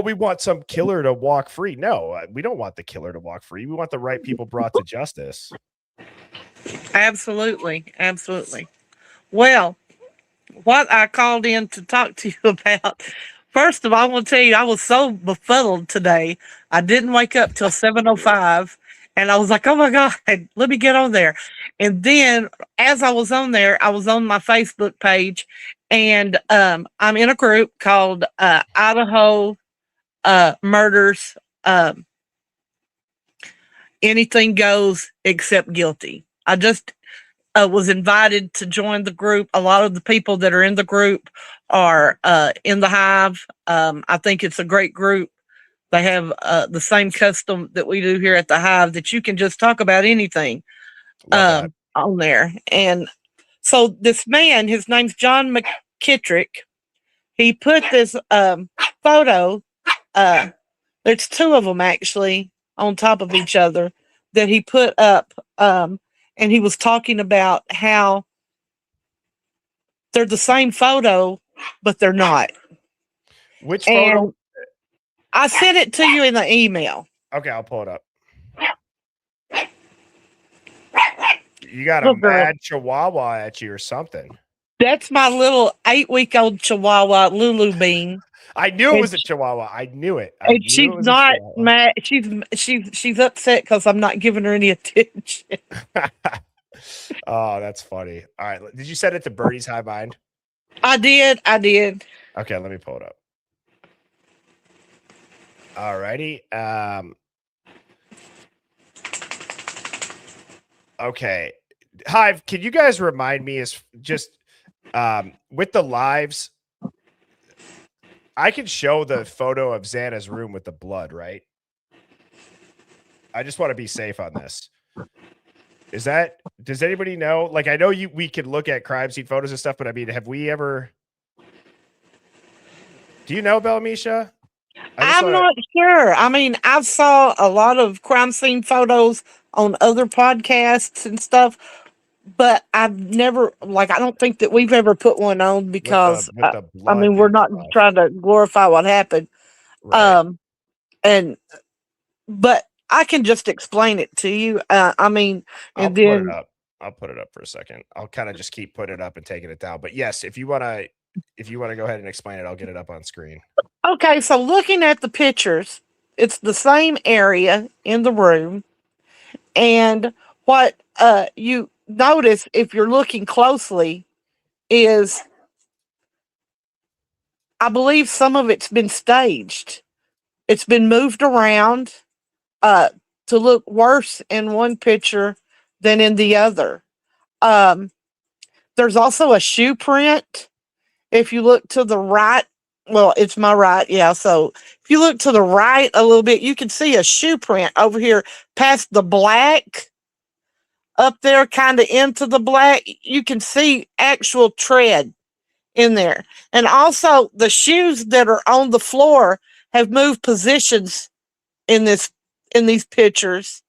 we want some killer to walk free. No, we don't want the killer to walk free. We want the right people brought to justice. Absolutely. Absolutely. Well, what I called in to talk to you about, first of all, I want to tell you, I was so befuddled today. I didn't wake up till 7:05. And I was like, oh my God, let me get on there. And then as I was on there, I was on my Facebook page, and I'm in a group called Idaho Murders. Anything goes except guilty. I just was invited to join the group. A lot of the people that are in the group are in the Hive. I think it's a great group. They have the same custom that we do here at the Hive, that you can just talk about anything on there. And so this man, his name's John McKittrick, he put this photo There's two of them actually on top of each other that he put up, and he was talking about how they're the same photo, but they're not. Which And photo? I sent it to you in the email. Okay, I'll pull it up. You got a mad chihuahua at you or something. That's my little 8-week-old chihuahua, Lulu Bean. I knew it was a chihuahua. I knew it. And she's not mad. She's upset because I'm not giving her any attention. Oh, that's funny. All right. Did you send it to Birdie's High Mind? I did. Okay, let me pull it up. All righty. Okay. Hive, can you guys remind me as just with the lives? I can show the photo of Xana's room with the blood, right? I just want to be safe on this. Does anybody know? Like, I know we could look at crime scene photos and stuff, but I mean, have we ever? Do you know, Bellamisha? I'm not sure. I mean, I saw a lot of crime scene photos on other podcasts and stuff, but I've never, I don't think that we've ever put one on because, with the I mean, we're not trying to glorify what happened. Right. But I can just explain it to you. I mean, I'll put it up. I'll put it up for a second. I'll kind of just keep putting it up and taking it down. But yes, if you want to go ahead and explain it, I'll get it up on screen. Okay, so looking at the pictures, it's the same area in the room. And what you notice if you're looking closely is I believe some of it's been staged. It's been moved around to look worse in one picture than in the other. There's also a shoe print. If you look to the right, well, it's my right, yeah. So if you look to the right a little bit, you can see a shoe print over here past the black, up there, kind of into the black. You can see actual tread in there. And also the shoes that are on the floor have moved positions in these pictures.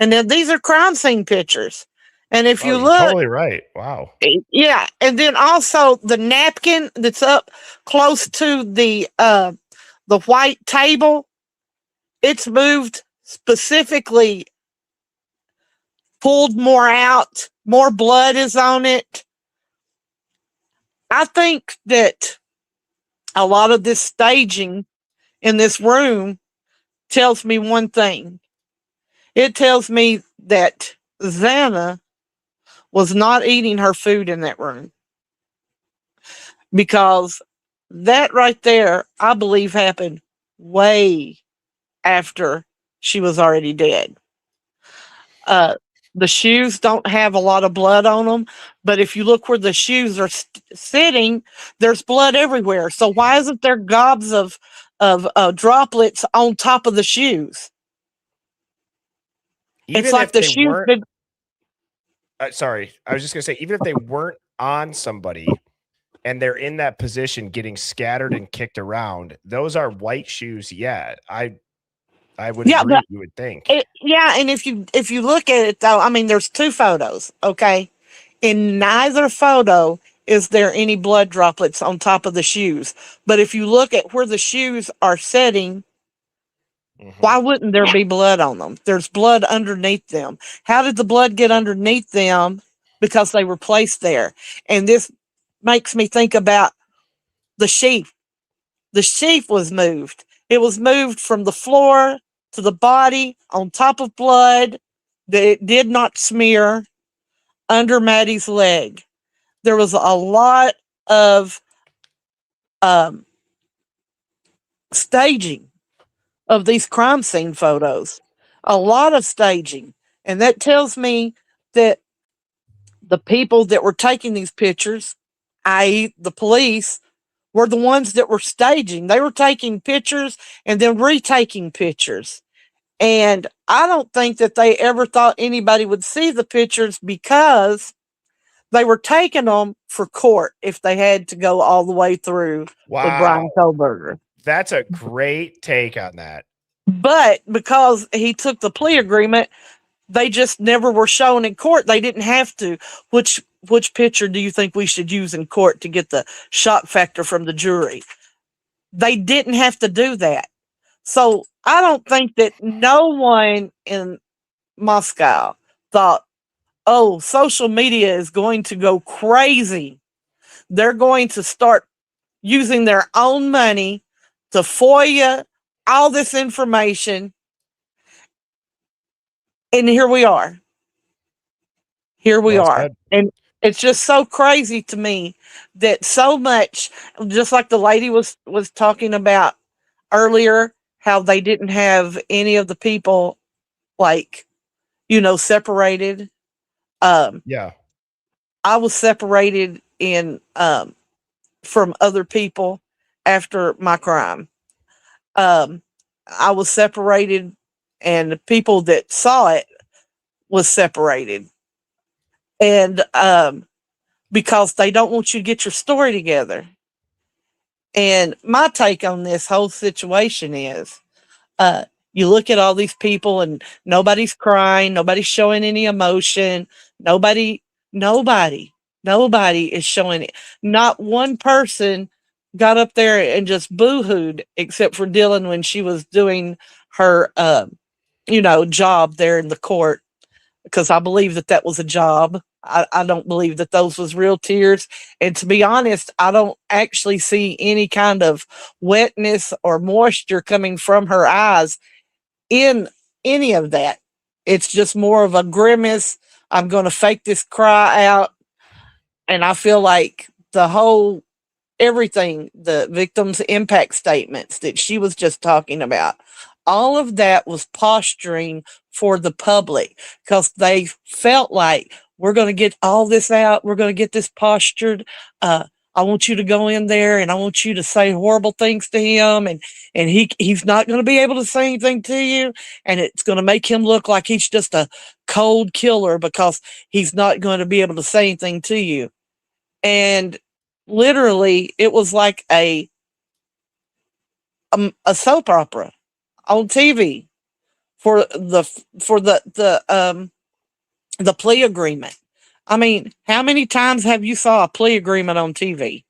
And then these are crime scene pictures. And if you look, totally right. Wow. Yeah, and then also the napkin that's up close to the white table, it's moved specifically, pulled more out, more blood is on it. I think that a lot of this staging in this room tells me one thing. It tells me that Xana was not eating her food in that room. Because that right there, I believe, happened way after she was already dead. The shoes don't have a lot of blood on them, but if you look where the shoes are sitting, there's blood everywhere. So why isn't there gobs of droplets on top of the shoes? Even it's like the shoes. Sorry, I was just gonna say, even if they weren't on somebody and they're in that position getting scattered and kicked around, those are white shoes. Yeah, I would agree. You would think. And if you look at it though, I mean, there's two photos. Okay, in neither photo is there any blood droplets on top of the shoes. But if you look at where the shoes are sitting, why wouldn't there be blood on them? There's blood underneath them. How did the blood get underneath them? Because they were placed there. And this makes me think about the sheath. The sheath was moved. It was moved from the floor to the body on top of blood that it did not smear under Maddie's leg. There was a lot of staging of these crime scene photos. A lot of staging. And that tells me that the people that were taking these pictures, i.e. the police, were the ones that were staging. They were taking pictures and then retaking pictures. And I don't think that they ever thought anybody would see the pictures because they were taking them for court if they had to go all the way through with Brian Kohlberger. That's a great take on that. But because he took the plea agreement, they just never were shown in court. They didn't have to. Which picture do you think we should use in court to get the shock factor from the jury? They didn't have to do that. So I don't think that no one in Moscow thought, oh, social media is going to go crazy. They're going to start using their own money to FOIA all this information. And here we are. Here we are. Said. And it's just so crazy to me that so much, just like the lady was talking about earlier, how they didn't have any of the people separated. Yeah. I was separated from other people after my crime. I was separated, and the people that saw it was separated. And because they don't want you to get your story together. And my take on this whole situation is, you look at all these people and nobody's crying, nobody's showing any emotion, nobody is showing it. Not one person got up there and just boo-hooed, except for Dylan when she was doing her, job there in the court, because I believe that was a job. I don't believe that those was real tears. And to be honest, I don't actually see any kind of wetness or moisture coming from her eyes in any of that. It's just more of a grimace. I'm going to fake this cry out. And I feel like everything, the victim's impact statements that she was just talking about, all of that was posturing for the public, because they felt like, we're going to get all this out. We're going to get this postured. I want you to go in there and I want you to say horrible things to him. And he's not going to be able to say anything to you. And it's going to make him look like he's just a cold killer because he's not going to be able to say anything to you. And literally it was like a soap opera on TV for the plea agreement. I mean, how many times have you saw a plea agreement on TV?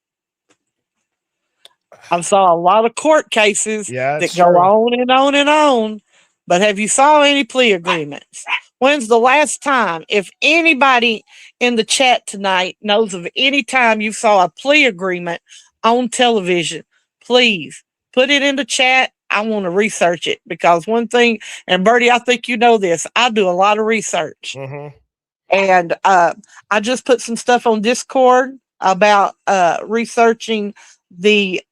I saw a lot of court cases that go on and on and on, but have you saw any plea agreements? When's the last time? If anybody in the chat tonight knows of any time you saw a plea agreement on television, please put it in the chat. I want to research it, because one thing, and Bertie, I think you know this, I do a lot of research. Mm-hmm. And I just put some stuff on Discord about researching the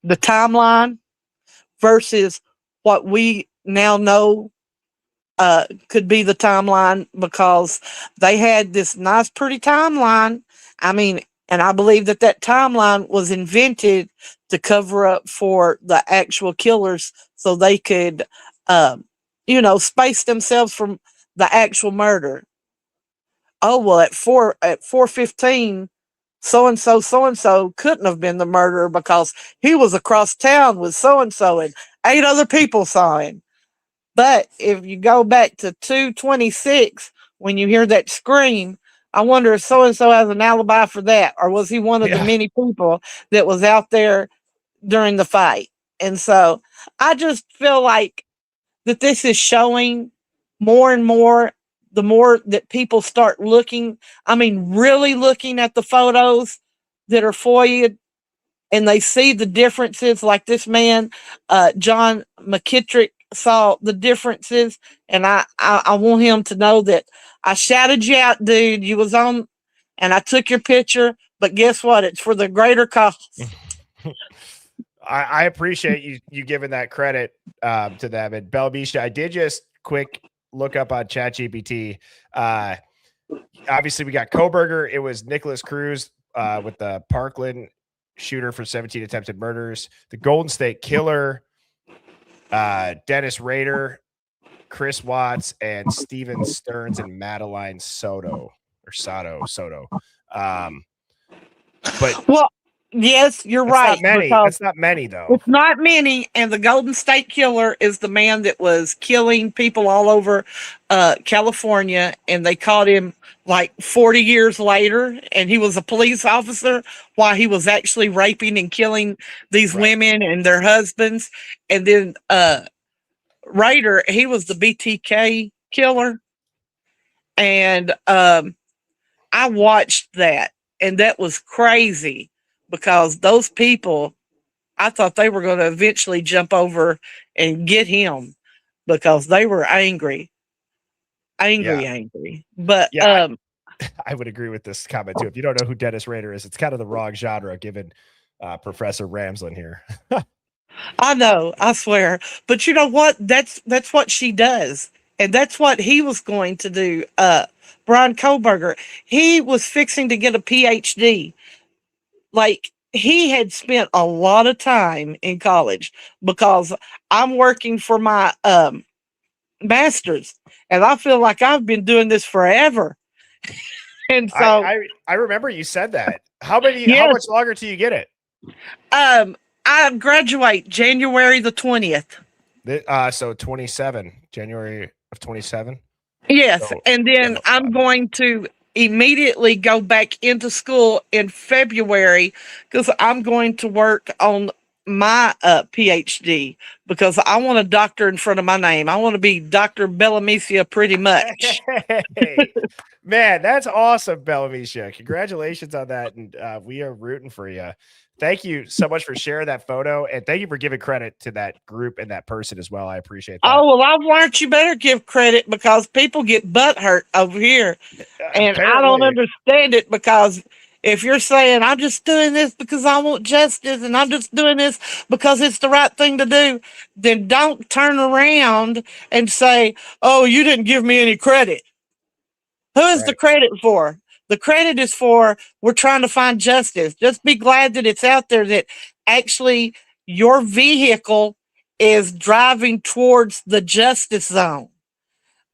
timeline versus what we now know could be the timeline, because they had this nice, pretty timeline. I mean, and I believe that timeline was invented to cover up for the actual killers, so they could, space themselves from the actual murder. Oh, well, at 4:15, so and so couldn't have been the murderer because he was across town with so and 8 other people saw him. But if you go back to 2:26, when you hear that scream, I wonder if so and so has an alibi for that, or was he one of the many people that was out there during the fight? And so I just feel like that this is showing more and more, the more that people start looking, I mean, really looking at the photos that are FOIA'd, and they see the differences. Like this man, John McKittrick, saw the differences, and I want him to know that I shouted you out, dude. You was on, and I took your picture, but guess what? It's for the greater cause. I appreciate you giving that credit to them. And Belbisha, I did just quick look up on ChatGPT. Obviously, we got Kohlberger. It was Nicholas Cruz with the Parkland shooter for 17 attempted murders. The Golden State Killer, Dennis Rader, Chris Watts, and Steven Stearns and Madeline Soto. But well, yes, you're right. Not many. Because It's not many though. it's not many, and the Golden State Killer is the man that was killing people all over California, and they caught him like 40 years later, and he was a police officer while he was actually raping and killing these women and their husbands. And then Raider, he was the BTK killer, and I watched that, and that was crazy because those people, I thought they were going to eventually jump over and get him because they were angry. But yeah, I would agree with this comment too. If you don't know who Dennis Rader is, it's kind of the wrong genre given Professor Ramslin here. I know, I swear. But you know what? That's what she does. And that's what he was going to do. Brian Kohlberger, he was fixing to get a PhD. Like, he had spent a lot of time in college because I'm working for my master's, and I feel like I've been doing this forever. And so I remember you said that. How yes, much longer till you get it? I graduate January the 20th. So 27, January of 27. Yes, So, and then I'm going to immediately go back into school in February because I'm going to work on my PhD because I want a doctor in front of my name. I want to be Dr. Bellamicia pretty much. Hey, man, that's awesome, Bellamicia. Congratulations on that. And we are rooting for you. Thank you so much for sharing that photo. And thank you for giving credit to that group and that person as well. I appreciate that. Oh, well, I've learned you better give credit because people get butthurt over here. And I don't understand it because if you're saying, I'm just doing this because I want justice and I'm just doing this because it's the right thing to do, then don't turn around and say, oh, you didn't give me any credit. Who is the credit for? The credit is for we're trying to find justice. Just be glad that it's out there that actually your vehicle is driving towards the justice zone.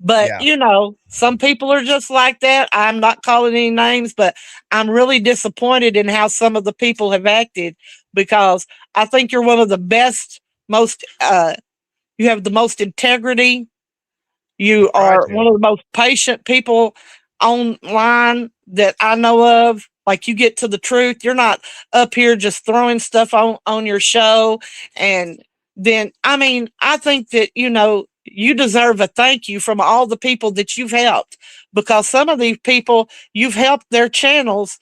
But, you know, some people are just like that. I'm not calling any names, but I'm really disappointed in how some of the people have acted because I think you're one of the best, most, you have the most integrity. You are one of the most patient people online that I know of. Like, you get to the truth. You're not up here just throwing stuff on your show. And then, I mean, I think that, you know, you deserve a thank you from all the people that you've helped because some of these people, you've helped their channels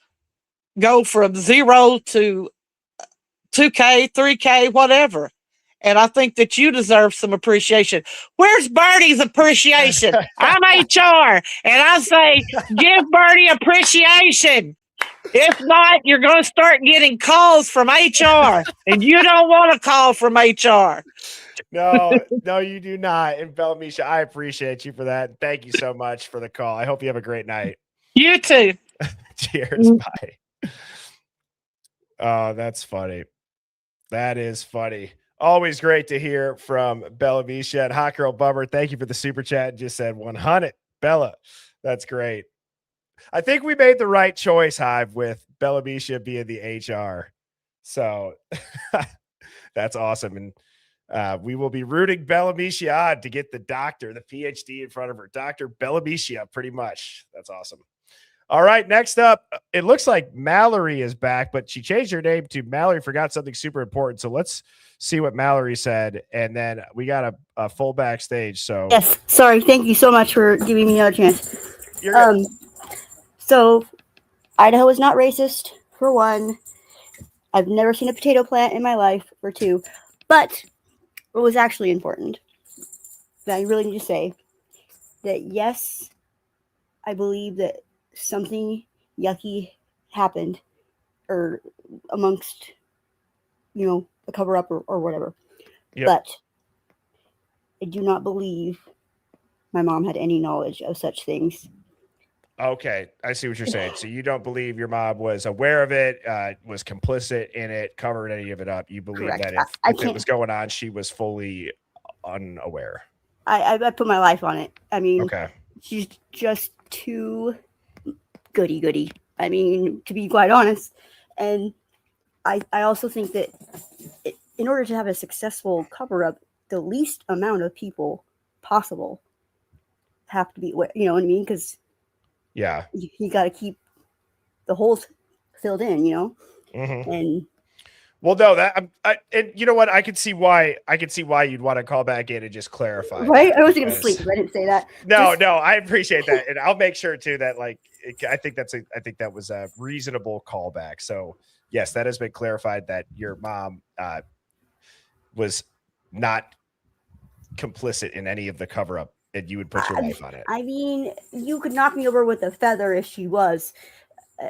go from 0 to 2K, 3K, whatever. And I think that you deserve some appreciation. Where's Bertie's appreciation? I'm HR, and I say, give Bertie appreciation. If not, you're going to start getting calls from HR, and you don't want a call from HR. No, you do not. And Bellamisha, I appreciate you for that. Thank you so much for the call. I hope you have a great night. You too. Cheers. Bye. Oh, that's funny. That is funny. Always great to hear from Bellamisha. And Hot Girl Bummer, thank you for the super chat. Just said 100. Bella, that's great. I think we made the right choice, Hive, with Bellamisha being the HR. So that's awesome. And we will be rooting Bellamisha on to get the doctor, the PhD in front of her. Dr. Bellamisha, pretty much. That's awesome. All right, next up, it looks like Mallory is back, but she changed her name to Mallory, forgot something super important. So let's see what Mallory said. And then we got a full backstage. So yes, sorry. Thank you so much for giving me another chance. You're good. So Idaho is not racist, for one. I've never seen a potato plant in my life, for two. But what was actually important that I really need to say that yes, I believe that something yucky happened or amongst, you know, a cover up or whatever. Yep. But I do not believe my mom had any knowledge of such things. Okay, I see what you're saying. So you don't believe your mom was aware of it, was complicit in it, covered any of it up. You believe Correct. that if it was going on, she was fully unaware. I put my life on it. I mean, okay, she's just too goody. I mean, to be quite honest. And I also think that in order to have a successful cover up, the least amount of people possible have to be, you know what I mean? Because you got to keep the holes filled in, you know. And well, no, that and you know what? I could see why you'd want to call back in and just clarify. Right, I wasn't going to sleep if I didn't say that. No, I appreciate that, and I'll make sure too that I think that was a reasonable callback. So yes, that has been clarified that your mom was not complicit in any of the cover up, and you would put your life on it. I mean, you could knock me over with a feather if she was,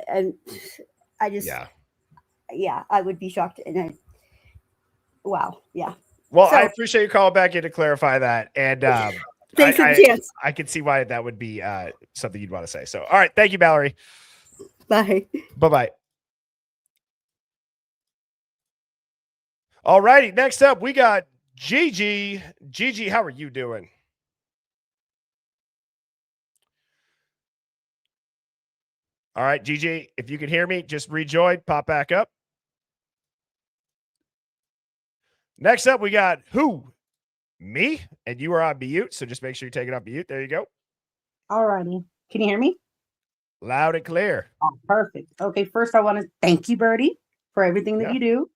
and I just I would be shocked. And wow, yeah. Well, I appreciate you calling back in to clarify that, and thanks for the chance. I can see why that would be something you'd want to say. So, all right, thank you, Mallory. Bye. Bye. All righty, next up we got Gigi. Gigi, how are you doing? All right, Gigi, if you can hear me, just rejoin, pop back up. Next up, we got who? Me? And you are on mute, so just make sure you take it off mute. There you go. All righty. Can you hear me? Loud and clear. Oh, perfect. Okay, first I want to thank you, Birdie, for everything that you do.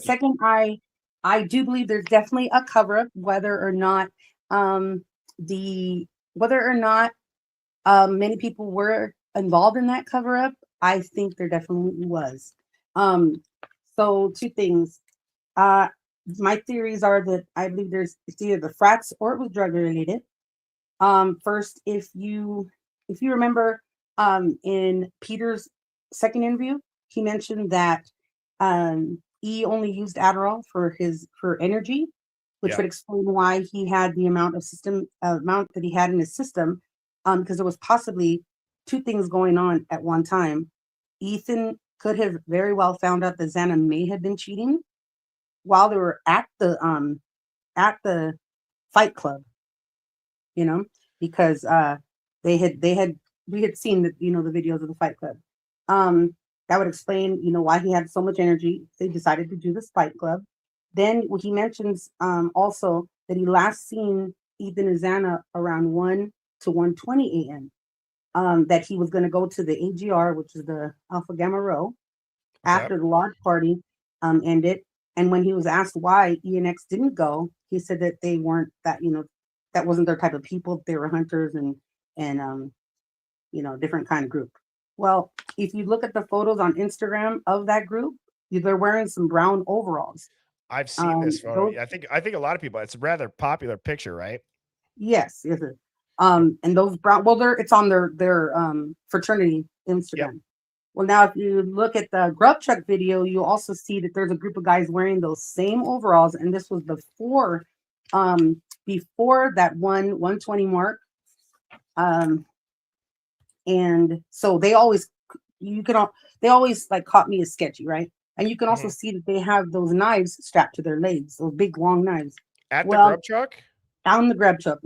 Second, I do believe there's definitely a cover-up, whether or not many people were involved in that cover-up. I think there definitely was. So two things. My theories are that I believe it's either the frats or it was drug related. First, if you remember, in Peter's second interview, he mentioned that he only used Adderall for energy, which would explain why he had the amount that he had in his system, because there was possibly two things going on at one time. Ethan could have very well found out that Xana may have been cheating while they were at the fight club, you know, because we had seen the videos of the fight club. That would explain, why he had so much energy. They decided to do this fight club. Then he mentions also that he last seen Ethan and Xana around 1 to 1:20 a.m. That he was going to go to the AGR, which is the Alpha Gamma Rho, after the large party ended. And when he was asked why ENX didn't go, he said that they weren't that wasn't their type of people. They were hunters and different kind of group. Well, if you look at the photos on Instagram of that group, they're wearing some brown overalls. I've seen this photo. I think a lot of people. It's a rather popular picture, right? Yes. And those brown. Well, it's on their fraternity Instagram. Yep. Well, now if you look at the Grub Truck video, you also see that there's a group of guys wearing those same overalls, and this was before that 120 mark. And so they always like caught me as sketchy, right? And you can also see that they have those knives strapped to their legs, those big long knives. At the Grub Truck? On the Grub Truck.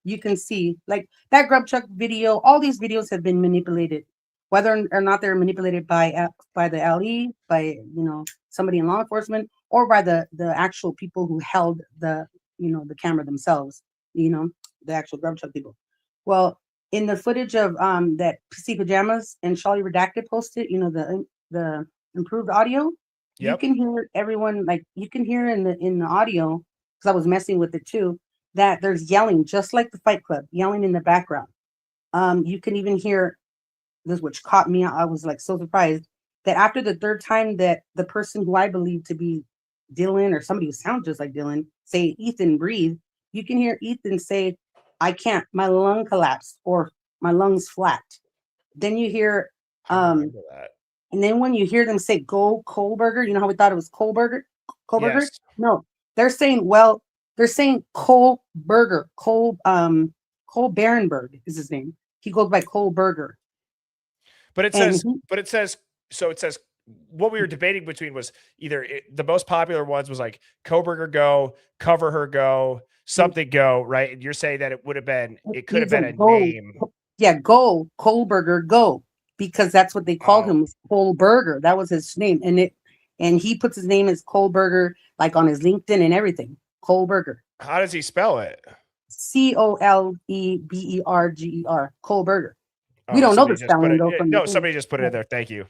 You can see like that Grub Truck video. All these videos have been manipulated, whether or not they're manipulated by the LE, by somebody in law enforcement, or by the actual people who held the camera themselves, the actual Grub Truck people. Well, in the footage of that PC Pajamas and Shawty Redacted posted, the improved audio, you can hear everyone, like you can hear in the audio, because I was messing with it too, that there's yelling just like the Fight Club, yelling in the background. You can even hear this, which caught me. I was like so surprised that after the third time that the person who I believe to be Dylan or somebody who sounds just like Dylan say, "Ethan, breathe," you can hear Ethan say, "I can't, my lung collapsed," or "my lungs flat." Then you hear and then when you hear them say, "Go Kohlberger," you know how we thought it was Kohlberger? Yes. No, they're saying Kohlberger. Cole Barenberg is his name. He goes by Kohlberger. But it says what we were debating between was either the most popular ones was like Kohlberger go, cover her go, something go, right? And you're saying that it could have been a name. Yeah, go Kohlberger go. because that's what they called him, Kohlberger. That was his name, and he puts his name as Kohlberger like on his LinkedIn and everything. Kohlberger. How does he spell it? Coleberger. Kohlberger. We Oh, don't know the somebody just put spelling it. though. From the No, thing. somebody just put it in there. Thank you.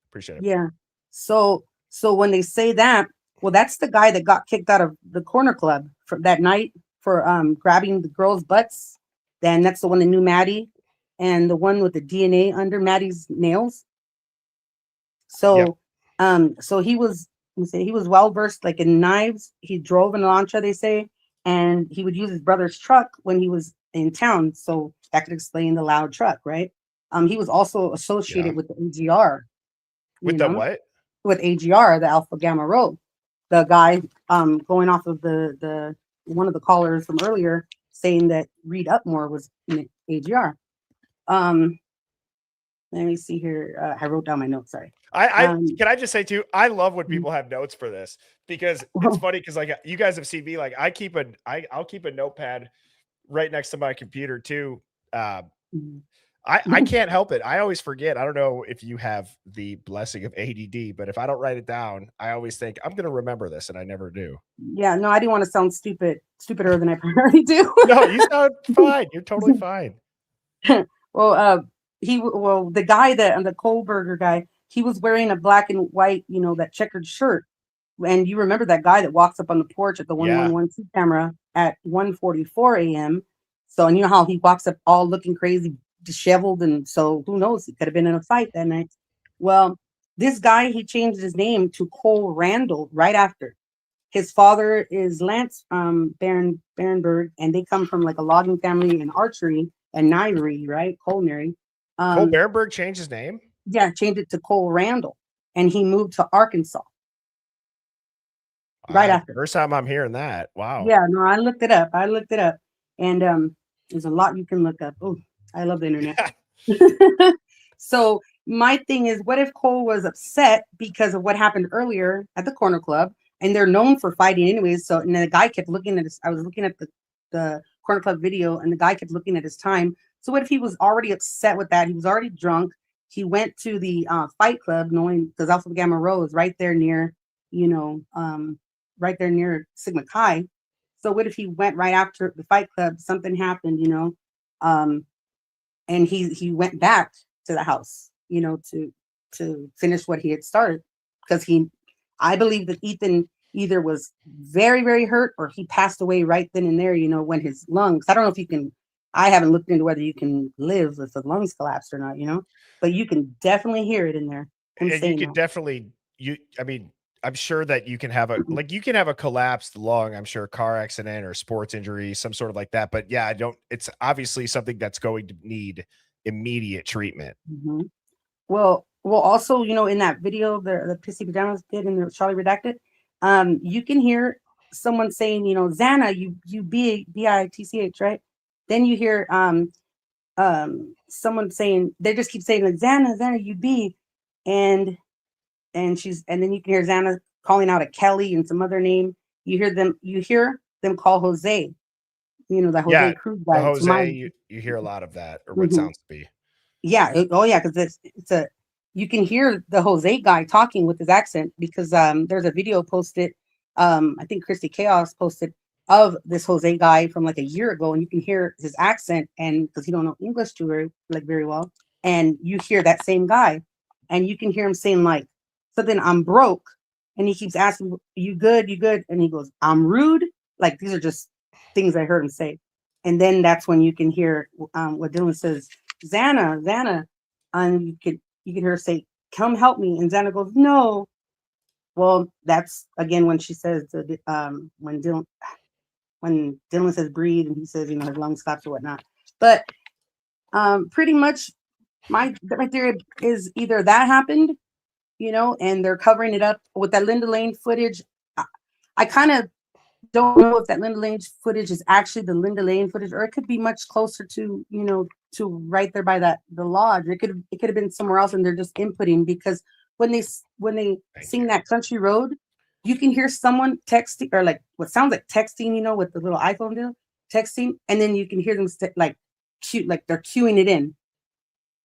Appreciate it. Yeah. So when they say that, well, that's the guy that got kicked out of the corner club for that night for grabbing the girls' butts. Then that's the one that knew Maddie, and the one with the DNA under Maddie's nails. So so he was well versed like in knives. He drove an Elantra, they say, and he would use his brother's truck when he was in town. So that could explain the loud truck, right? He was also associated with the AGR. With the what? With AGR, the Alpha Gamma Rho. The guy going off of the one of the callers from earlier saying that Reed Upmore was in AGR. Let me see here. I wrote down my notes. Sorry. Can I just say too? I love when people have notes for this because it's funny because like you guys have seen me like I'll keep a notepad right next to my computer too. I can't help it. I always forget. I don't know if you have the blessing of ADD, but if I don't write it down, I always think I'm going to remember this, and I never do. Yeah, no, I didn't want to sound stupider than I already do. No, you sound fine. You're totally fine. Well, the guy the Kohlberger guy, he was wearing a black and white, that checkered shirt. And you remember that guy that walks up on the porch at the 1112 camera at 1:44 a.m. So, and you know how he walks up all looking crazy, disheveled, and so who knows? He could have been in a fight that night. Well, this guy, he changed his name to Cole Randall right after. His father is Lance Barenberg, and they come from like a logging family in archery and knivery, right? Culinary. Cole Barenberg changed his name? Yeah, changed it to Cole Randall, and he moved to Arkansas. Right after. First time I'm hearing that. Wow. Yeah, no, I looked it up. And there's a lot you can look up. Oh, I love the internet. So my thing is, what if Cole was upset because of what happened earlier at the corner club? And they're known for fighting anyways. So, and the guy kept looking at I was looking at the corner club video, and the guy kept looking at his time. So what if he was already upset with that? He was already drunk. He went to the fight club knowing, because Alpha Gamma Rho is right there near, right there near Sigma Chi. So what if he went right after the fight club, something happened, and he went back to the house, to finish what he had started. Because I believe that Ethan either was very, very hurt or he passed away right then and there, when his lungs, I don't know if you can, I haven't looked into whether you can live if the lungs collapsed or not, but you can definitely hear it in there. And you can definitely, I'm sure that you can have a collapsed lung, I'm sure, car accident or sports injury, some sort of like that. But yeah, it's obviously something that's going to need immediate treatment. Mm-hmm. Well, also, in that video, the Pissy Pajamas did in the Charlie Redacted, you can hear someone saying, Xana, you bitch, right? Then you hear someone saying, they just keep saying like Xana, you be, and then you can hear Xana calling out a Kelly and some other name. You hear them call Jose, the Jose Cruz guy. Jose, you hear a lot of that, or what sounds to be. Yeah. Because you can hear the Jose guy talking with his accent, because there's a video posted, I think Christy Chaos posted, of this Jose guy from like a year ago, and you can hear his accent, and because he don't know English very well, and you hear that same guy, and you can hear him saying like something, I'm broke, and he keeps asking, you good, and he goes, I'm rude. Like, these are just things I heard him say. And then that's when you can hear what Dylan says, Xana, and you can hear her say, come help me, and Xana goes, no. Well, that's again when she says when Dylan says breathe, and he says, his lungs collapse or whatnot. But pretty much my theory is either that happened, and they're covering it up with that Linda Lane footage. I kind of don't know if that Linda Lane footage is actually the Linda Lane footage, or it could be much closer to, to right there by the lodge. It could have been somewhere else, and they're just inputting, because when they sing that Country Road, you can hear someone texting, or like what sounds like texting, with the little iPhone deal, texting, and then you can hear them like they're cueing it in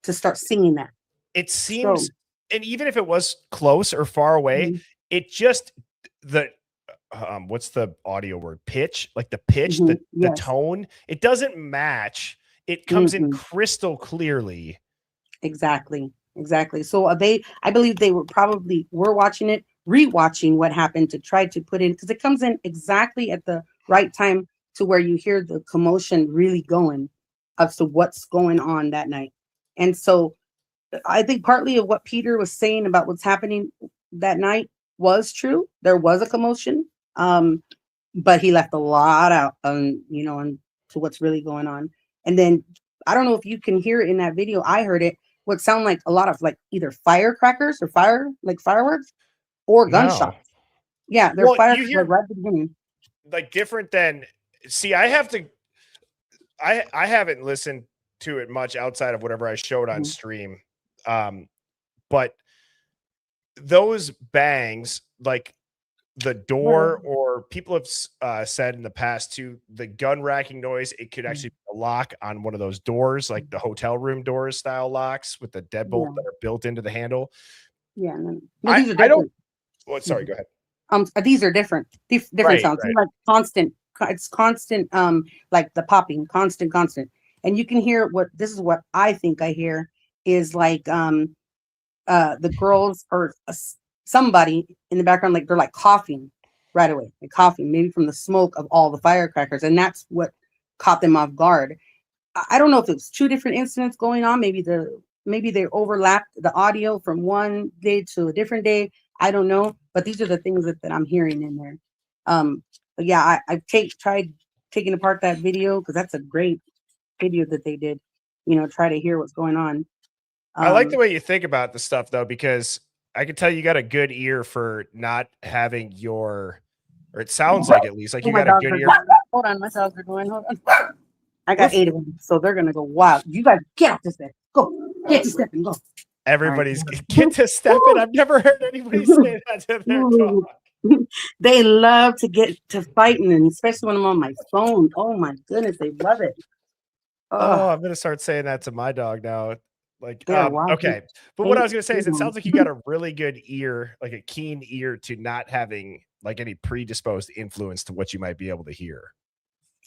to start singing that. it seems, and even if it was close or far away, it just the what's the audio word? Pitch, like the pitch, the Yes. tone, it doesn't match. It comes in crystal clearly. Exactly. So I believe they were watching it, rewatching what happened to try to put in, because it comes in exactly at the right time to where you hear the commotion really going as to what's going on that night. And so I think partly of what Peter was saying about what's happening that night was true. There was a commotion, but he left a lot out, on to what's really going on. And then I don't know if you can hear it in that video. I heard it. What sound like a lot of like either firecrackers or fireworks or gunshots. No. Yeah, they're Well, firecrackers you hear right at the beginning. like different than. See, I haven't listened to it much outside of whatever I showed on stream. But those bangs, like the door, or people have said in the past too, the gun racking noise, it could actually be a lock on one of those doors, like the hotel room doors style locks with the deadbolt that are built into the handle. Yeah, no, these are different. I don't. Well, sorry, go ahead. These are different Right, sounds. right. Like constant. It's constant. Like the popping, constant, and you can hear this is what I think I hear is like the girls or somebody in the background, like they're like coughing right away, like coughing, maybe from the smoke of all the firecrackers, and that's what caught them off guard. I don't know if it's two different incidents going on. Maybe they overlapped the audio from one day to a different day. I don't know, but these are the things that I'm hearing in there. But yeah, I've tried taking apart that video because that's a great video that they did. Try to hear what's going on. I like the way you think about the stuff though, because I can tell you got a good ear for not having or it sounds like at least like you got a good ear. Hold on, my dogs are going. Hold on. I got 8 of them, so they're gonna go wild. You guys get off this bed. Go. Get to stepping. Go. Everybody's get to stepping. I've never heard anybody say that to their dog. They love to get to fighting, and especially when I'm on my phone. Oh my goodness, they love it. Oh, I'm gonna start saying that to my dog now. Like, wild. okay. But what I was gonna say is it sounds like you got a really good ear, like a keen ear to not having like any predisposed influence to what you might be able to hear.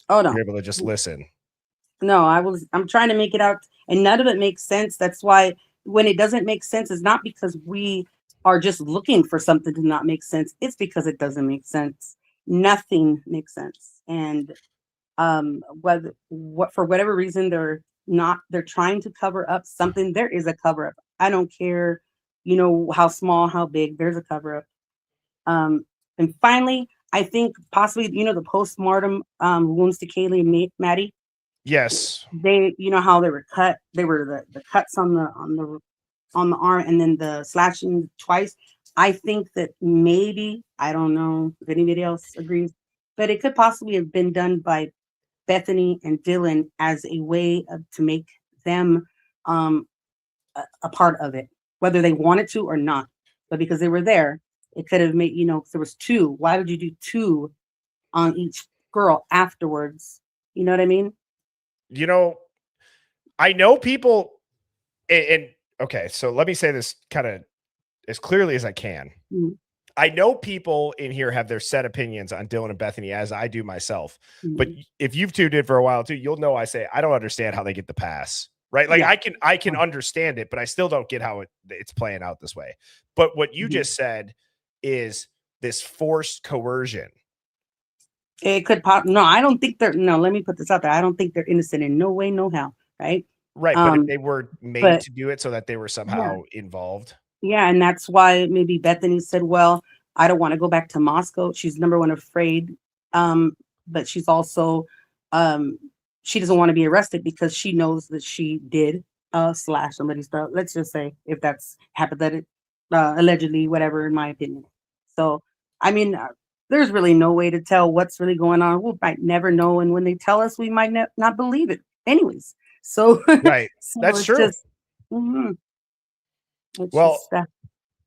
Oh no. You're able to just listen. No, I'm trying to make it out, and none of it makes sense. That's why when it doesn't make sense, it's not because we are just looking for something to not make sense. It's because it doesn't make sense. Nothing makes sense. And for whatever reason they're trying to cover up something. There is a cover up. I don't care, how small, how big, there's a cover up. And finally, I think possibly, the postmortem wounds to Kaylee and Maddie. Yes. They, how they were cut. They were the cuts on the arm and then the slashing twice. I think that maybe, I don't know if anybody else agrees, but it could possibly have been done by Bethany and Dylan as a way to make them a part of it, whether they wanted to or not. But because they were there, it could have made, there was 2. Why would you do 2 on each girl afterwards? You know what I mean? I know people, and okay, so let me say this kind of as clearly as I can. Mm-hmm. I know people in here have their set opinions on Dylan and Bethany, as I do myself. Mm-hmm. But if you've tuned in for a while too, you'll know I say I don't understand how they get the pass, right? Like I can understand it, but I still don't get how it's playing out this way. But what you just said is this forced coercion. It could pop. No, I don't think they're. No, let me put this out there. I don't think they're innocent in no way, no how. Right. Right, but if they were made to do it so that they were somehow involved. Yeah, and that's why maybe Bethany said, well, I don't want to go back to Moscow. She's number one afraid, but she's also, she doesn't want to be arrested because she knows that she did slash somebody's throat. Let's just say if that's hypothetical, allegedly, whatever, in my opinion. So, I mean, there's really no way to tell what's really going on. We might never know, and when they tell us, we might not believe it anyways. So, right, so that's true. Just, well,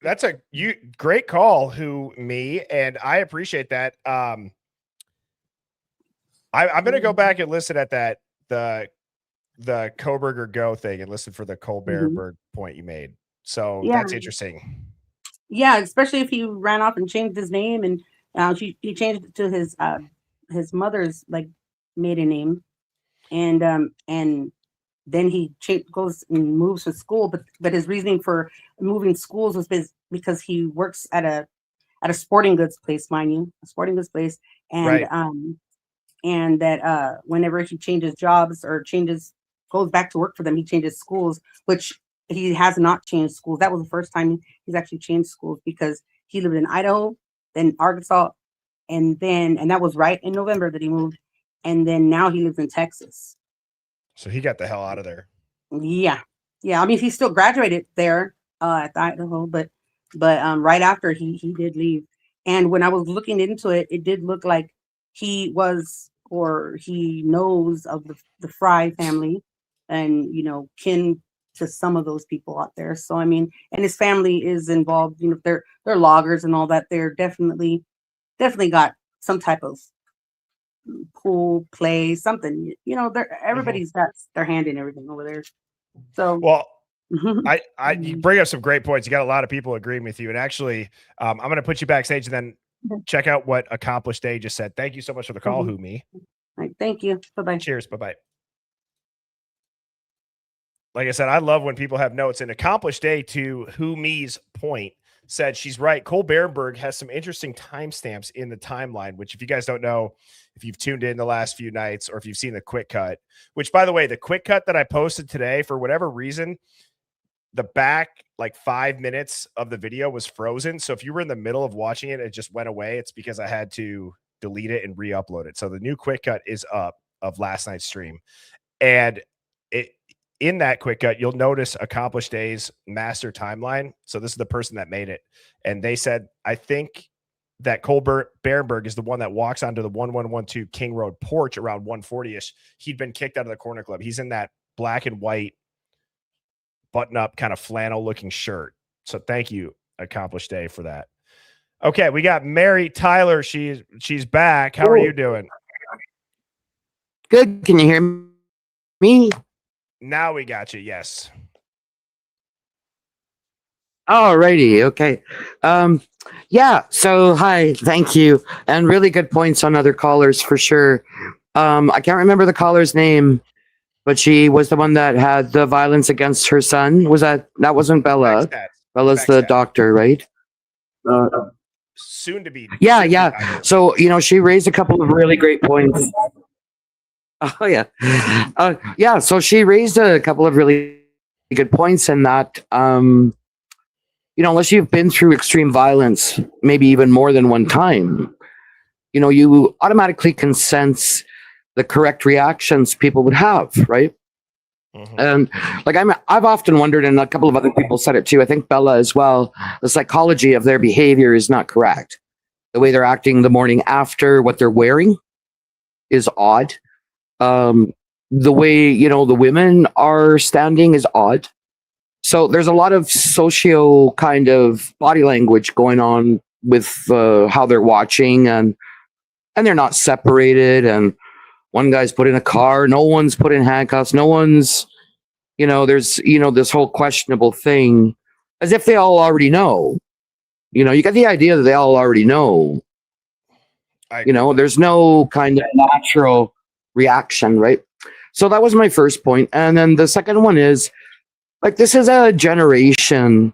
that's a great call, and I appreciate that. I'm going to go back and listen at the Koberger Go thing and listen for the Colbertberg point you made. So Yeah. that's interesting. Yeah, especially if he ran off and changed his name, and he changed it to his mother's like maiden name, and then he goes and moves to school. But his reasoning for moving schools was because he works at a sporting goods place, mind you, a sporting goods place, Right. And that whenever he changes jobs or goes back to work for them, he changes schools, which he has not changed schools. That was the first time he's actually changed schools, because he lived in Idaho, then Arkansas, and that was right in November that he moved, and then now he lives in Texas. So he got the hell out of there. Yeah, yeah. I mean, he still graduated there at the Idaho, but right after he did leave. And when I was looking into it, it did look like he was, or he knows of the Fry family, and kin to some of those people out there. So I mean, and his family is involved. They're loggers and all that. They're definitely got some type of pool play, something. Everybody's got their hand in everything over there. So well, you bring up some great points. You got a lot of people agreeing with you, and actually, I'm going to put you backstage and then check out what Accomplished Day just said. Thank you so much for the call, Humi. All right, thank you. Bye-bye. Cheers. Bye-bye. Like I said, I love when people have notes. And Accomplished Day, to Humi's point, said she's right. Cole Berenberg has some interesting timestamps in the timeline, which if you guys don't know, if you've tuned in the last few nights or if you've seen the quick cut, which by the way, the quick cut that I posted today, for whatever reason, the back like 5 minutes of the video was frozen. So if you were in the middle of watching it, it just went away. It's because I had to delete it and re-upload it. So the new quick cut is up of last night's stream. And in that quick cut, you'll notice Accomplished Day's master timeline. So this is the person that made it. And they said, I think that Cole Berenberg is the one that walks onto the 1112 King Road porch around 140-ish. He'd been kicked out of the corner club. He's in that black and white button-up kind of flannel-looking shirt. So thank you, Accomplished Day, for that. Okay, we got Mary Tyler. She's back. How are you doing? Good. Can you hear me? Now we got you. Yes. Alrighty. Okay. Yeah. So hi. Thank you. And really good points on other callers for sure. I can't remember the caller's name, but she was the one that had the violence against her son. That wasn't Bella? Bella's the doctor, right? Soon to be. Yeah. So, she raised a couple of really great points. Oh, yeah. Yeah. So she raised a couple of really good points in that, unless you've been through extreme violence, maybe even more than one time, you automatically can sense the correct reactions people would have, right? Mm-hmm. And like I've often wondered, and a couple of other people said it too, I think Bella as well, the psychology of their behavior is not correct. The way they're acting the morning after, what they're wearing is odd. The way, the women are standing is odd. So there's a lot of socio kind of body language going on with how they're watching, and they're not separated. And one guy's put in a car, no one's put in handcuffs, no one's, there's, this whole questionable thing, as if they all already know. You get the idea that they all already know. There's no kind of natural reaction, right? So that was my first point. And then the second one is, like, this is a generation,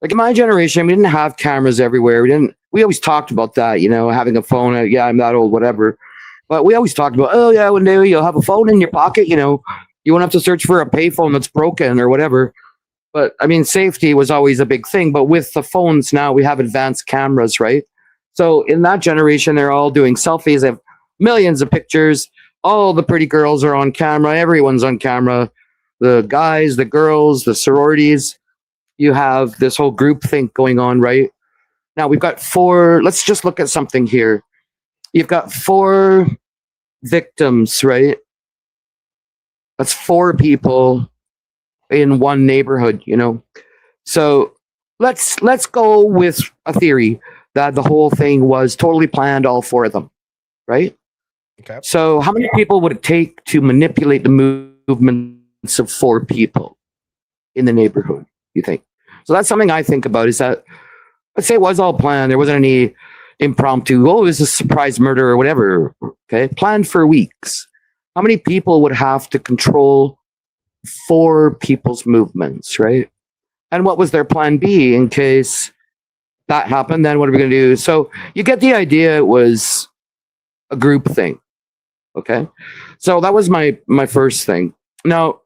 like in my generation, we didn't have cameras everywhere. We always talked about that, having a phone. Yeah, I'm that old, whatever. But we always talked about, oh yeah, one day you'll have a phone in your pocket, you won't have to search for a payphone that's broken or whatever. But I mean, safety was always a big thing. But with the phones now, we have advanced cameras, right? So in that generation, they're all doing selfies. They have millions of pictures. All the pretty girls are on camera. Everyone's on camera. The guys, the girls, the sororities. You have this whole group think going on, right? Now we've got 4. Let's just look at something here. You've got 4 victims, right? That's 4 people in one neighborhood, So let's go with a theory that the whole thing was totally planned, all 4 of them, right? Okay. So how many people would it take to manipulate the movements of 4 people in the neighborhood, you think? So that's something I think about, is that, let's say it was all planned. There wasn't any impromptu, oh, this is a surprise murder or whatever. Okay. Planned for weeks. How many people would have to control 4 people's movements, right? And what was their plan B in case that happened? Then what are we going to do? So you get the idea. It was a group thing. Okay. So that was my first thing. Now,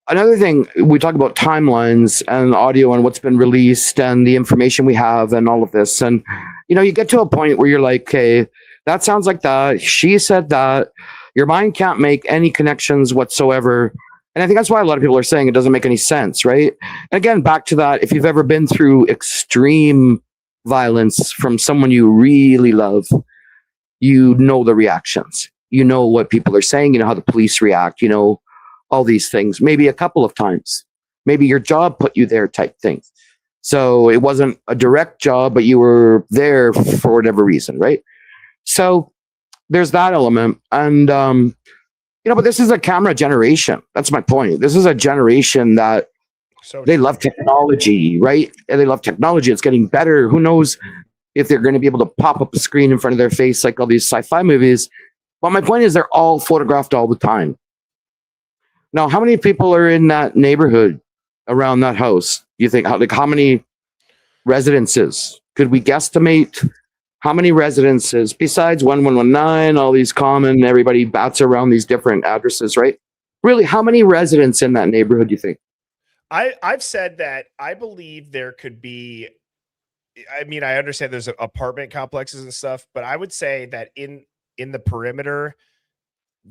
another thing, we talk about timelines and audio and what's been released and the information we have and all of this. And, you get to a point where you're like, okay, that sounds like that. She said that. Your mind can't make any connections whatsoever. And I think that's why a lot of people are saying it doesn't make any sense, right? And again, back to that, if you've ever been through extreme violence from someone you really love, you know the reactions. You know what people are saying. You know how the police react. You know all these things. Maybe a couple of times. Maybe your job put you there type thing. So it wasn't a direct job, but you were there for whatever reason, right? So there's that element. And, but this is a camera generation. That's my point. This is a generation that they love technology, right? And they love technology. It's getting better. Who knows if they're going to be able to pop up a screen in front of their face like all these sci-fi movies. But my point is they're all photographed all the time. Now, how many people are in that neighborhood around that house? You think, how many residences? Could we guesstimate how many residences besides 1119, all these common, everybody bats around these different addresses, right? Really, how many residents in that neighborhood do you think? I've said that I believe there could be, I mean, I understand there's apartment complexes and stuff, but I would say that in the perimeter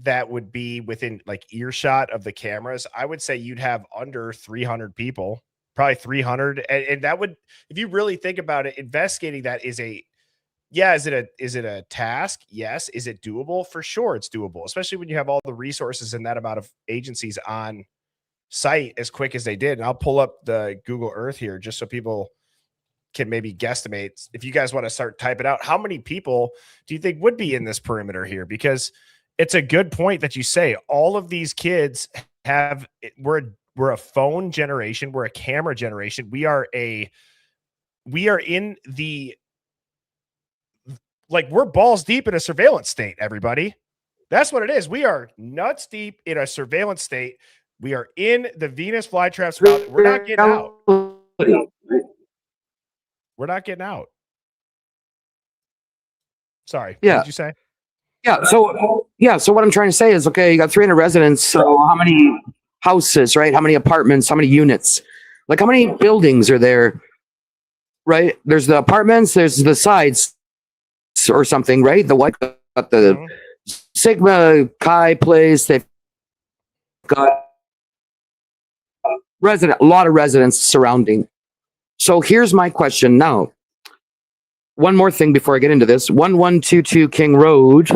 that would be within like earshot of the cameras, I would say you'd have under 300 people, probably 300. And that would, if you really think about it, investigating that is is it a task? Yes. Is it doable? For sure it's doable, especially when you have all the resources and that amount of agencies on site as quick as they did. And I'll pull up the Google Earth here just so people can maybe guesstimate. If you guys want to start typing out, how many people do you think would be in this perimeter here? Because it's a good point that you say all of these kids we're a phone generation. We're a camera generation. We are in the, like, we're balls deep in a surveillance state, everybody. That's what it is. We are nuts deep in a surveillance state. We are in the Venus flytrap spot. We're not getting out. We're not getting out. Sorry. Yeah. What did you say? Yeah. So what I'm trying to say is, okay, you got 300 residents. So how many houses, right? How many apartments? How many units? Like, how many buildings are there? Right? There's the apartments. There's the sides or something, right? The white, got the Sigma Chi place. They've got a lot of residents surrounding. So here's my question now. One more thing before I get into this. 1122 King Road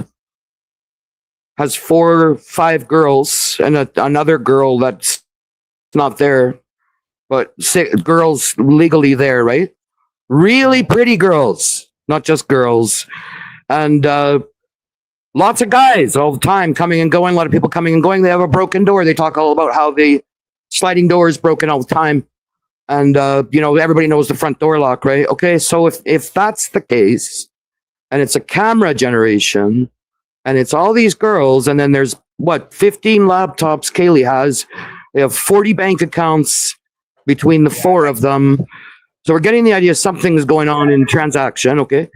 has 4 or 5 girls and another girl that's not there, but 6 girls legally there, right? Really pretty girls, not just girls. And lots of guys all the time coming and going, a lot of people coming and going. They have a broken door. They talk all about how the sliding door is broken all the time. And, everybody knows the front door lock, right? Okay, so if that's the case, and it's a camera generation, and it's all these girls, and then there's, 15 laptops Kaylee has. They have 40 bank accounts between the 4 of them. So we're getting the idea something's going on in transaction, okay?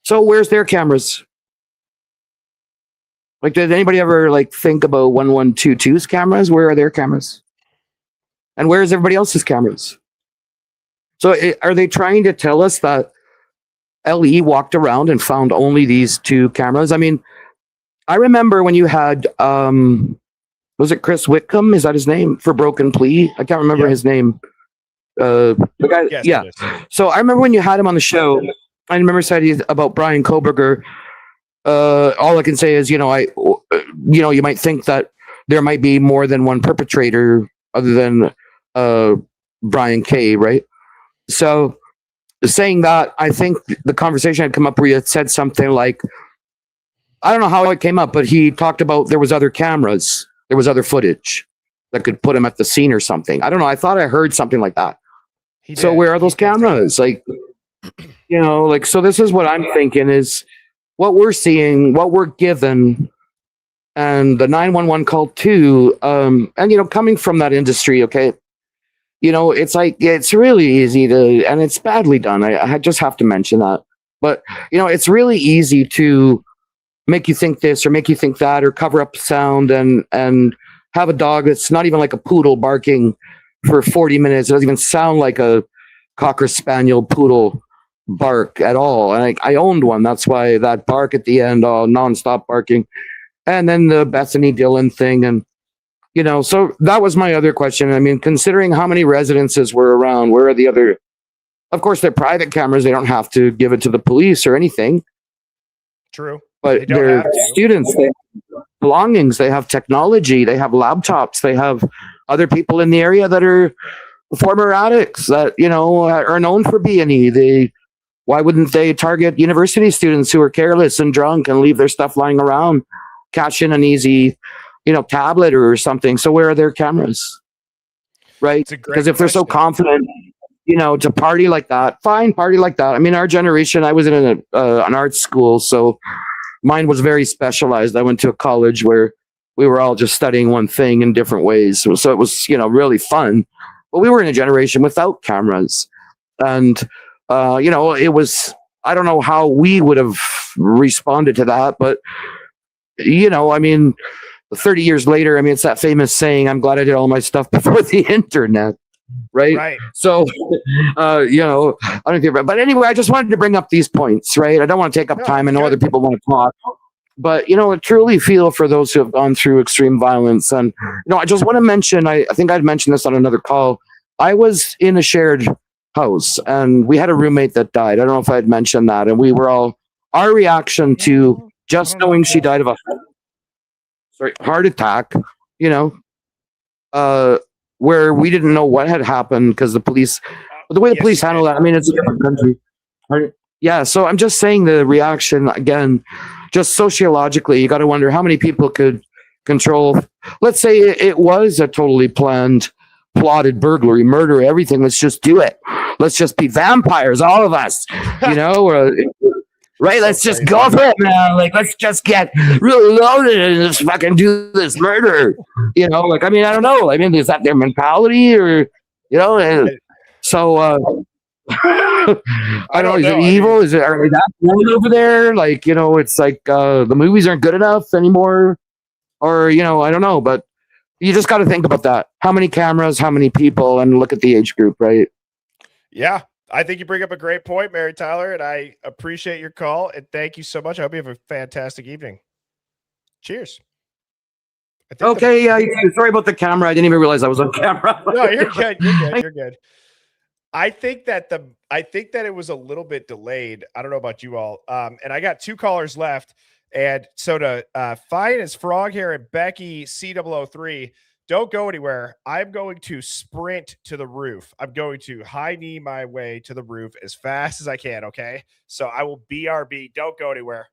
So where's their cameras? Like, did anybody ever, think about 1122's cameras? Where are their cameras? And where's everybody else's cameras? So are they trying to tell us that LE walked around and found only these 2 cameras? I mean, I remember when you had, was it Chris Whitcomb? Is that his name? For Broken Plea? I can't remember his name. The guy, Yes, yeah. So I remember when you had him on the show, I remember saying about Brian Koberger. All I can say is, you might think that there might be more than one perpetrator other than Brian K, right? So saying that, I think the conversation had come up where you had said something like, I don't know how it came up, but he talked about there was other cameras, there was other footage that could put him at the scene or something. I don't know. I thought I heard something like that. So where are those cameras? Like, like, so this is what I'm thinking is what we're seeing, what we're given, and the 911 call too. And coming from that industry, okay, it's like it's really easy to, and it's badly done. I just have to mention that, but it's really easy to make you think this or make you think that, or cover up sound and have a dog that's not even like a poodle barking for 40 minutes. It doesn't even sound like a cocker spaniel poodle bark at all. And I owned one. That's why that bark at the end, nonstop barking. And then the Bethany Dillon thing. And, so that was my other question. I mean, considering how many residences were around, where are the other, of course, they're private cameras. They don't have to give it to the police or anything. True. But they're students, they have belongings, they have technology, they have laptops, they have other people in the area that are former addicts that, are known for B&E. Why wouldn't they target university students who are careless and drunk and leave their stuff lying around, cash in an easy, tablet or something? So where are their cameras? Right? Because if they're so confident, to party like that, fine, party like that. I mean, our generation, I was in an art school, so mine was very specialized. I went to a college where we were all just studying one thing in different ways. So it was, really fun. But we were in a generation without cameras. And, it was, I don't know how we would have responded to that. But, I mean, 30 years later, I mean, it's that famous saying, I'm glad I did all my stuff before the internet. Right. So, I don't think, but anyway, I just wanted to bring up these points, right? I don't want to take up time. I know other people want to talk, but, I truly feel for those who have gone through extreme violence. And, I just want to mention, I think I'd mentioned this on another call. I was in a shared house and we had a roommate that died. I don't know if I'd mentioned that. And we were all, our reaction to just knowing she died of a heart attack, where we didn't know what had happened because the police, the way the police handle that, I mean, it's a different country. Yeah, so I'm just saying the reaction again, just sociologically, you got to wonder how many people could control. Let's say it was a totally planned, plotted burglary, murder, everything. Let's just do it. Let's just be vampires, all of us, or, right? Let's just go for it, man. Like, let's just get really loaded and just fucking do this murder. Like, I mean, I don't know. I mean, is that their mentality or, so, I don't know. Is it evil? Is it, are they that bold over there? Like, it's like, the movies aren't good enough anymore or, I don't know, but you just got to think about that. How many cameras, how many people, and look at the age group, right? Yeah. I think you bring up a great point, Mary Tyler, and I appreciate your call. And thank you so much. I hope you have a fantastic evening. Cheers. Okay, sorry about the camera. I didn't even realize I was on camera. No, you're good. You're good. You're good. I think that it was a little bit delayed. I don't know about you all. And I got 2 callers left. And so to Fine as Frog here and Becky C003, don't go anywhere. I'm going to sprint to the roof. I'm going to high knee my way to the roof as fast as I can. Okay. So I will BRB. Don't go anywhere.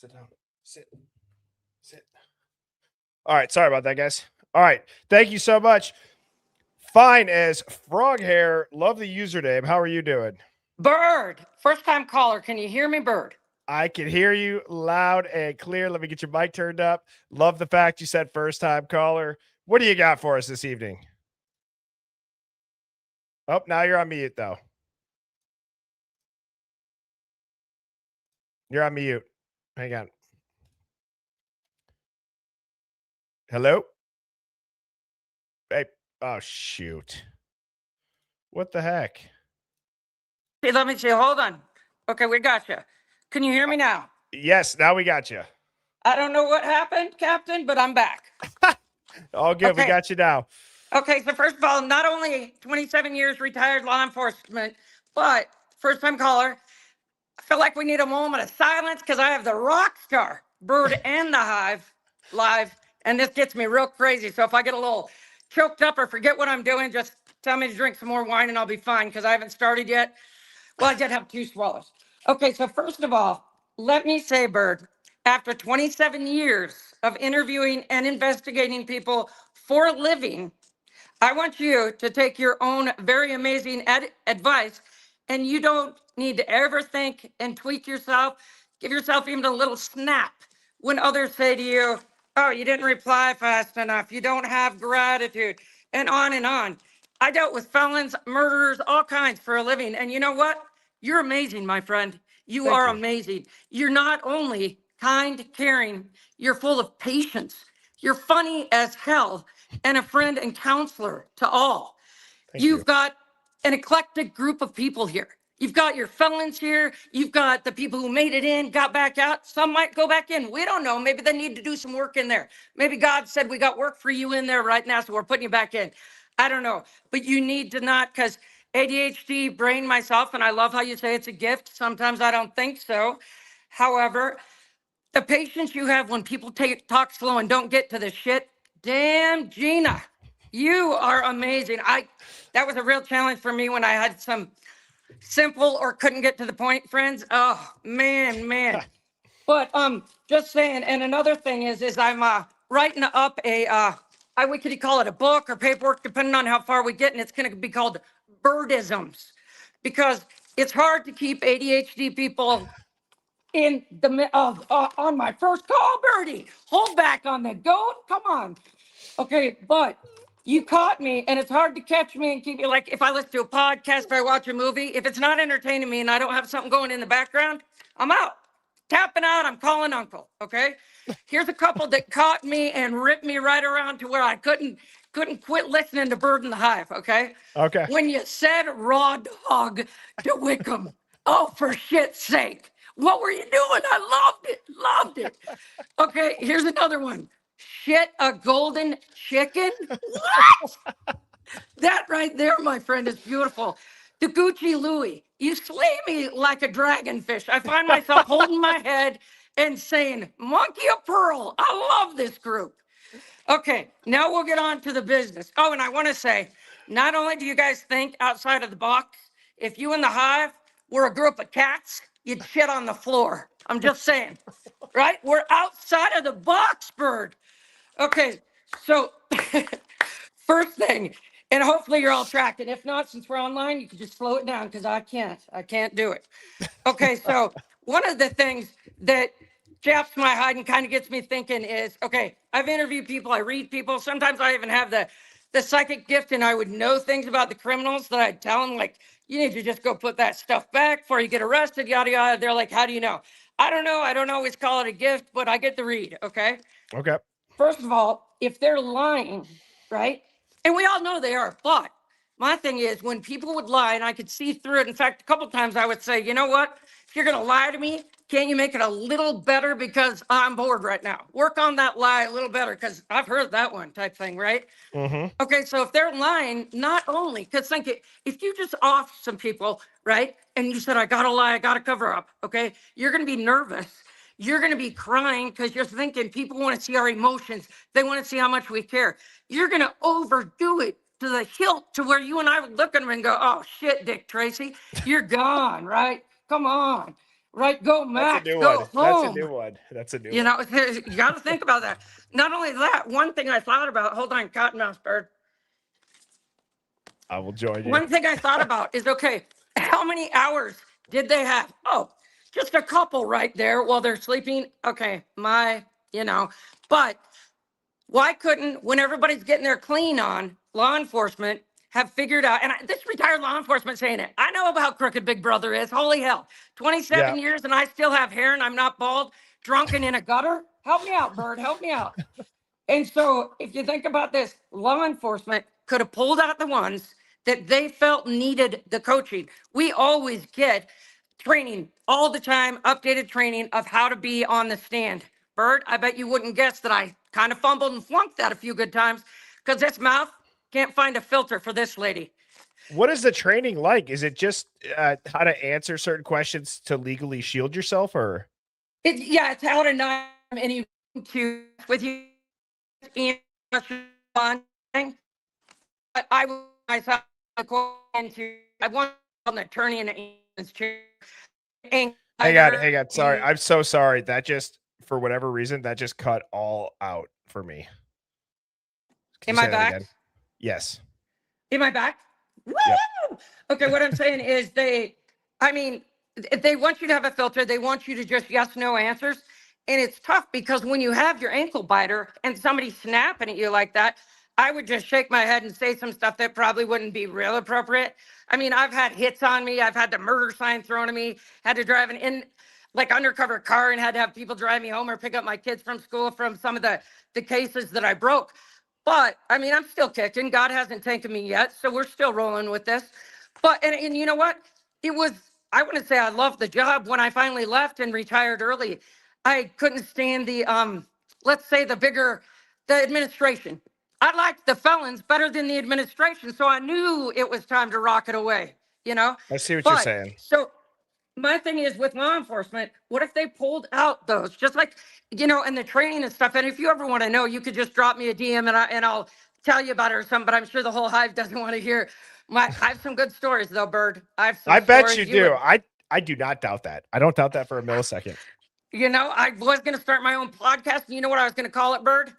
Sit down. Sit. All right. Sorry about that, guys. All right. Thank you so much. Fine as frog hair. Love the username. How are you doing? Bird, first time caller. Can you hear me, Bird? I can hear you loud and clear. Let me get your mic turned up. Love the fact you said first time caller. What do you got for us this evening? Oh, now you're on mute, though. You're on mute. Hang on. Hello? Hey. Oh, shoot. What the heck? Hey, let me see. Hold on. Okay, we got you. Can you hear me now? Yes, now we got you. I don't know what happened, Captain, but I'm back. All good. Okay. We got you now. Okay, so first of all, not only 27 years retired law enforcement, but first time caller. I feel like we need a moment of silence because I have the rock star, Bird, and the Hive live, and this gets me real crazy. So if I get a little choked up or forget what I'm doing, just tell me to drink some more wine and I'll be fine because I haven't started yet. Well, I did have 2 swallows. Okay, so first of all, let me say, Bird, after 27 years of interviewing and investigating people for a living, I want you to take your own very amazing advice, and you don't need to ever think and tweak yourself. Give yourself even a little snap when others say to you, oh, you didn't reply fast enough. You don't have gratitude, and on and on. I dealt with felons, murderers, all kinds for a living. And you know what? You're amazing, my friend. You Thank are you. amazing. You're not only kind, caring, you're full of patience. You're funny as hell and a friend and counselor to all. You've got an eclectic group of people here. You've got your felons here. You've got the people who made it in, got back out. Some might go back in. We don't know. Maybe they need to do some work in there. Maybe God said, we got work for you in there right now, so we're putting you back in. I don't know. But you need to not, because ADHD brain myself, and I love how you say it's a gift. Sometimes I don't think so. However, the patience you have when people talk slow and don't get to the shit, damn, Gina, you are amazing. That was a real challenge for me when I had some simple or couldn't get to the point friends. Oh, man. But just saying, and another thing is I'm writing up we could call it a book or paperwork, depending on how far we get, and it's going to be called Birdisms, because it's hard to keep ADHD people in the on my first call, Birdie. Hold back on the goat. Come on. Okay, but you caught me, and it's hard to catch me and keep me. Like if I listen to a podcast, if I watch a movie, if it's not entertaining me and I don't have something going in the background, I'm out. Tapping out, I'm calling uncle. Okay. Here's a couple that caught me and ripped me right around to where I couldn't quit listening to Bird in the Hive. Okay. Okay. When you said raw dog to Wickham, oh, for shit's sake. What were you doing? I loved it. Okay, here's another one. Shit, a golden chicken? What? That right there, my friend, is beautiful. The Gucci Louie, you slay me like a dragonfish. I find myself holding my head and saying, Monkey of Pearl, I love this group. Okay, now we'll get on to the business. Oh, and I want to say, not only do you guys think outside of the box, if you and the Hive were a group of cats, you'd shit on the floor. I'm just saying, right? We're outside of the box, Bird. Okay, so first thing, and hopefully you're all tracking. If not, since we're online, you can just slow it down because I can't do it. Okay, so one of the things that chaps my hide and kind of gets me thinking is, okay, I've interviewed people, I read people. Sometimes I even have the psychic gift and I would know things about the criminals that I'd tell them, like, you need to just go put that stuff back before you get arrested, yada, yada. They're like, how do you know? I don't know. I don't always call it a gift, but I get to read, okay? Okay. First of all, if they're lying, right? And we all know they are, but my thing is when people would lie and I could see through it. In fact, a couple of times I would say, you know what? If you're going to lie to me, can't you make it a little better because I'm bored right now? Work on that lie a little better because I've heard that one type thing, right? Mm-hmm. Okay, so if they're lying, not only, because think it, if you just off some people, right? And you said, I gotta lie, I gotta cover up, okay? You're gonna be nervous. You're gonna be crying because you're thinking people want to see our emotions. They want to see how much we care. You're gonna overdo it to the hilt to where you and I would look at them and go, oh shit, Dick Tracy, you're gone, right? Come on. right? Go That's a Max, new go one. That's a home. new one. That's a new You one. know, you got to think about that. Not only that, one thing I thought about, hold on, Cottonmouth Bird. I will join you. One thing I thought about is, okay, how many hours did they have? Oh, just a couple right there while they're sleeping. Okay, but why couldn't, when everybody's getting their clean on, law enforcement have figured out, and this retired law enforcement saying it, I know about crooked Big Brother is, holy hell, 27 Yeah. years and I still have hair and I'm not bald, drunken in a gutter? Help me out, Bird, help me out. And so if you think about this, law enforcement could have pulled out the ones that they felt needed the coaching. We always get training all the time, updated training of how to be on the stand. Bird, I bet you wouldn't guess that I kind of fumbled and flunked that a few good times because this mouth can't find a filter for this lady. What is the training like? Is it just how to answer certain questions to legally shield yourself, or? It's how to not any to with you. But I thought I want an attorney in an chair. Hang on. Sorry. I'm so sorry. That just, for whatever reason, that just cut all out for me. Am I back? Yes. Am I back? Woo! Yep. Okay, what I'm saying is they want you to have a filter. They want you to just yes, no answers. And it's tough because when you have your ankle biter and somebody's snapping at you like that, I would just shake my head and say some stuff that probably wouldn't be real appropriate. I mean, I've had hits on me. I've had the murder sign thrown at me, had to drive an undercover car and had to have people drive me home or pick up my kids from school from some of the cases that I broke. But I mean, I'm still kicking. God hasn't taken me yet. So we're still rolling with this. But, and you know what? I wouldn't say I loved the job when I finally left and retired early. I couldn't stand let's say the administration. I liked the felons better than the administration. So I knew it was time to rock it away, I see what you're saying. So my thing is with law enforcement, what if they pulled out those, just like, and the training and stuff. And if you ever want to know, you could just drop me a DM and I'll tell you about it or something, but I'm sure the whole Hive doesn't want to hear I have some good stories though, Bird. I bet you do. I do not doubt that. I don't doubt that for a millisecond. I was going to start my own podcast. And you know what I was going to call it, Bird?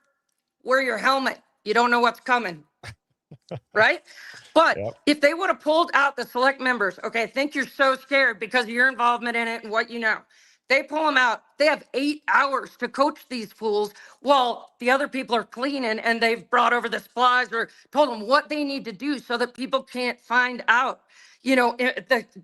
Wear your helmet. You don't know what's coming. Right? But if they would have pulled out the select members, okay, I think you're so scared because of your involvement in it and what you know. They pull them out. They have 8 hours to coach these fools while the other people are cleaning and they've brought over the supplies or told them what they need to do so that people can't find out,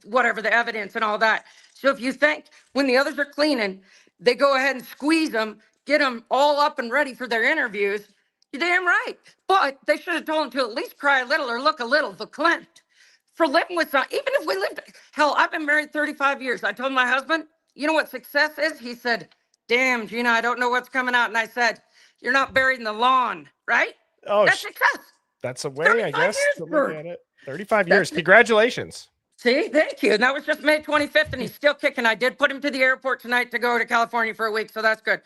whatever the evidence and all that. So if you think when the others are cleaning, they go ahead and squeeze them, get them all up and ready for their interviews, you're damn right. But they should have told them to at least cry a little or look a little verklempt. For living with even if we lived, hell, I've been married 35 years. I told my husband, you know what success is? He said, damn, Gina, I don't know what's coming out. And I said, you're not buried in the lawn, right? Oh, that's success. That's a way, I guess, to look at it. 35 years. That's Congratulations. See, thank you. And that was just May 25th, and he's still kicking. I did put him to the airport tonight to go to California for a week, so that's good.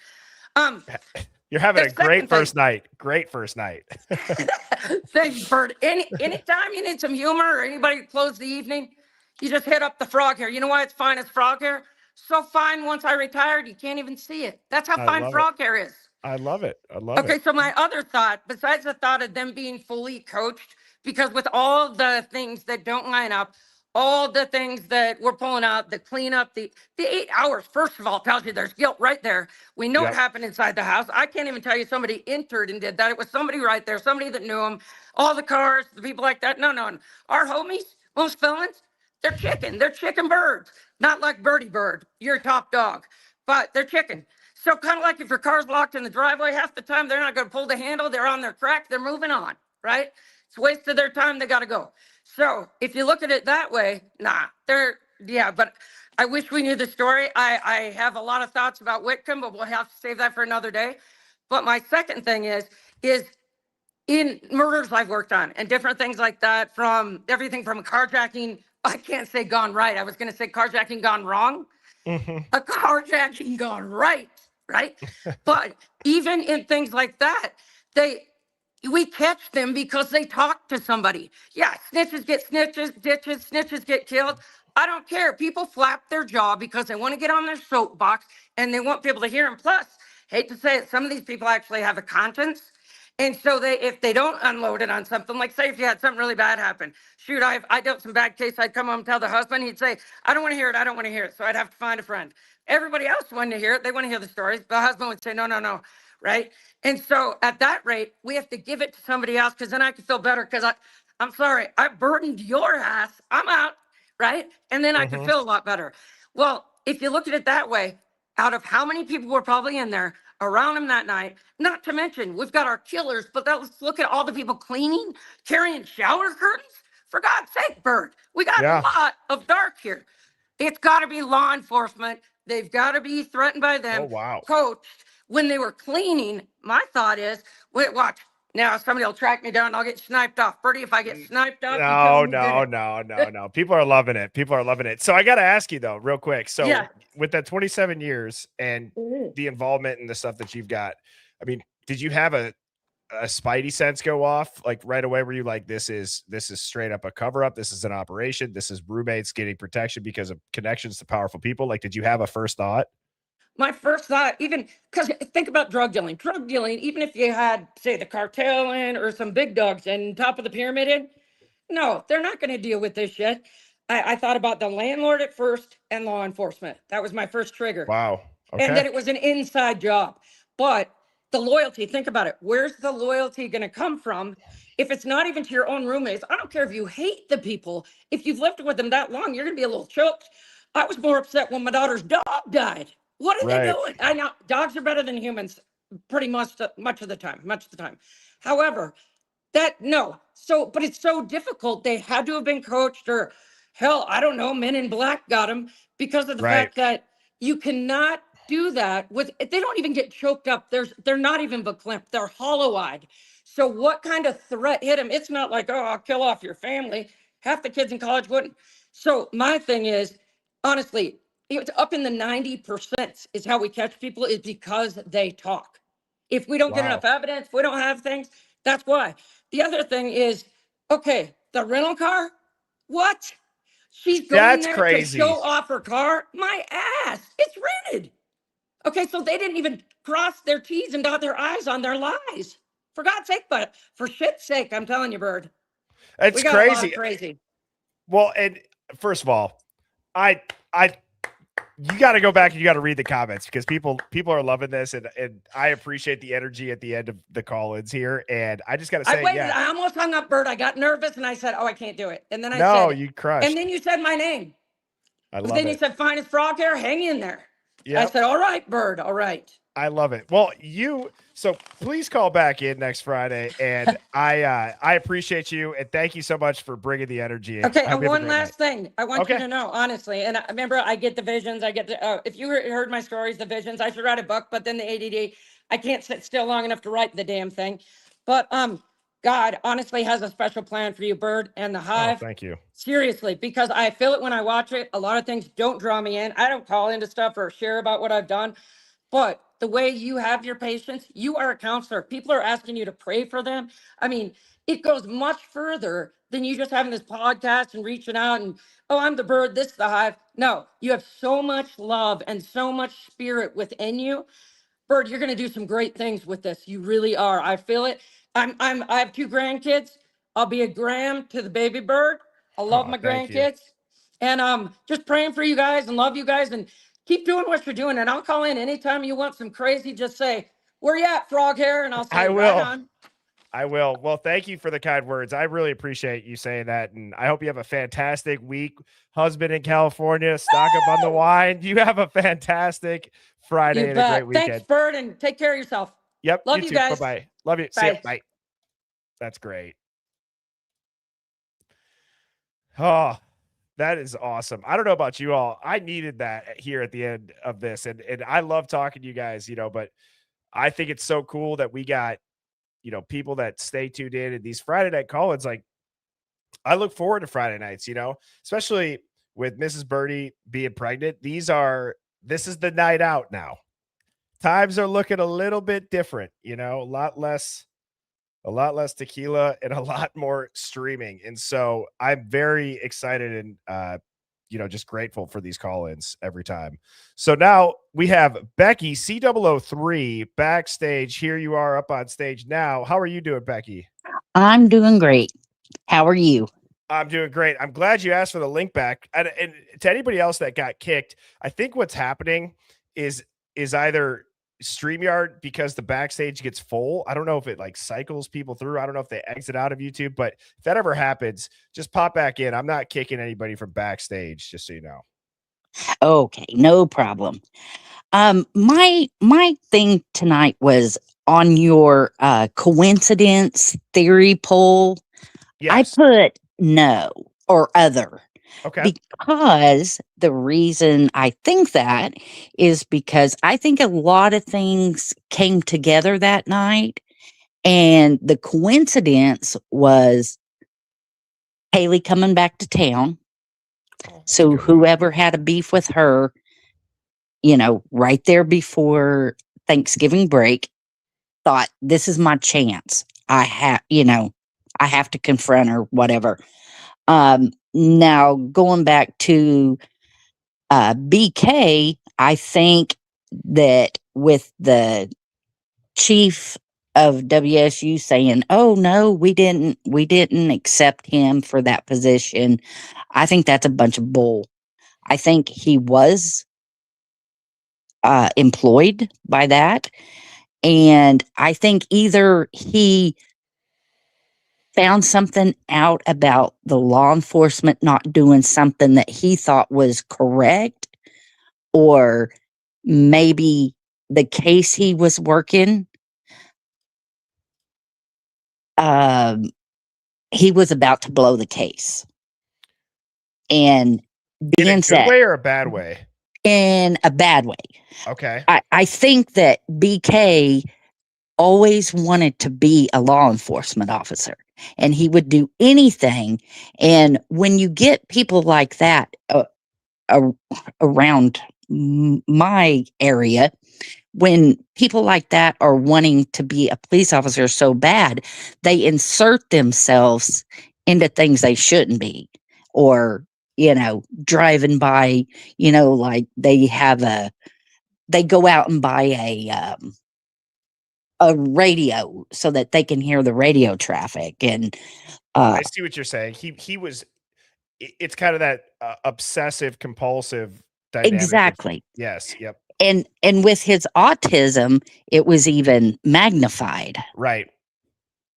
You're having a great first night. Great first night. Thanks, Bird. Anytime you need some humor or anybody to close the evening, you just hit up the frog hair. You know why it's fine as frog hair? So fine once I retired, you can't even see it. That's how fine frog hair is. I love it. I love it. Okay, so my other thought, besides the thought of them being fully coached, because with all the things that don't line up, all the things that we're pulling out, the cleanup, the 8 hours, first of all, tells you there's guilt right there. We know what happened inside the house. I can't even tell you somebody entered and did that. It was somebody right there, somebody that knew them, all the cars, the people like that. No. Our homies, most felons, they're chicken birds. Not like Birdie Bird, your top dog, but they're chicken. So kind of like if your car's locked in the driveway, half the time they're not going to pull the handle. They're on their crack. They're moving on, right? It's a waste of their time. They got to go. So if you look at it that way, but I wish we knew the story. I have a lot of thoughts about Whitcomb, but we'll have to save that for another day. But my second thing is in murders I've worked on and different things like that, from everything from carjacking, I can't say gone right. I was going to say carjacking gone wrong. Mm-hmm. A carjacking gone right? But even in things like that, we catch them because they talk to somebody. Yeah, snitches get snitches, ditches, snitches get killed. I don't care. People flap their jaw because they want to get on their soapbox and they want people to hear them. Plus, hate to say it, some of these people actually have a conscience. And so if they don't unload it on something, like say if you had something really bad happen, shoot, I dealt some bad case, I'd come home and tell the husband, he'd say, I don't want to hear it, I don't want to hear it. So I'd have to find a friend. Everybody else wanted to hear it, they want to hear the stories. The husband would say, no, no, no, right? And so at that rate, we have to give it to somebody else because then I can feel better because I'm sorry, I burdened your ass, I'm out, right? And then I could feel a lot better. Well, if you look at it that way, out of how many people were probably in there around him that night, not to mention we've got our killers, but let's look at all the people cleaning, carrying shower curtains. For God's sake, Bert, we got a lot of dark here. It's got to be law enforcement. They've got to be threatened by them, coached. When they were cleaning, my thought is, wait, watch. Now somebody will track me down and I'll get sniped off. Bertie, if I get sniped off, you tell me No. People are loving it. People are loving it. So I got to ask you though, real quick. So with that 27 years and the involvement and the stuff that you've got, I mean, did you have a spidey sense go off like right away? Were you like, this is straight up a cover up? This is an operation. This is roommates getting protection because of connections to powerful people. Like, did you have a first thought? My first thought, even because think about drug dealing, even if you had, say, the cartel in or some big dogs in top of the pyramid in, no, they're not going to deal with this shit. I thought about the landlord at first and law enforcement. That was my first trigger. Wow. Okay. And that it was an inside job. But the loyalty, think about it. Where's the loyalty going to come from if it's not even to your own roommates? I don't care if you hate the people. If you've lived with them that long, you're going to be a little choked. I was more upset when my daughter's dog died. What are they doing? I know dogs are better than humans pretty much of the time. However, but it's so difficult. They had to have been coached, or hell, I don't know, Men in Black got them because of the fact that you cannot do that they don't even get choked up. They're not even verklempt. They're hollow-eyed. So what kind of threat hit them? It's not like, oh, I'll kill off your family. Half the kids in college wouldn't. So my thing is, honestly, it's up in the 90% is how we catch people is because they talk. If we don't get enough evidence, if we don't have things, that's why. The other thing is, okay, the rental car, what? She's going there to show off her car? My ass, it's rented. Okay, so they didn't even cross their T's and dot their I's on their lies. For God's sake, but for shit's sake, I'm telling you, Bird. It's crazy. Well, and first of all, you got to go back and you got to read the comments because people are loving this, and I appreciate the energy at the end of the call-ins here. And I just got to say, I almost hung up, Bert. I got nervous and I said, "Oh, I can't do it." And then you crushed. And then you said my name. Then you said, "Finest frog hair, hang in there." Yeah. I said, "All right, Bird. All right." I love it. Well, so please call back in next Friday, and I appreciate you, and thank you so much for bringing the energy. Okay, and one last thing I want you to know, honestly, and remember, I get the visions. I get if you heard my stories, the visions. I should write a book, but then the ADD, I can't sit still long enough to write the damn thing. But God honestly has a special plan for you, Bird, and the Hive. Oh, thank you. Seriously, because I feel it when I watch it. A lot of things don't draw me in. I don't call into stuff or share about what I've done. But the way you have your patients, you are a counselor. People are asking you to pray for them. I mean, it goes much further than you just having this podcast and reaching out and, oh, I'm the Bird, this is the Hive. No, you have so much love and so much spirit within you. Bird, you're going to do some great things with this. You really are. I feel it. I have 2 grandkids. I'll be a gram to the baby Bird. I love my grandkids. And just praying for you guys and love you guys and keep doing what you're doing. And I'll call in anytime you want some crazy, just say, where you at, frog hair? And I'll say, right on. I will. Well, thank you for the kind words. I really appreciate you saying that. And I hope you have a fantastic week. Husband in California, stock up on the wine. You have a fantastic Friday and a great weekend. Thanks, Bird, and take care of yourself. Yep. Love you guys. Bye-bye. Love you. Bye. See you. Bye. That's great. Oh, that is awesome. I don't know about you all. I needed that here at the end of this. And I love talking to you guys, but I think it's so cool that we got, people that stay tuned in and these Friday night call-ins. Like, I look forward to Friday nights, especially with Mrs. Birdie being pregnant. This is the night out now. Times are looking a little bit different, a lot less tequila and a lot more streaming. And so I'm very excited and just grateful for these call-ins every time. So now we have Becky C003 backstage. Here you are up on stage now. How are you doing, Becky? I'm doing great. How are you? I'm doing great. I'm glad you asked for the link back. And to anybody else that got kicked, I think what's happening is either StreamYard, because the backstage gets full. I don't know if it like cycles people through. I don't know if they exit out of YouTube, but if that ever happens, just pop back in. I'm not kicking anybody from backstage, just so you know. Okay, no problem. My thing tonight was on your coincidence theory poll. Yes. I put no or other. Okay. Because the reason I think that is because I think a lot of things came together that night. And the coincidence was Haley coming back to town. So whoever had a beef with her, right there before Thanksgiving break, thought, this is my chance. I have to confront her, whatever. Now going back to BK, I think that with the chief of WSU saying, "Oh no, we didn't accept him for that position," I think that's a bunch of bull. I think he was employed by that, and I think either he found something out about the law enforcement not doing something that he thought was correct, or maybe the case he was working, he was about to blow the case. And in a being good said, way or a bad way? In a bad way. Okay. I think that BK always wanted to be a law enforcement officer, and he would do anything. And when you get people like that around my area, when people like that are wanting to be a police officer so bad, they insert themselves into things they shouldn't be, or driving by, like they go out and buy a radio so that they can hear the radio traffic. And I see what you're saying. He was. It's kind of that obsessive compulsive dynamic. Exactly. Yes. Yep. And with his autism, it was even magnified. Right.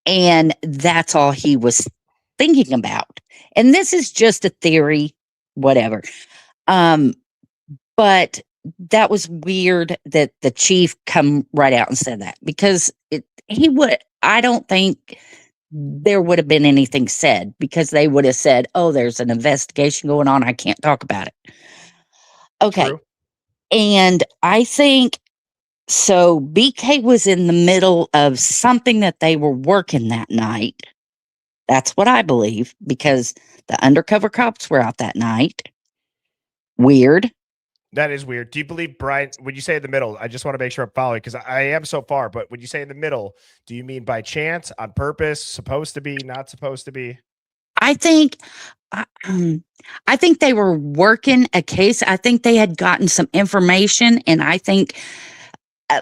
And that's all he was thinking about. And this is just a theory, whatever. But that was weird that the chief come right out and said that, because I don't think there would have been anything said, because they would have said, "Oh, there's an investigation going on. I can't talk about it." Okay. True. And I think so. BK was in the middle of something that they were working that night. That's what I believe, because the undercover cops were out that night. Weird. That is weird. Do you believe Brian, when you say in the middle, I just want to make sure I'm following, because I am so far, but when you say in the middle, do you mean by chance, on purpose, supposed to be, not supposed to be? I think they were working a case. I think they had gotten some information, and I think,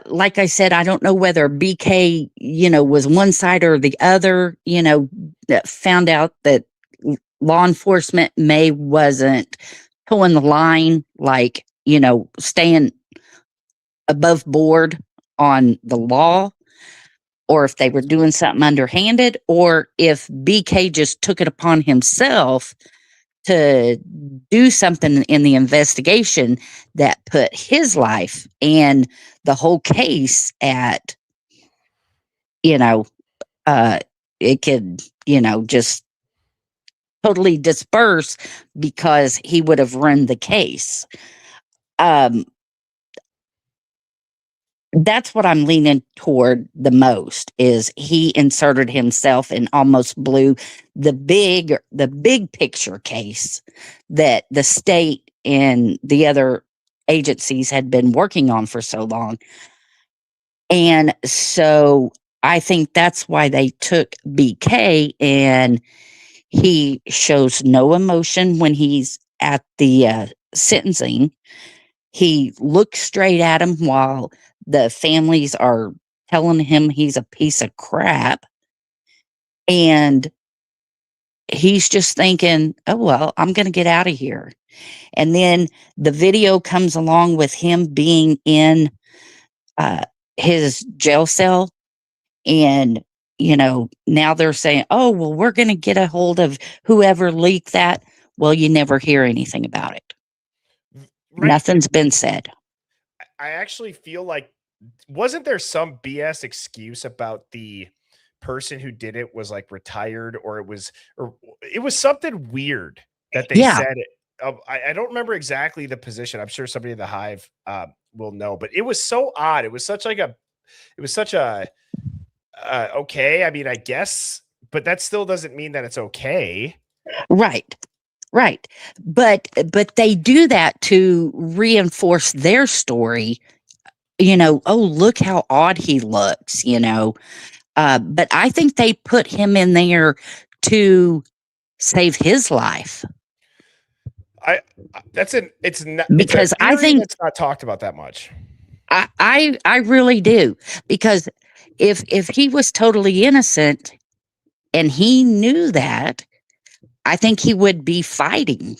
like I said, I don't know whether BK, was one side or the other, that found out that law enforcement wasn't pulling the line, like, staying above board on the law, or if they were doing something underhanded, or if BK just took it upon himself to do something in the investigation that put his life and the whole case at, it could, just totally disperse, because he would have run the case. That's what I'm leaning toward the most, is he inserted himself and almost blew the big picture case that the state and the other agencies had been working on for so long. And so I think that's why they took BK, and he shows no emotion when he's at the sentencing, he looked straight at him while the families are telling him he's a piece of crap. And he's just thinking, oh, well, I'm going to get out of here. And then the video comes along with him being in his jail cell. And, now they're saying, oh, well, we're going to get a hold of whoever leaked that. Well, you never hear anything about it. Right. Nothing's been said. I actually feel like, wasn't there some BS excuse about the person who did it was like retired, or it was something weird that they said it. I don't remember exactly the position. I'm sure somebody in the Hive will know, but it was so odd. It was such a okay. I mean, I guess, but that still doesn't mean that it's okay. Right. But they do that to reinforce their story. Oh, look how odd he looks, but I think they put him in there to save his life. Because I think it's not talked about that much. I really do, because if he was totally innocent and he knew that, I think he would be fighting.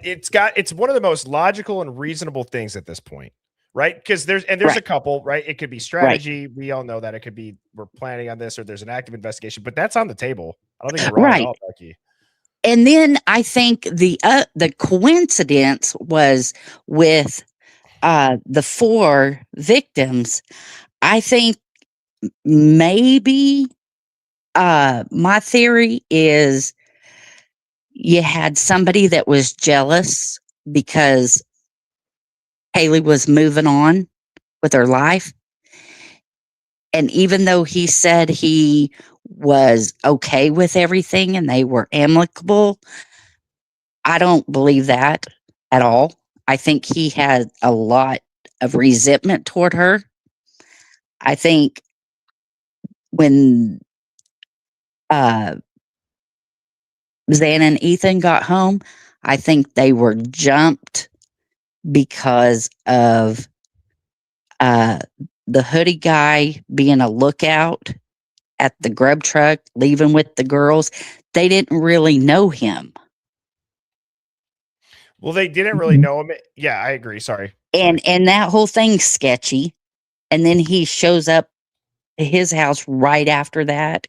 It's one of the most logical and reasonable things at this point, right? Because there's a couple, right? It could be strategy. Right. We all know that it could be we're planning on this, or there's an active investigation, but that's on the table. I don't think you're wrong at all, Becky. And then I think the coincidence was with the 4 victims. I think maybe my theory is you had somebody that was jealous because Haley was moving on with her life. And even though he said he was okay with everything and they were amicable, I don't believe that at all. I think he had a lot of resentment toward her. I think when Zan and Ethan got home, I think they were jumped because of the hoodie guy being a lookout at the grub truck, leaving with the girls. They didn't really know him. Well, they didn't really know him. Yeah, I agree. Sorry. And that whole thing's sketchy. And then he shows up to his house right after that.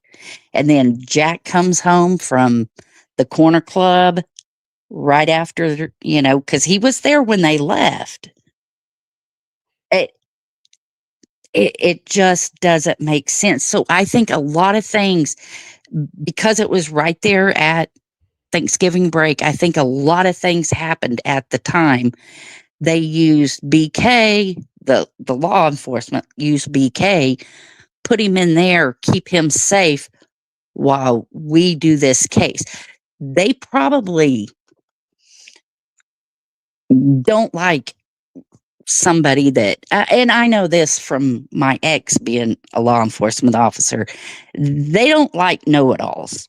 And then Jack comes home from the corner club right after, because he was there when they left. It just doesn't make sense. So I think a lot of things, because it was right there at Thanksgiving break, I think a lot of things happened at the time. They used BK, the law enforcement used BK, put him in there, keep him safe while we do this case. They probably don't like somebody that, and I know this from my ex being a law enforcement officer, they don't like know-it-alls.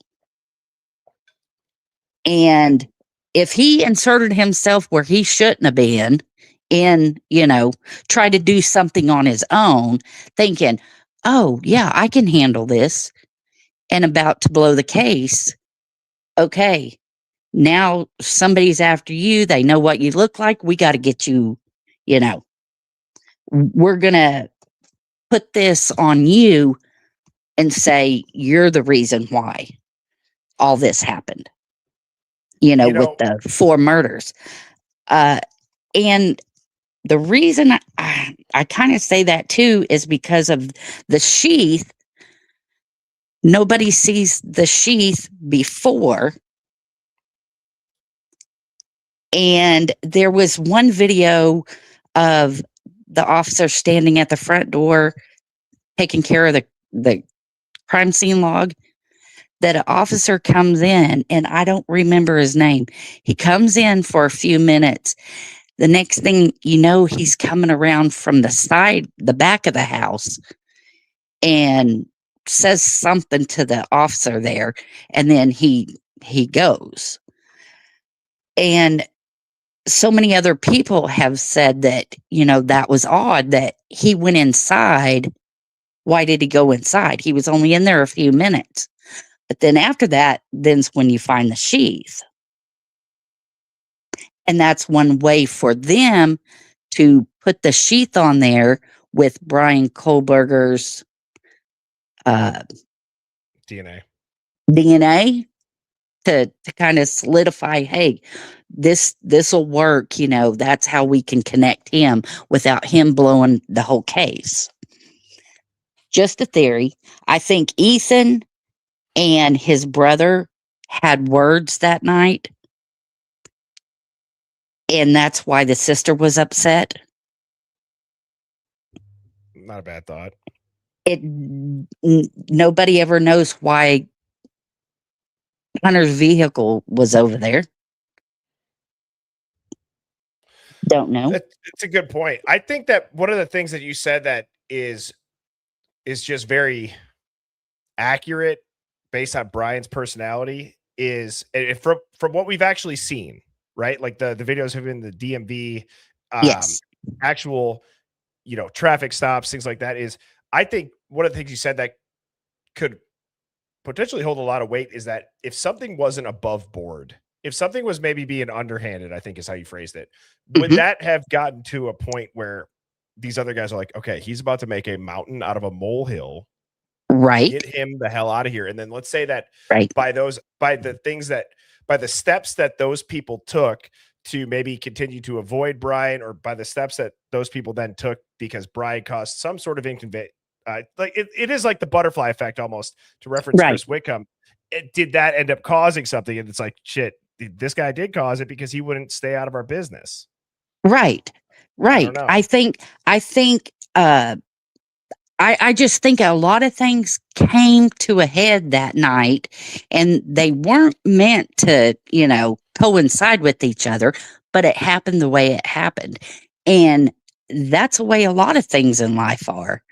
And if he inserted himself where he shouldn't have been and, try to do something on his own, thinking, oh, yeah, I can handle this, and about to blow the case, okay, now somebody's after you. They know what you look like. We got to get you, we're going to put this on you and say you're the reason why all this happened, with the 4 murders. And the reason I kind of say that too is because of the sheath. Nobody sees the sheath before. And there was one video of the officer standing at the front door taking care of the crime scene log, that an officer comes in, and I don't remember his name. He comes in for a few minutes. The next thing you know, he's coming around from the back of the house, and says something to the officer there, and then he goes. And so many other people have said that, that was odd that he went inside. Why did he go inside? He was only in there a few minutes. But then after that, then's when you find the sheath. And that's one way for them to put the sheath on there with Brian Kohlberger's DNA to kind of solidify, hey, this will work. That's how we can connect him without him blowing the whole case. Just a theory. I think Ethan and his brother had words that night, and that's why the sister was upset. Not a bad thought. Nobody ever knows why Hunter's vehicle was over there. Don't know. It's a good point. I think that one of the things that you said that is just very accurate based on Brian's personality is, and from what we've actually seen, right? Like the videos have been the DMV, yes, actual, traffic stops, things like that. Is, I think one of the things you said that could potentially hold a lot of weight is that if something wasn't above board, if something was maybe being underhanded, I think is how you phrased it, would that have gotten to a point where these other guys are like, okay, he's about to make a mountain out of a molehill, right? Get him the hell out of here. And then let's say that right. by the steps that those people took to maybe continue to avoid Brian, or by the steps that those people then took because Brian caused some sort of inconvenience, like it is like the butterfly effect almost, to reference right. Chris Wickham. Did that end up causing something? And it's like, shit, this guy did cause it because he wouldn't stay out of our business. Right. I think I just think a lot of things came to a head that night, and they weren't meant to, coincide with each other, but it happened the way it happened. And that's the way a lot of things in life are,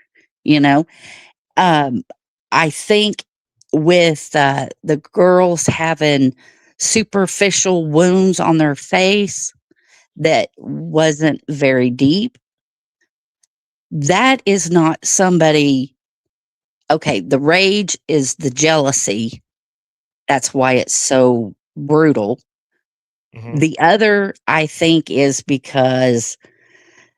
I think with the girls having superficial wounds on their face that wasn't very deep, that is not somebody. Okay, the rage is the jealousy. That's why it's so brutal. The other, I think, is because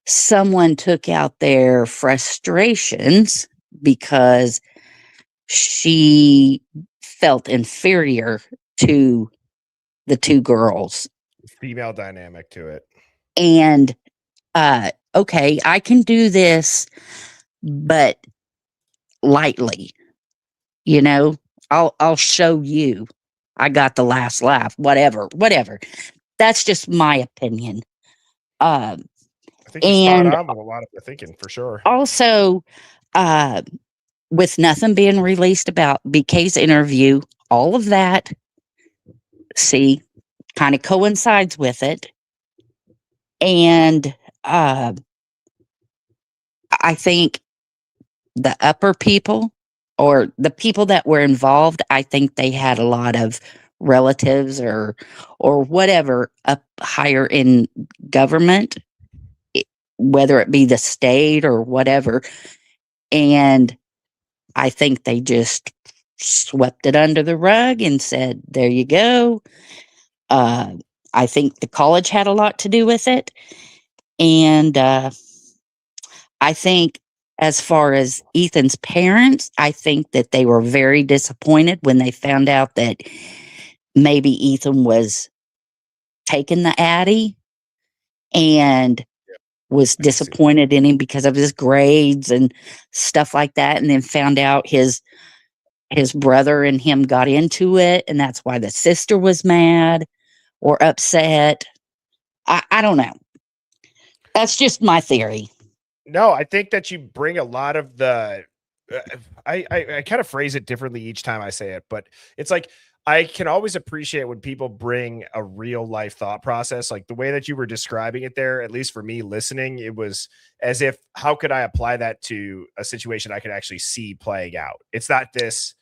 someone took out their frustrations because she felt inferior to the two girls. Female dynamic to it. And okay, I can do this, but lightly. I'll show you. I got the last laugh. Whatever. That's just my opinion. I think you're spot on with a lot of the thinking, for sure. Also, with nothing being released about BK's interview, all of that, see, kind of coincides with it. And I think the upper people, or the people that were involved, I think they had a lot of relatives or whatever up higher in government, whether it be the state or whatever. And I think they just swept it under the rug and said, there you go. I think the college had a lot to do with it. And I think, as far as Ethan's parents, I think that they were very disappointed when they found out that maybe Ethan was taking the Addy, and was disappointed in him because of his grades and stuff like that. And then found out his brother and him got into it, and that's why the sister was mad or upset. I don't know. That's just my theory. No, I think that you bring a lot of the, I kind of phrase it differently each time I say it, but it's like, I can always appreciate when people bring a real life thought process, like the way that you were describing it there. At least for me listening, it was as if, how could I apply that to a situation I could actually see playing out? It's not this,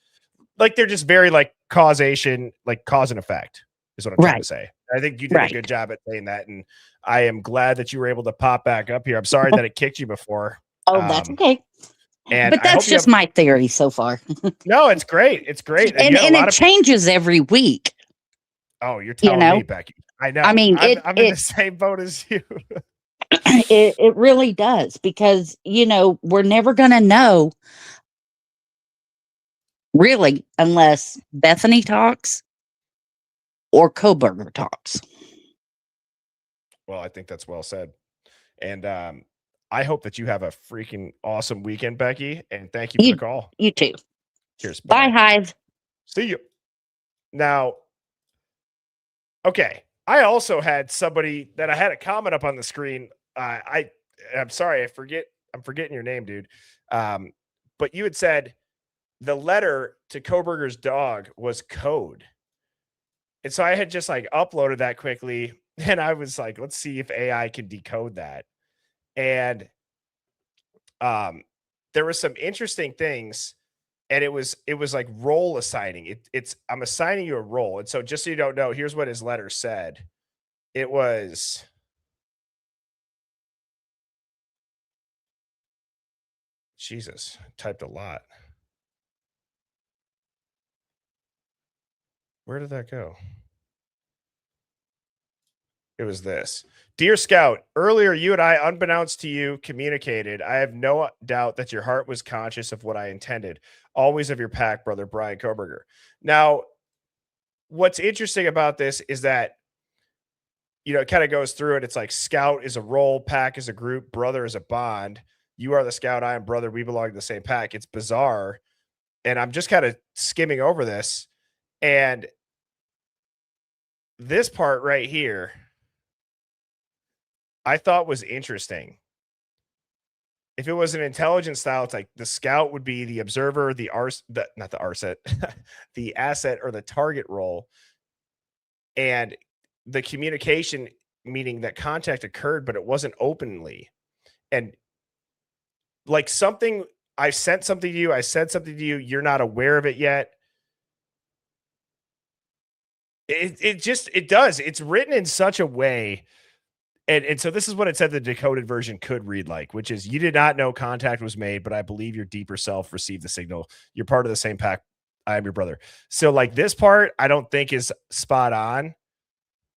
like, they're just very like causation, like cause and effect is what I'm trying to say. I think you did a good job at saying that, and I am glad that you were able to pop back up here. I'm sorry that it kicked you before. Oh, that's okay. And But I hope that's you just have. my theory so far. No, it's great. It's great, and and you had a lot it of. changes every week. Oh, you're You telling me, know, Becky. I know. I mean, I'm in the same boat as you. it really does, because we're never going to know really unless Bethany talks or Koberger talks. Well, I think that's well said. And I hope that you have a freaking awesome weekend, Becky. And thank you for the call. You too. Cheers. Bye, Hive. See you. Now, okay. I also had somebody that I had a comment up on the screen. I'm sorry, I'm forgetting your name, dude. But you had said the letter to Koberger's dog was code. And so I had just like uploaded that quickly, and I was like, let's see if AI can decode that. And there were some interesting things, and it was like role assigning. I'm assigning you a role. And so just so you don't know, here's what his letter said. It was Jesus, typed a lot. Where did that go? It was this. Dear Scout, earlier you and I, unbeknownst to you, communicated. I have no doubt that your heart was conscious of what I intended. Always of your pack, brother Brian Koberger. Now, what's interesting about this is that, it kind of goes through it. It's like Scout is a role, pack is a group, brother is a bond. You are the Scout, I am brother. We belong to the same pack. It's bizarre. And I'm just kind of skimming over this. And this part right here, I thought was interesting. If it was an intelligence style, it's like the Scout would be the observer, not the RSET, the asset or the target role. And the communication, meaning that contact occurred, but it wasn't openly. And like something, I sent something to you, I said something to you, you're not aware of it yet. It does. It's written in such a way. And so this is what it said the decoded version could read like, which is, you did not know contact was made, but I believe your deeper self received the signal. You're part of the same pack. I am your brother. So like this part, I don't think is spot on,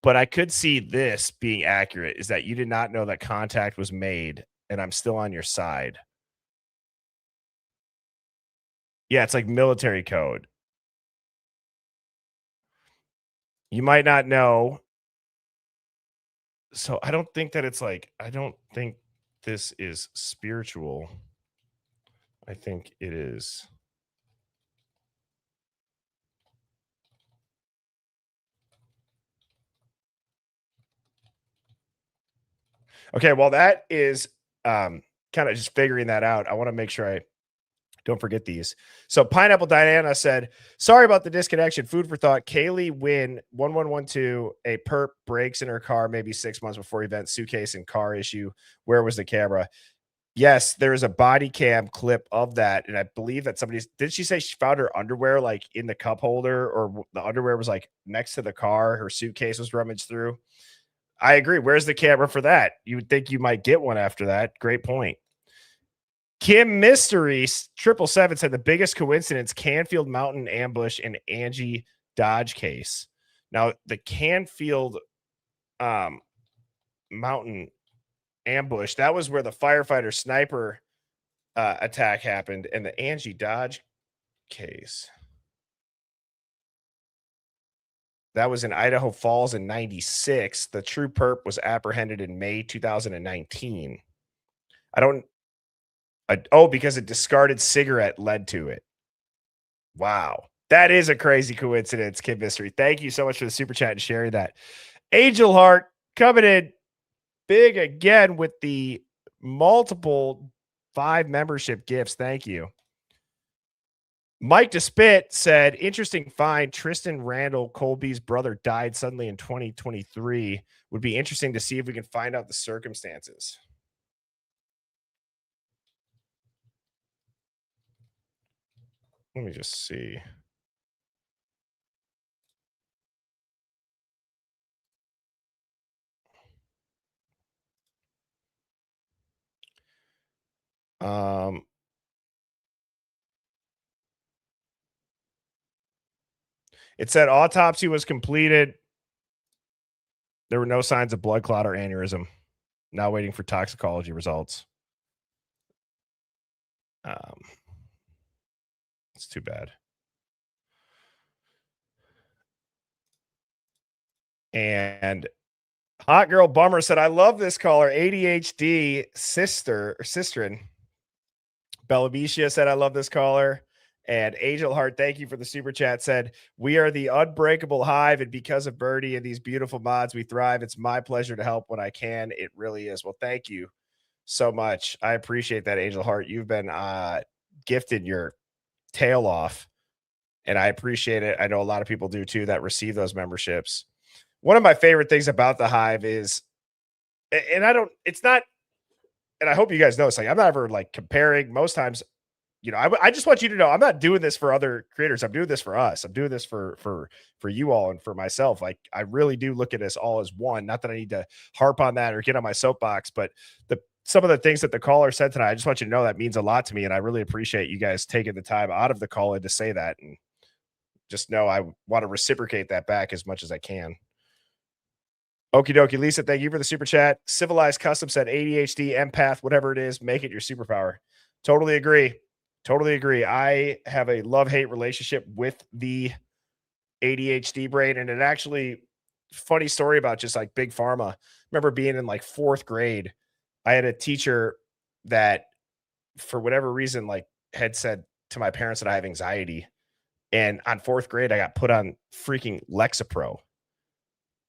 but I could see this being accurate, is that you did not know that contact was made and I'm still on your side. Yeah, it's like military code. You might not know. So I don't think that it's like, I don't think this is spiritual. I think it is. Okay, well, that is kind of just figuring that out. I want to make sure I don't forget these. So Pineapple Diana said, sorry about the disconnection. Food for thought. Kaylee Wynn 1112. A perp breaks in her car maybe 6 months before event. Suitcase and car issue. Where was the camera? Yes, there is a body cam clip of that. And I believe that did she say she found her underwear like in the cup holder, or the underwear was like next to the car? Her suitcase was rummaged through. I agree. Where's the camera for that? You would think you might get one after that. Great point. Kim Mystery 777 said the biggest coincidence: Canfield Mountain ambush and Angie Dodge case. Now the Canfield Mountain ambush, that was where the firefighter sniper attack happened, and the Angie Dodge case, that was in Idaho Falls in 96. The true perp was apprehended in May 2019. Because a discarded cigarette led to it. Wow. That is a crazy coincidence, Kid Mystery. Thank you so much for the super chat and sharing that. Angel Heart coming in big again with the multiple 5 membership gifts. Thank you. Mike DeSpit said, interesting find. Tristan Randall, Colby's brother, died suddenly in 2023. Would be interesting to see if we can find out the circumstances. Let me just see. It said autopsy was completed. There were no signs of blood clot or aneurysm. Now waiting for toxicology results. It's too bad. And Hot Girl Bummer said, I love this caller. ADHD sister or sisterin. Bellavicia said, I love this caller. And Angel Heart, thank you for the super chat, said, we are the unbreakable Hive. And because of Birdie and these beautiful mods, we thrive. It's my pleasure to help when I can. It really is. Well, thank you so much. I appreciate that, Angel Heart. You've been gifted your tail off. And I appreciate it. I know a lot of people do too that receive those memberships. One of my favorite things about the Hive is, and it's not, and I hope you guys know, it's like, I'm not ever like comparing. Most times, you know, I just want you to know, I'm not doing this for other creators. I'm doing this for us. I'm doing this for you all and for myself. Like, I really do look at this all as one. Not that I need to harp on that or get on my soapbox, but some of the things that the caller said tonight, I just want you to know that means a lot to me. And I really appreciate you guys taking the time out of the call in to say that. And just know I want to reciprocate that back as much as I can. Okie dokie. Lisa, thank you for the super chat. Civilized Custom said ADHD, empath, whatever it is, make it your superpower. Totally agree. Totally agree. I have a love-hate relationship with the ADHD brain. And it actually, funny story about just like big pharma. I remember being in like 4th grade. I had a teacher that, for whatever reason, like had said to my parents that I have anxiety. And on 4th grade, I got put on freaking Lexapro.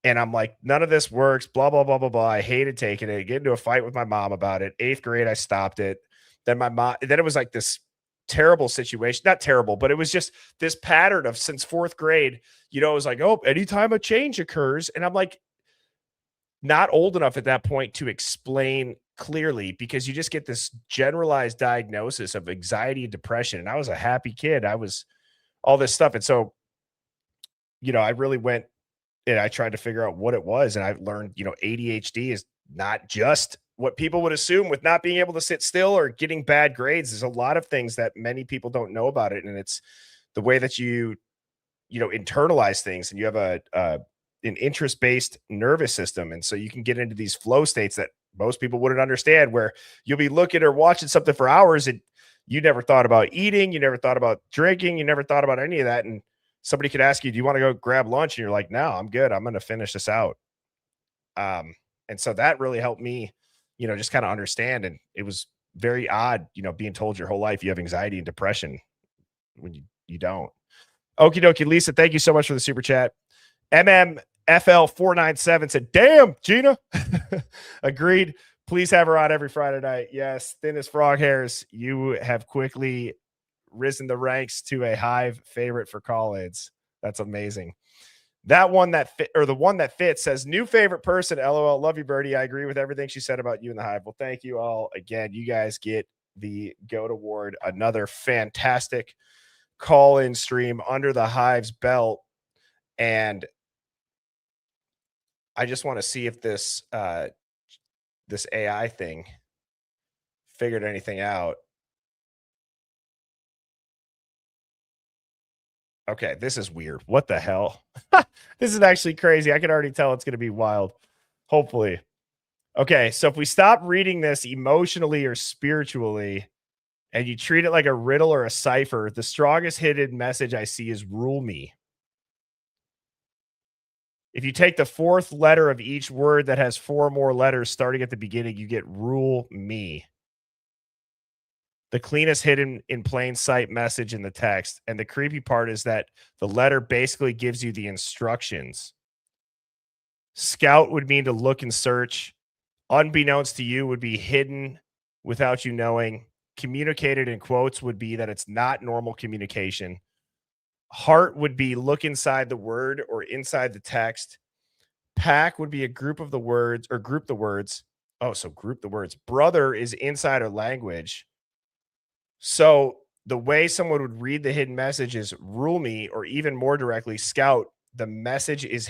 And I'm like, none of this works, blah, blah, blah, blah, blah. I hated taking it. Get into a fight with my mom about it. 8th grade, I stopped it. Then it was like this terrible situation. Not terrible, but it was just this pattern of since 4th grade, you know, it was like, oh, anytime a change occurs. And I'm like, not old enough at that point to explain clearly, because you just get this generalized diagnosis of anxiety and depression. And I was a happy kid. I was all this stuff. And so, you know, I really went and I tried to figure out what it was. And I learned, you know, ADHD is not just what people would assume with not being able to sit still or getting bad grades. There's a lot of things that many people don't know about it. And it's the way that you know, internalize things, and you have an interest-based nervous system. And so you can get into these flow states that most people wouldn't understand, where you'll be looking or watching something for hours and you never thought about eating. You never thought about drinking. You never thought about any of that. And somebody could ask you, do you want to go grab lunch? And you're like, no, I'm good. I'm going to finish this out. And so that really helped me, you know, just kind of understand. And it was very odd, you know, being told your whole life you have anxiety and depression when you don't. Okie dokie. Lisa, thank you so much for the super chat. MMFL497 said, damn, Gina. Agreed. Please have her on every Friday night. Yes, thin as frog hairs. You have quickly risen the ranks to a Hive favorite for call-ins. That's amazing. That one that fit, or the one that fits, says new favorite person. LOL. Love you, Birdie. I agree with everything she said about you and the Hive. Well, thank you all again. You guys get the GOAT Award. Another fantastic call-in stream under the Hive's belt. And I just want to see if this this AI thing figured anything out. Okay, this is weird. What the hell? This is actually crazy. I can already tell it's going to be wild. Hopefully. Okay, so if we stop reading this emotionally or spiritually and you treat it like a riddle or a cipher, the strongest hidden message I see is rule me. If you take the 4th letter of each word that has 4 more letters starting at the beginning, you get rule me. The cleanest hidden in plain sight message in the text. And the creepy part is that the letter basically gives you the instructions. Scout would mean to look and search. Unbeknownst to you would be hidden without you knowing. Communicated in quotes would be that it's not normal communication. Heart would be look inside the word or inside the text. Pack would be a group of the words or group the words. Oh, so group the words. Brother is insider language. So the way someone would read the hidden message is rule me, or even more directly, Scout. The message is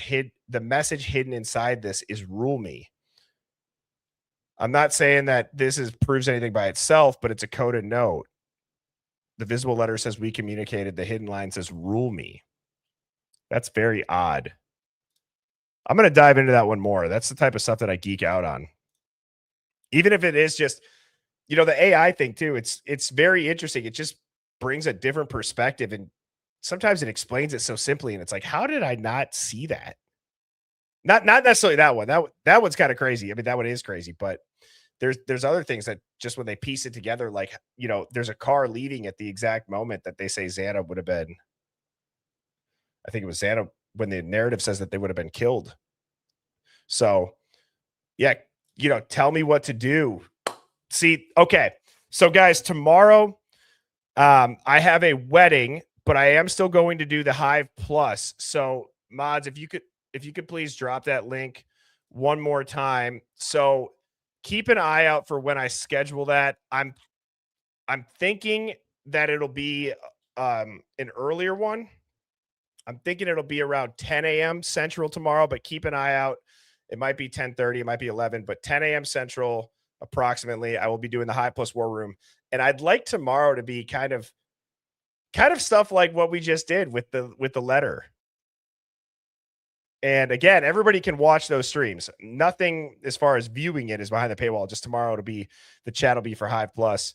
the message hidden inside this is rule me. I'm not saying that this proves anything by itself, but it's a coded note. The visible letter says we communicated. The hidden line says rule me. That's very odd. I'm going to dive into that one more. That's the type of stuff that I geek out on. Even if it is just, the AI thing too, it's very interesting. It just brings a different perspective, and sometimes it explains it so simply, and it's like, how did I not see that? Not necessarily that one. That one's kind of crazy. I mean, that one is crazy, but there's other things that just when they piece it together, like, there's a car leaving at the exact moment that they say Xana would have been. I think it was Xana when the narrative says that they would have been killed. So, yeah, tell me what to do. See, okay. So guys, tomorrow, I have a wedding, but I am still going to do the Hive Plus. So mods, if you could please drop that link one more time. So keep an eye out for when I schedule that. I'm thinking that it'll be an earlier one. I'm thinking it'll be around 10 a.m. Central tomorrow, but keep an eye out. It might be 10:30, it might be 11, but 10 a.m. Central approximately. I will be doing the Hive Plus War Room, and I'd like tomorrow to be kind of stuff like what we just did with the letter. And again, everybody can watch those streams. Nothing as far as viewing it is behind the paywall. Just tomorrow the chat will be for Hive Plus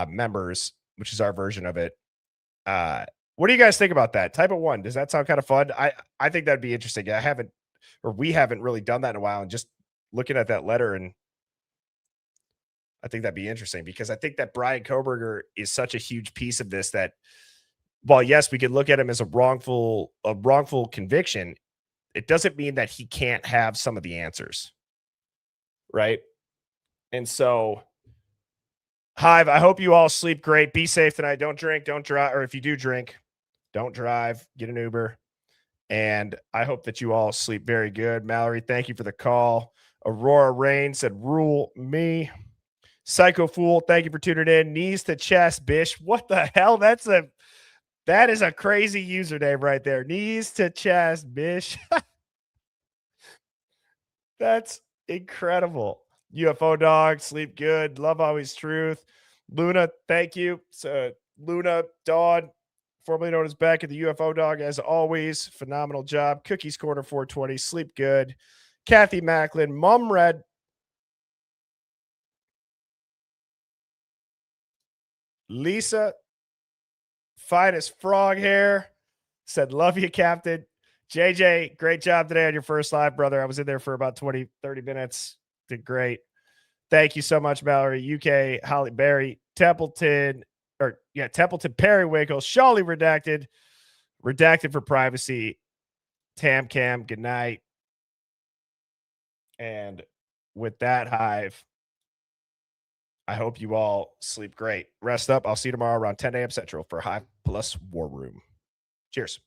members, which is our version of it. What do you guys think about that? Type of one. Does that sound kind of fun? I think that'd be interesting. We haven't really done that in a while, and just looking at that letter, and I think that'd be interesting because I think that Brian Koberger is such a huge piece of this that while yes, we could look at him as a wrongful conviction, it doesn't mean that he can't have some of the answers. Right. And so Hive, I hope you all sleep great. Be safe tonight. Don't drink, don't drive, or if you do drink, don't drive, get an Uber. And I hope that you all sleep very good. Mallory, thank you for the call. Aurora Rain said, rule me. Psycho Fool, thank you for tuning in. Knees to chest, Bish. What the hell? That is a crazy username right there. Knees to chest, Bish. That's incredible. UFO Dog, sleep good. Love always truth. Luna, thank you. So Luna, Dawn, formerly known as Beck at the UFO Dog, as always, phenomenal job. Cookies Corner 420, sleep good. Kathy Macklin, Mom Red. Lisa, finest frog hair, said, love you, Captain. JJ, great job today on your first live, brother. I was in there for about 20, 30 minutes. Did great. Thank you so much, Mallory. UK, Holly Berry, Templeton, Periwinkle, Shawley redacted for privacy. Tam Cam, good night. And with that, Hive, I hope you all sleep great. Rest up. I'll see you tomorrow around 10 a.m. Central for Hive Plus War Room. Cheers.